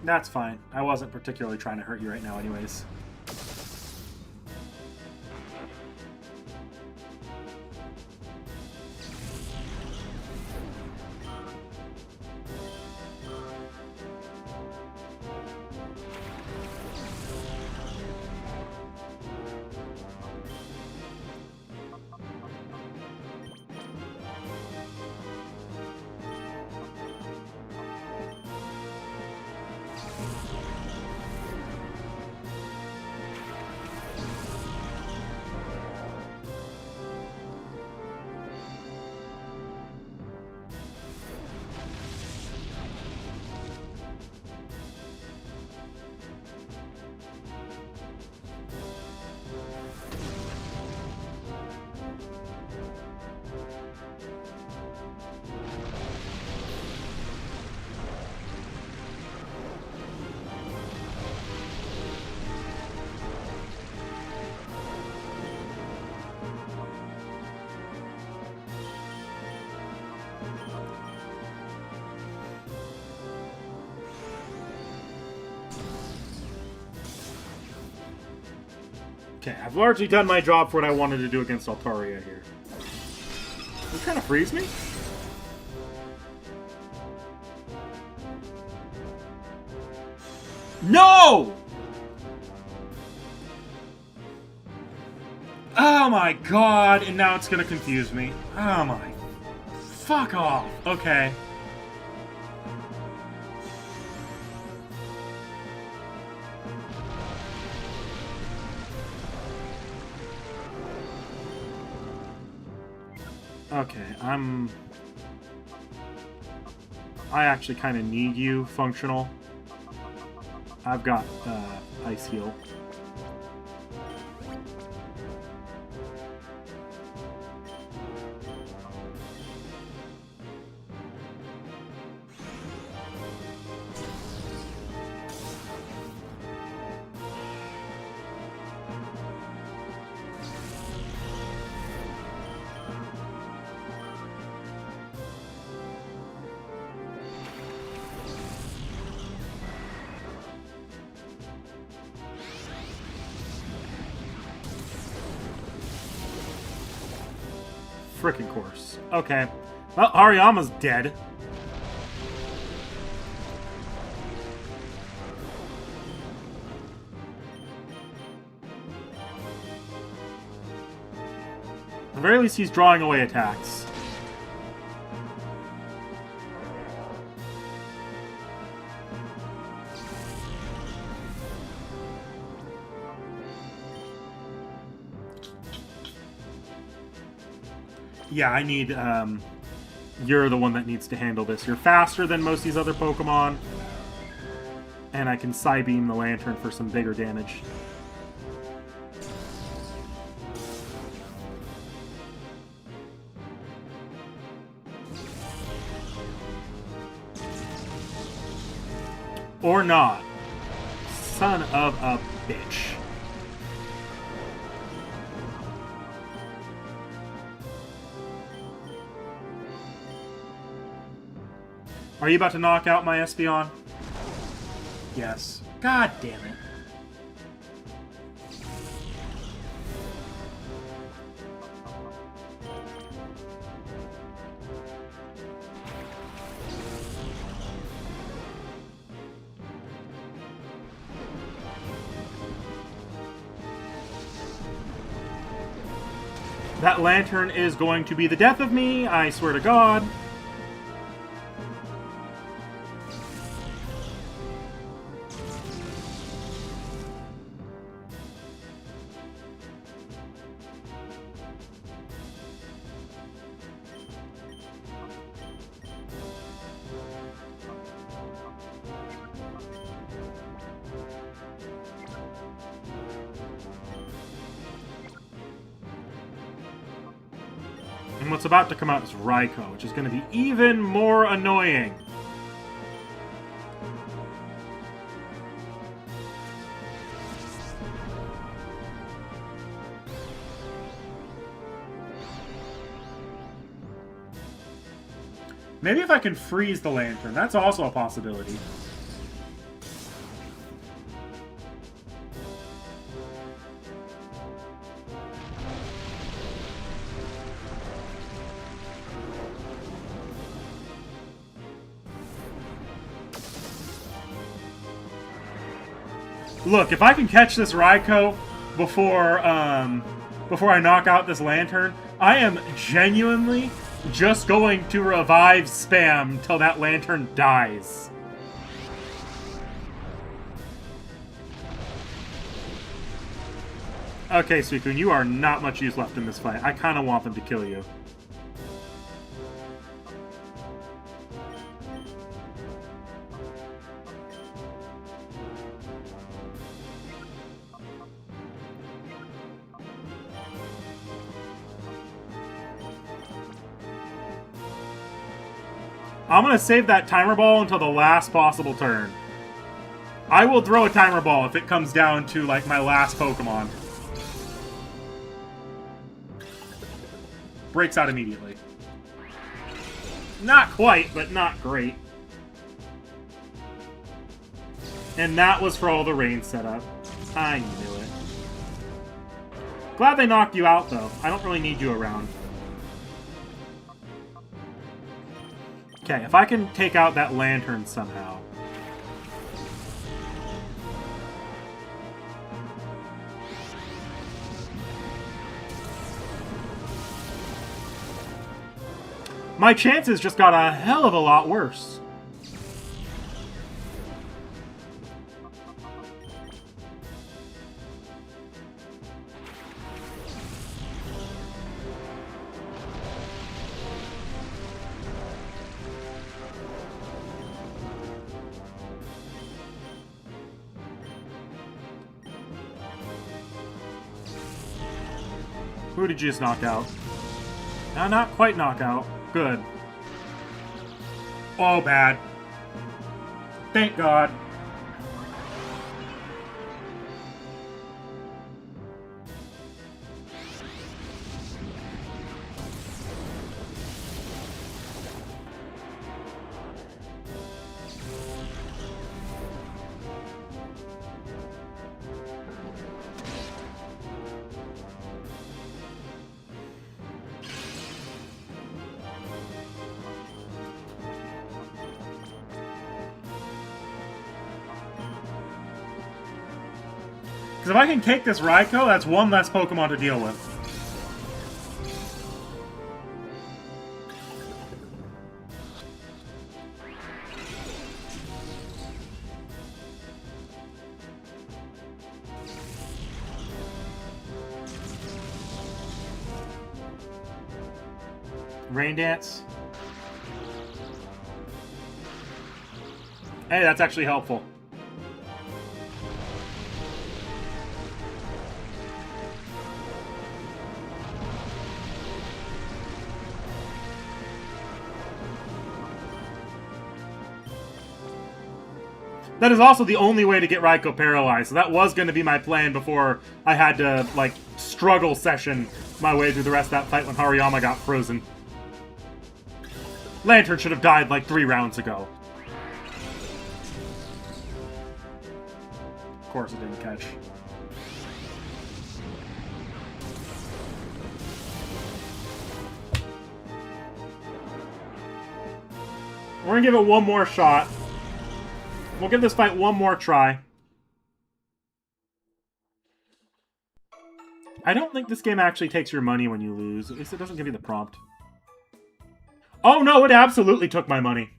[SPEAKER 1] That's fine. I wasn't particularly trying to hurt you right now anyways. Okay, I've largely done my job for what I wanted to do against Altaria here. You trying to freeze me? No! Oh my god, and now it's gonna confuse me. Oh my... Fuck off. Okay. Okay, I actually kind of need you functional. I've got Ice Heal. Frickin' course. Okay. Well, Hariyama's dead. At the very least, he's drawing away attacks. Yeah, I need, you're the one that needs to handle this. You're faster than most of these other Pokemon. And I can Psybeam the Lantern for some bigger damage. Or not. son of a bitch. Are you about to knock out my Espeon? Yes. God damn it. That lantern is going to be the death of me, I swear to God. And what's about to come out is Raikou, which is going to be even more annoying. Maybe if I can freeze the lantern, that's also a possibility. Look, if I can catch this Raikou before I knock out this lantern, I am genuinely just going to revive spam till that lantern dies. Okay, Suicune, you are not much use left in this fight. I kind of want them to kill you. I'm going to save that timer ball until the last possible turn. I will throw a timer ball if it comes down to, like, my last Pokemon. Breaks out immediately. Not quite, but not great. And that was for all the rain setup. I knew it. Glad they knocked you out, though. I don't really need you around. Okay, if I can take out that lantern somehow. My chances just got a hell of a lot worse. Who did you just knock out? No, not quite knock out. Good. Oh, bad. Thank God. Because if I can take this Raikou, that's one less Pokemon to deal with. Rain Dance. Hey, that's actually helpful. That is also the only way to get Raikou paralyzed, so that was going to be my plan before I had to, like, struggle session my way through the rest of that fight when Hariyama got frozen. Lantern should have died, like, 3 rounds ago. Of course it didn't catch. We're gonna give it one more shot. We'll give this fight one more try. I don't think this game actually takes your money when you lose. At least it doesn't give you the prompt. Oh no, it absolutely took my money.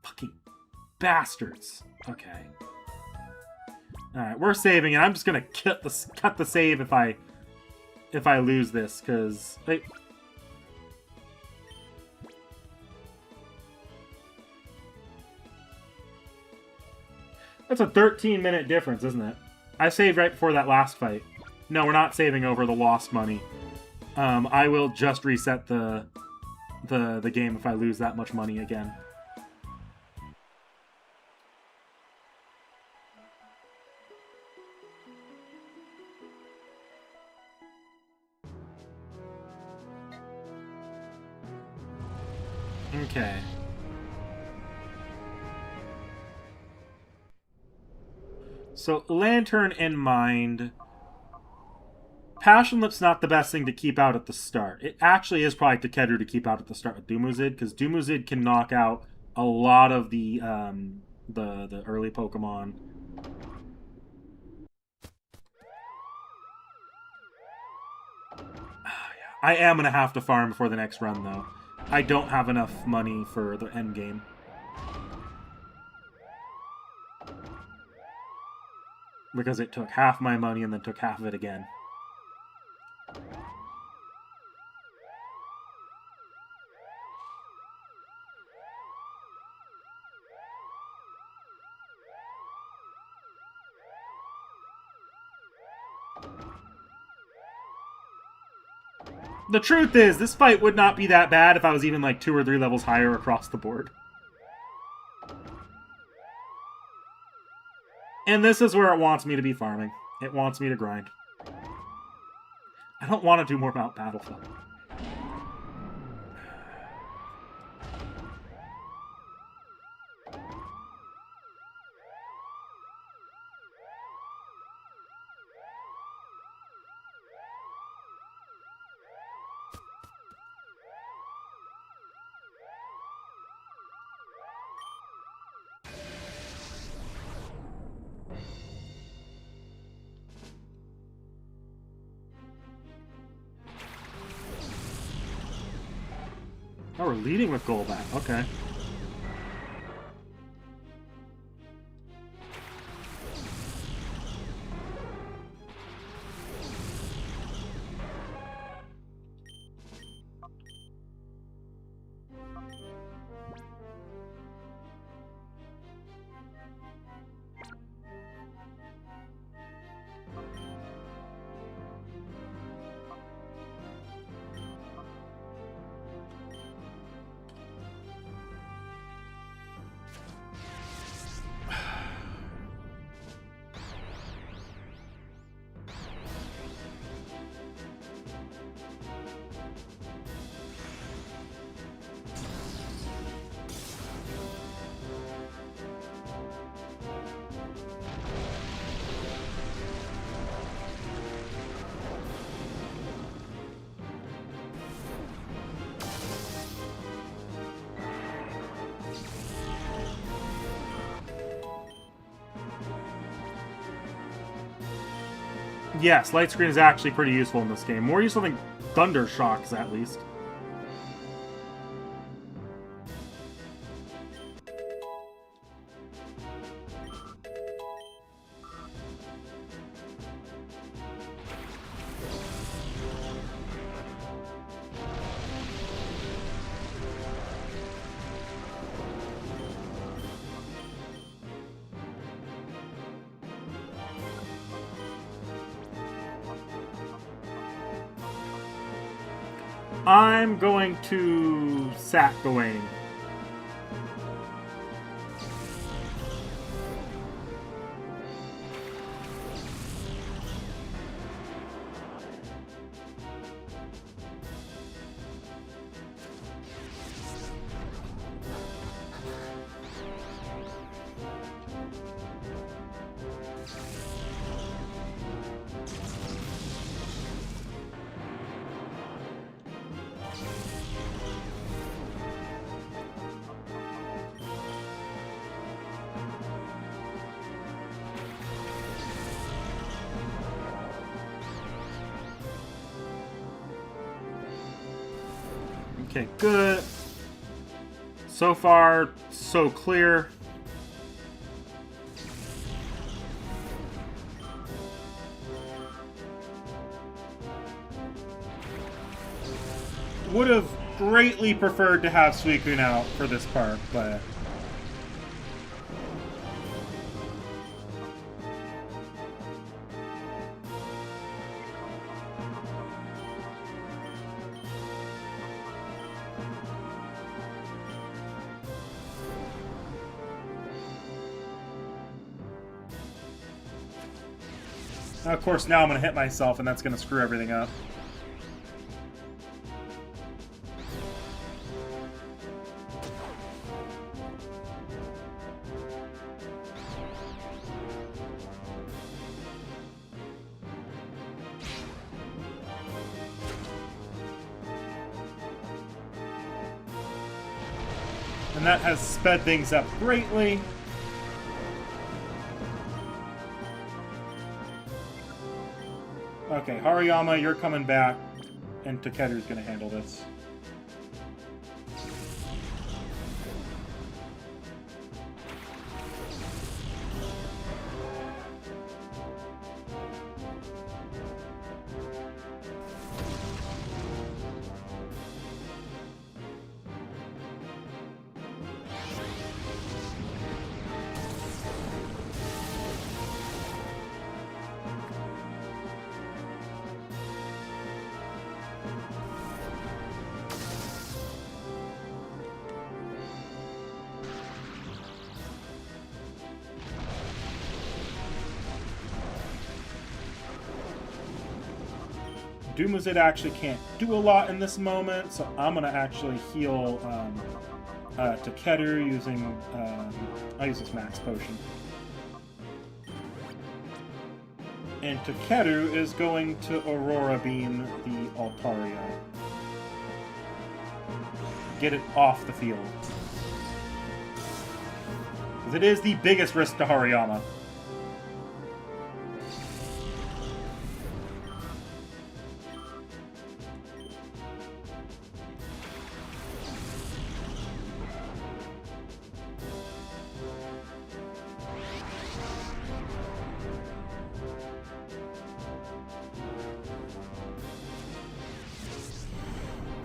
[SPEAKER 1] Fucking bastards. Okay. Alright, we're saving it. I'm just gonna cut the save if I lose this, because... That's a 13-minute difference, isn't it? I saved right before that last fight. No, we're not saving over the lost money. I will just reset the game if I lose that much money again. Okay. So, Lantern in mind. Passion Lip's not the best thing to keep out at the start. It actually is probably Takeru to keep out at the start with Dumuzid, because Dumuzid can knock out a lot of the early Pokemon. I am going to have to farm before the next run, though. I don't have enough money for the end game. Because it took half my money and then took half of it again. The truth is, this fight would not be that bad if I was even like 2 or 3 levels higher across the board. And this is where it wants me to be farming. It wants me to grind. I don't want to do more Mount Battlefield. Oh, we're leading with Golbat. Okay. Yes, Light Screen is actually pretty useful in this game. More useful than Thunder Shocks, at least. I'm going to sack Gawain. Okay, good. So far, so clear. Would have greatly preferred to have Suicune out for this part, but... Of course, now I'm going to hit myself, and that's going to screw everything up. And that has sped things up greatly. Okay, Hariyama, you're coming back, and Takeru's gonna handle this. Dumuzid actually can't do a lot in this moment, so I'm going to actually heal Takeru using... I'll use this max potion. And Takeru is going to Aurora Beam the Altaria. Get it off the field. Because it is the biggest risk to Hariyama.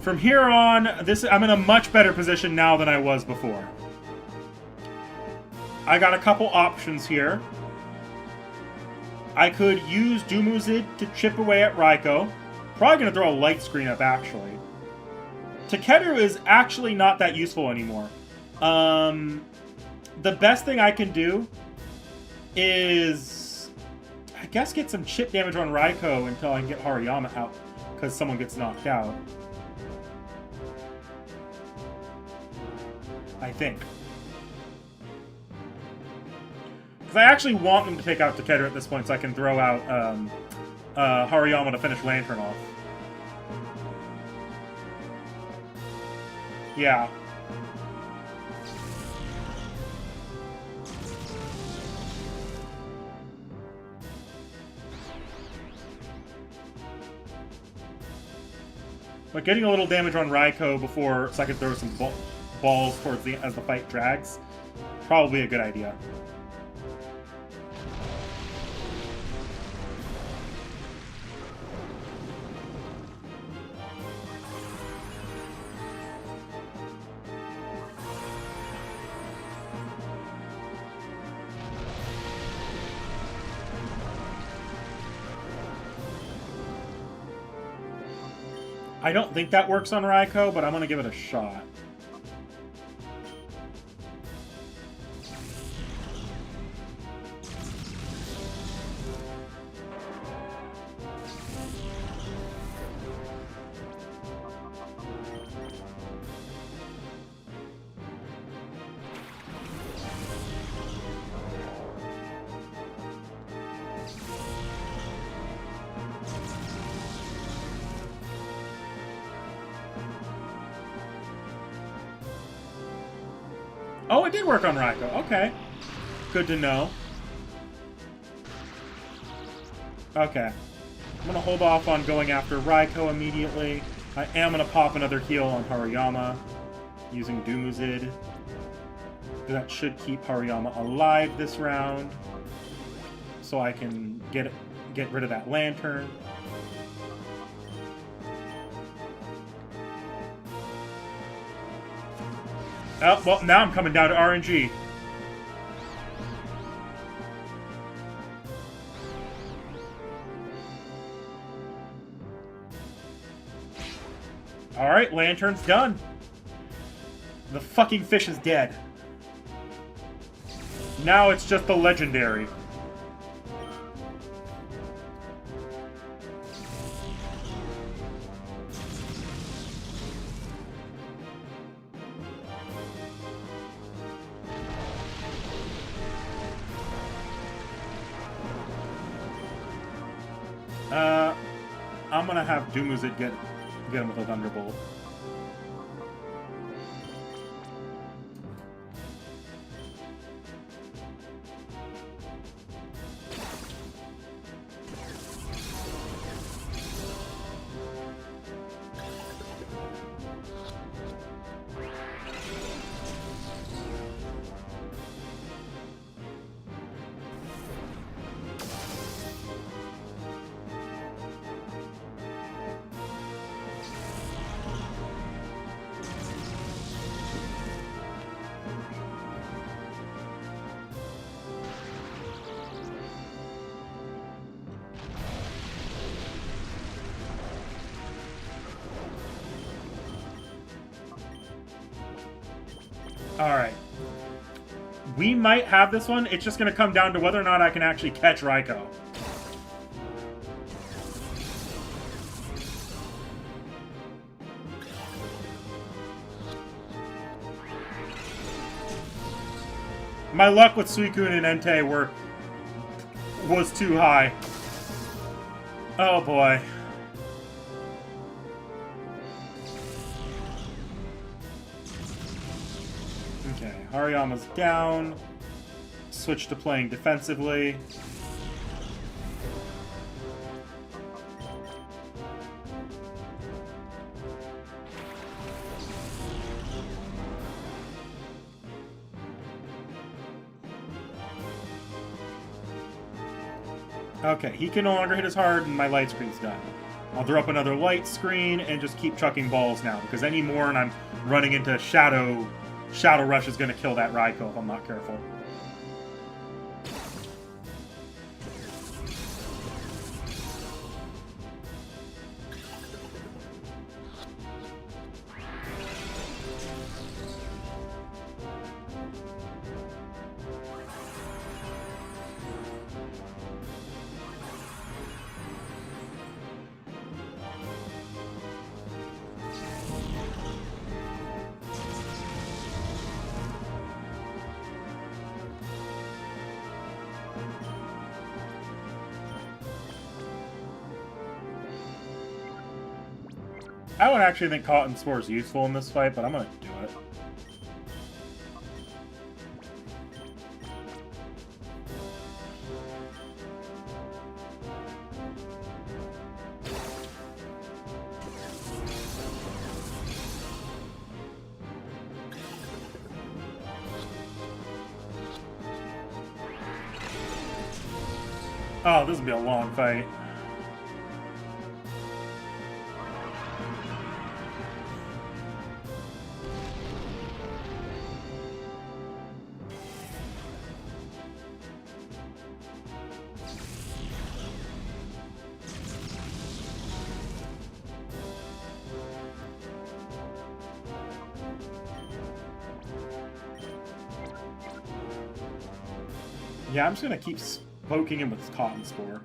[SPEAKER 1] From here on, I'm in a much better position now than I was before. I got a couple options here. I could use Dumuzid to chip away at Raikou. Probably going to throw a light screen up, actually. Takeru is actually not that useful anymore. The best thing I can do is, I guess, get some chip damage on Raikou until I can get Hariyama out, because someone gets knocked out. I think. Because I actually want them to take out Takeru at this point so I can throw out Hariyama to finish Lantern off. Yeah. But getting a little damage on Raikou before, so I can throw some balls towards the as the fight drags, probably a good idea. I don't think that works on Raikou, but I'm going to give it a shot. Oh, it did work on Raikou. Okay. Good to know. Okay. I'm going to hold off on going after Raikou immediately. I am going to pop another heal on Hariyama using Dumuzid. That should keep Hariyama alive this round. So I can get rid of that lantern. Oh, well, now I'm coming down to RNG. Alright, lantern's done. The fucking fish is dead. Now it's just the legendary. I'm gonna have Dumuzid get him with a Thunderbolt. Alright. We might have this one. It's just going to come down to whether or not I can actually catch Raikou. My luck with Suicune and Entei was too high. Oh boy. Okay, Hariyama's down. Switch to playing defensively. Okay, he can no longer hit as hard, and my light screen's done. I'll throw up another light screen and just keep chucking balls now, because any more and I'm running into Shadow Rush is going to kill that Raikou if I'm not careful. I don't actually think Cotton Spore is useful in this fight, but I'm going to do it. Oh, this will be a long fight. Yeah, I'm just going to keep poking him with Cotton Spore.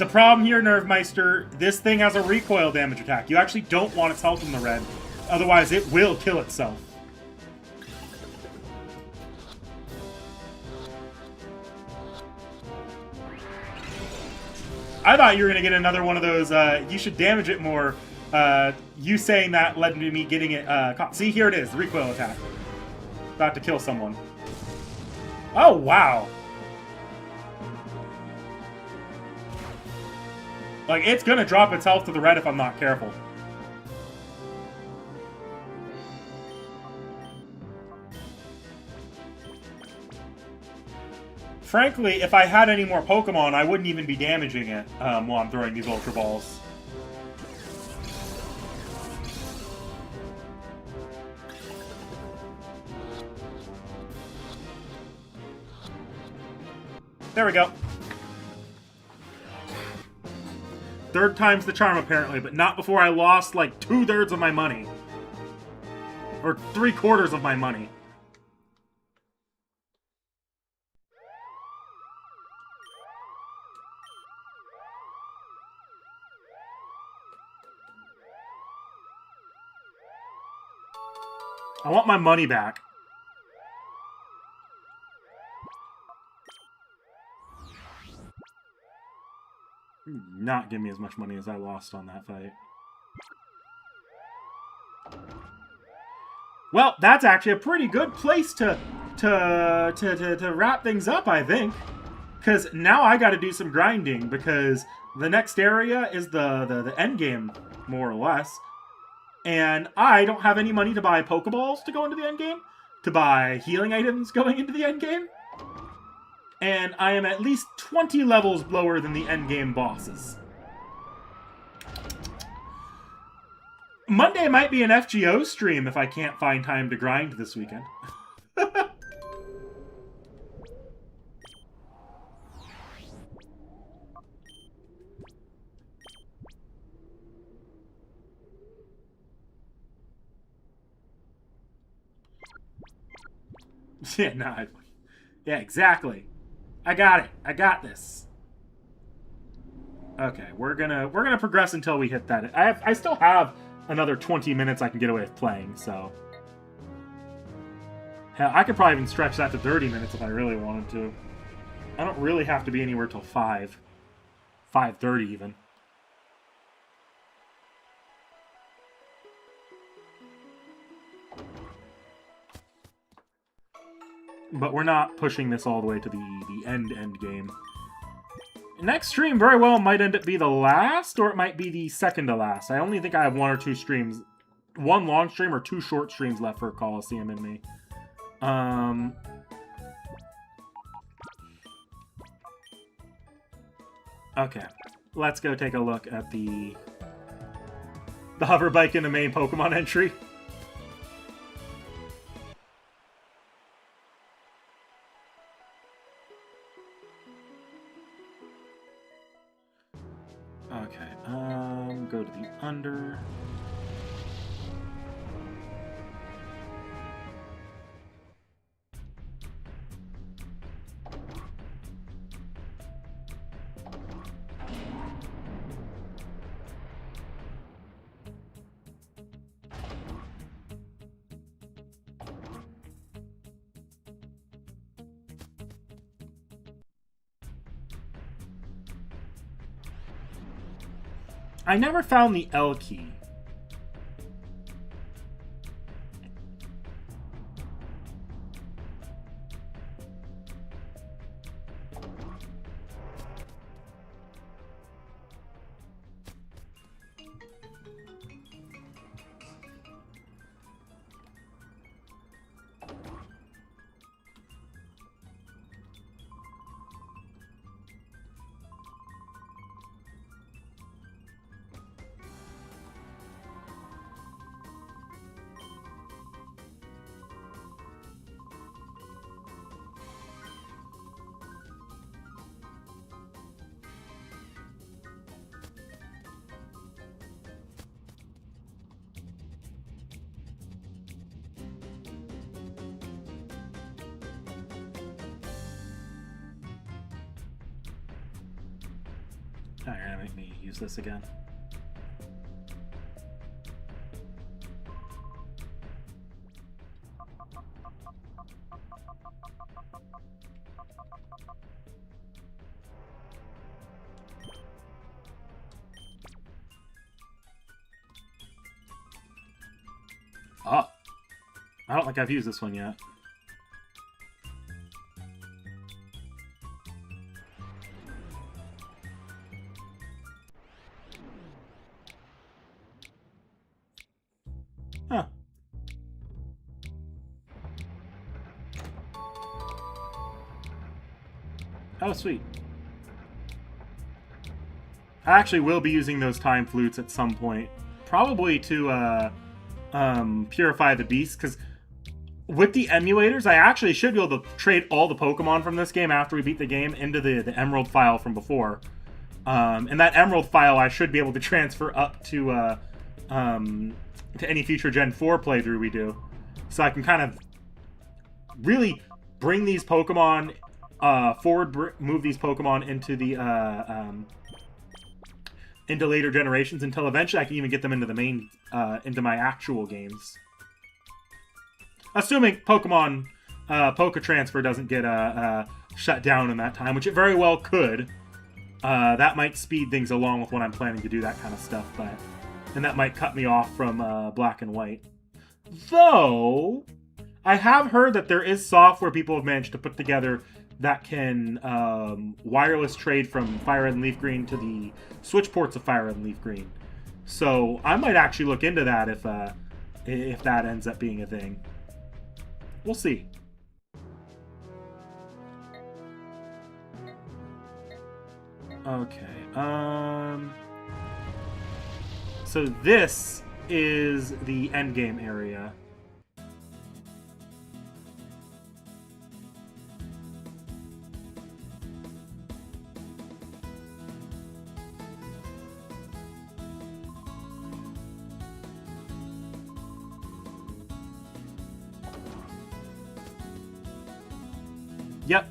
[SPEAKER 1] The problem here, Nervemeister, this thing has a recoil damage attack. You actually don't want its health in the red. Otherwise, it will kill itself. I thought you were going to get another one of those, you should damage it more. You saying that led to me getting it caught. See, here it is, the recoil attack. About to kill someone. Oh, wow. Like, it's going to drop its health to the red if I'm not careful. Frankly, if I had any more Pokemon, I wouldn't even be damaging it while I'm throwing these Ultra Balls. There we go. Third time's the charm, apparently, but not before I lost, like, 2/3 of my money. Or 3/4 of my money. I want my money back. Not give me as much money as I lost on that fight. Well, that's actually a pretty good place to wrap things up, I think. Because now I got to do some grinding, because the next area is the end game, more or less. And I don't have any money to buy Pokeballs to go into the end game, to buy healing items going into the end game. And I am at least 20 levels lower than the end game bosses. Monday might be an FGO stream if I can't find time to grind this weekend. Yeah, no, yeah, exactly. I got it. I got this. Okay, we're gonna progress until we hit that. I still have another 20 minutes I can get away with playing, so hell, I could probably even stretch that to 30 minutes if I really wanted to. I don't really have to be anywhere till 5:30 even. But we're not pushing this all the way to the end game. Next stream very well might end up be the last, or it might be the second to last. I only think I have 1 or 2 streams. 1 long stream or 2 short streams left for Colosseum and me. Okay. Let's go take a look at the hover bike in the main Pokemon entry. Okay, go to the under. I never found the L key. Alright, make me use this again. Oh, I don't think I've used this one yet. Huh. Oh, sweet. I actually will be using those time flutes at some point. Probably to purify the beast, because with the emulators, I actually should be able to trade all the Pokemon from this game after we beat the game into the Emerald file from before. And that Emerald file I should be able to transfer up to any future Gen 4 playthrough we do. So I can kind of really bring these Pokemon forward, move these Pokemon into the into later generations until eventually I can even get them into the main into my actual games. Assuming Pokemon Poke Transfer doesn't get shut down in that time, which it very well could. That might speed things along with when I'm planning to do that kind of stuff, and that might cut me off from Black and White. Though, I have heard that there is software people have managed to put together that can wireless trade from Fire Red and Leaf Green to the Switch ports of Fire Red and Leaf Green. So I might actually look into that if that ends up being a thing. We'll see. Okay. So this is the endgame area. Yep.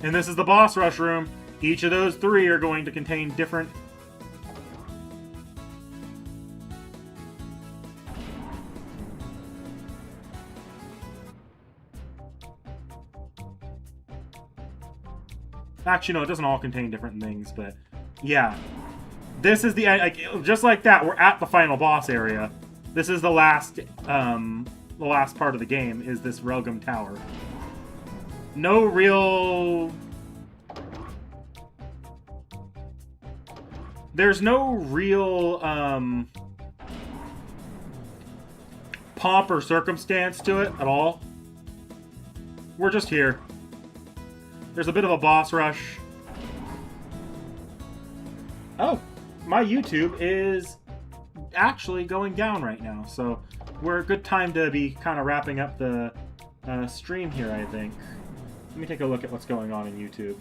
[SPEAKER 1] And this is the boss rush room. Each of those three are going to contain different... Actually, no, it doesn't all contain different things, but... Yeah. This is the... Like, just like that, we're at the final boss area. This is the last part of the game, is this Relgum Tower. No real... There's no real pomp or circumstance to it at all. We're just here. There's a bit of a boss rush. Oh, my YouTube is actually going down right now, so we're a good time to be kind of wrapping up the stream here, I think. Let me take a look at what's going on in YouTube.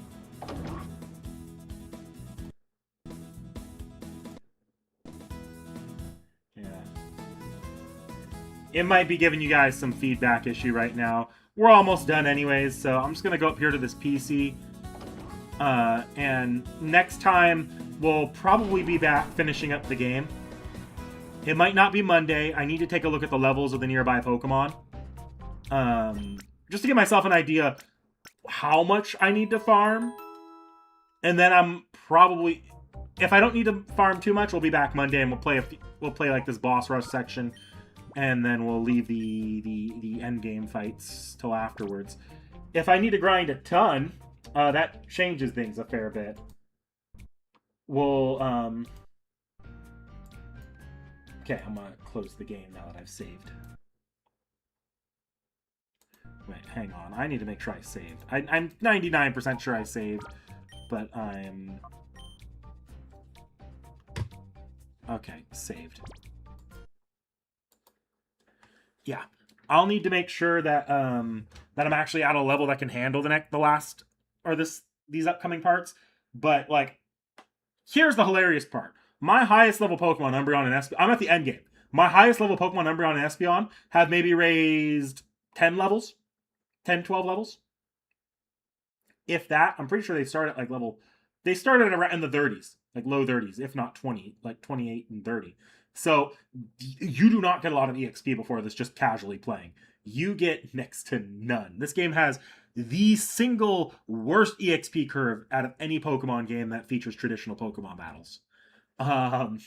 [SPEAKER 1] It might be giving you guys some feedback issue right now. We're almost done anyways, so I'm just going to go up here to this PC. And next time, we'll probably be back finishing up the game. It might not be Monday. I need to take a look at the levels of the nearby Pokemon. Just to give myself an idea how much I need to farm. And then I'm probably... If I don't need to farm too much, we'll be back Monday and we'll play like this boss rush section. And then we'll leave the end game fights till afterwards. If I need to grind a ton, that changes things a fair bit. We'll okay, I'm gonna close the game now that I've saved. Wait, hang on. I need to make sure I saved. I'm 99% sure I saved, but I'm... Okay, saved. Yeah, I'll need to make sure that that I'm actually at a level that can handle these upcoming parts. But like, here's the hilarious part: my highest level Pokemon, Umbreon and Espeon. I'm at the end game. My highest level Pokemon, Umbreon and Espeon, have maybe raised 10 levels, 10, 12 levels, if that. I'm pretty sure they start at like level They started around in the 30s, like low 30s, if not 20, like 28 and 30. So you do not get a lot of EXP before this just casually playing. You get next to none. This game has the single worst EXP curve out of any Pokemon game that features traditional Pokemon battles. Um,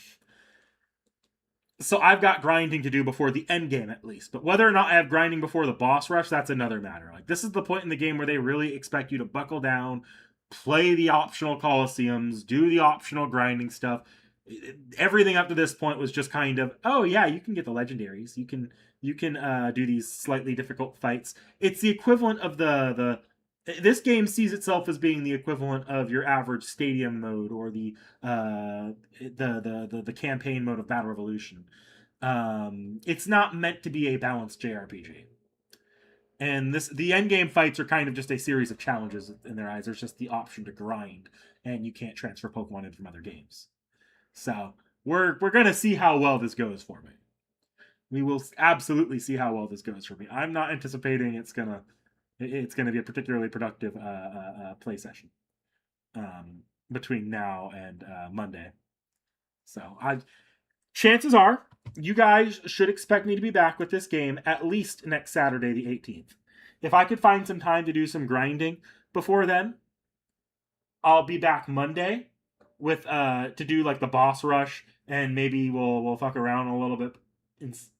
[SPEAKER 1] so I've got grinding to do before the end game at least. But whether or not I have grinding before the boss rush, that's another matter. Like this is the point in the game where they really expect you to buckle down, play the optional Colosseums, do the optional grinding stuff. Everything up to this point was just kind of, oh yeah, you can get the legendaries. You can do these slightly difficult fights. It's the equivalent of the this game sees itself as being the equivalent of your average stadium mode or the campaign mode of Battle Revolution. It's not meant to be a balanced JRPG. And the end game fights are kind of just a series of challenges in their eyes. There's just the option to grind, and you can't transfer Pokemon in from other games. So we're gonna see how well this goes for me. We will absolutely see how well this goes for me. I'm not anticipating it's gonna be a particularly productive play session between now and Monday. So chances are you guys should expect me to be back with this game at least next Saturday, the 18th. If I could find some time to do some grinding before then, I'll be back Monday with to do like the boss rush, and maybe we'll fuck around a little bit,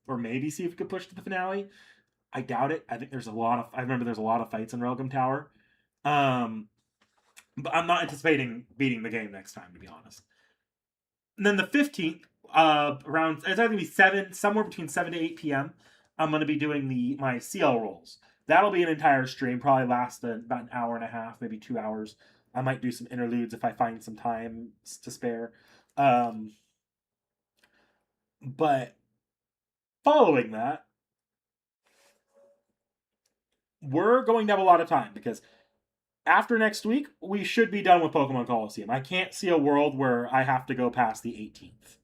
[SPEAKER 1] or maybe see if we could push to the finale. I doubt it. I think I remember there's a lot of fights in Relgam Tower. But I'm not anticipating beating the game next time, to be honest. And then the 15th, around it's either gonna be somewhere between 7 to 8 p.m. I'm gonna be doing my CL rolls. That'll be an entire stream, probably last about an hour and a half, maybe 2 hours. I might do some interludes if I find some time to spare. But following that, we're going to have a lot of time because after next week, we should be done with Pokemon Colosseum. I can't see a world where I have to go past the 18th.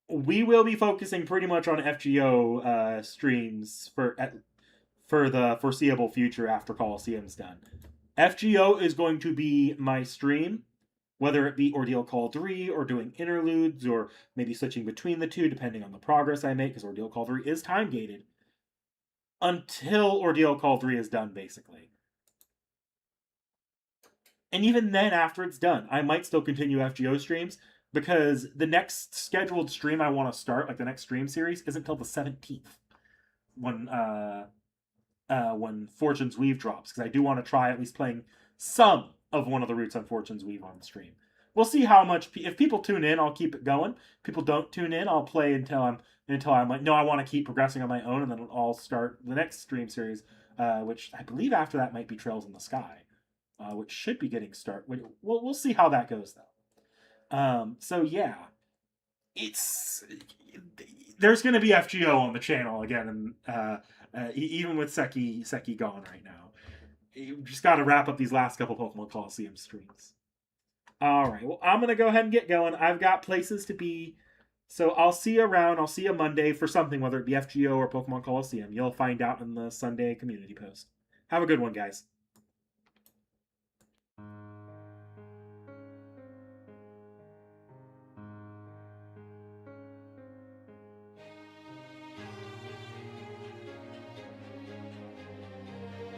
[SPEAKER 1] We will be focusing pretty much on FGO streams for the foreseeable future after Colosseum's done. FGO is going to be my stream, whether it be Ordeal Call 3 or doing interludes or maybe switching between the two depending on the progress I make, because Ordeal Call 3 is time gated until Ordeal Call 3 is done, basically. And even then, after it's done, I might still continue FGO streams because the next scheduled stream I want to start, like the next stream series, isn't until the 17th when Fortune's Weave drops, because I do want to try at least playing some of one of the routes on Fortune's Weave on the stream. We'll see how much. If people tune in, I'll keep it going. If people don't tune in, I'll play until I'm like, no, I want to keep progressing on my own, and then I'll start the next stream series, which I believe after that might be Trails in the Sky, which should be getting started. We'll see how that goes though. So yeah, there's going to be FGO on the channel again, and even with Seki gone right now, you just got to wrap up these last couple Pokemon Colosseum streams. All right, well, I'm going to go ahead and get going. I've got places to be, so I'll see you around. I'll see you Monday for something, whether it be FGO or Pokemon Colosseum. You'll find out in the Sunday community post. Have a good one, guys.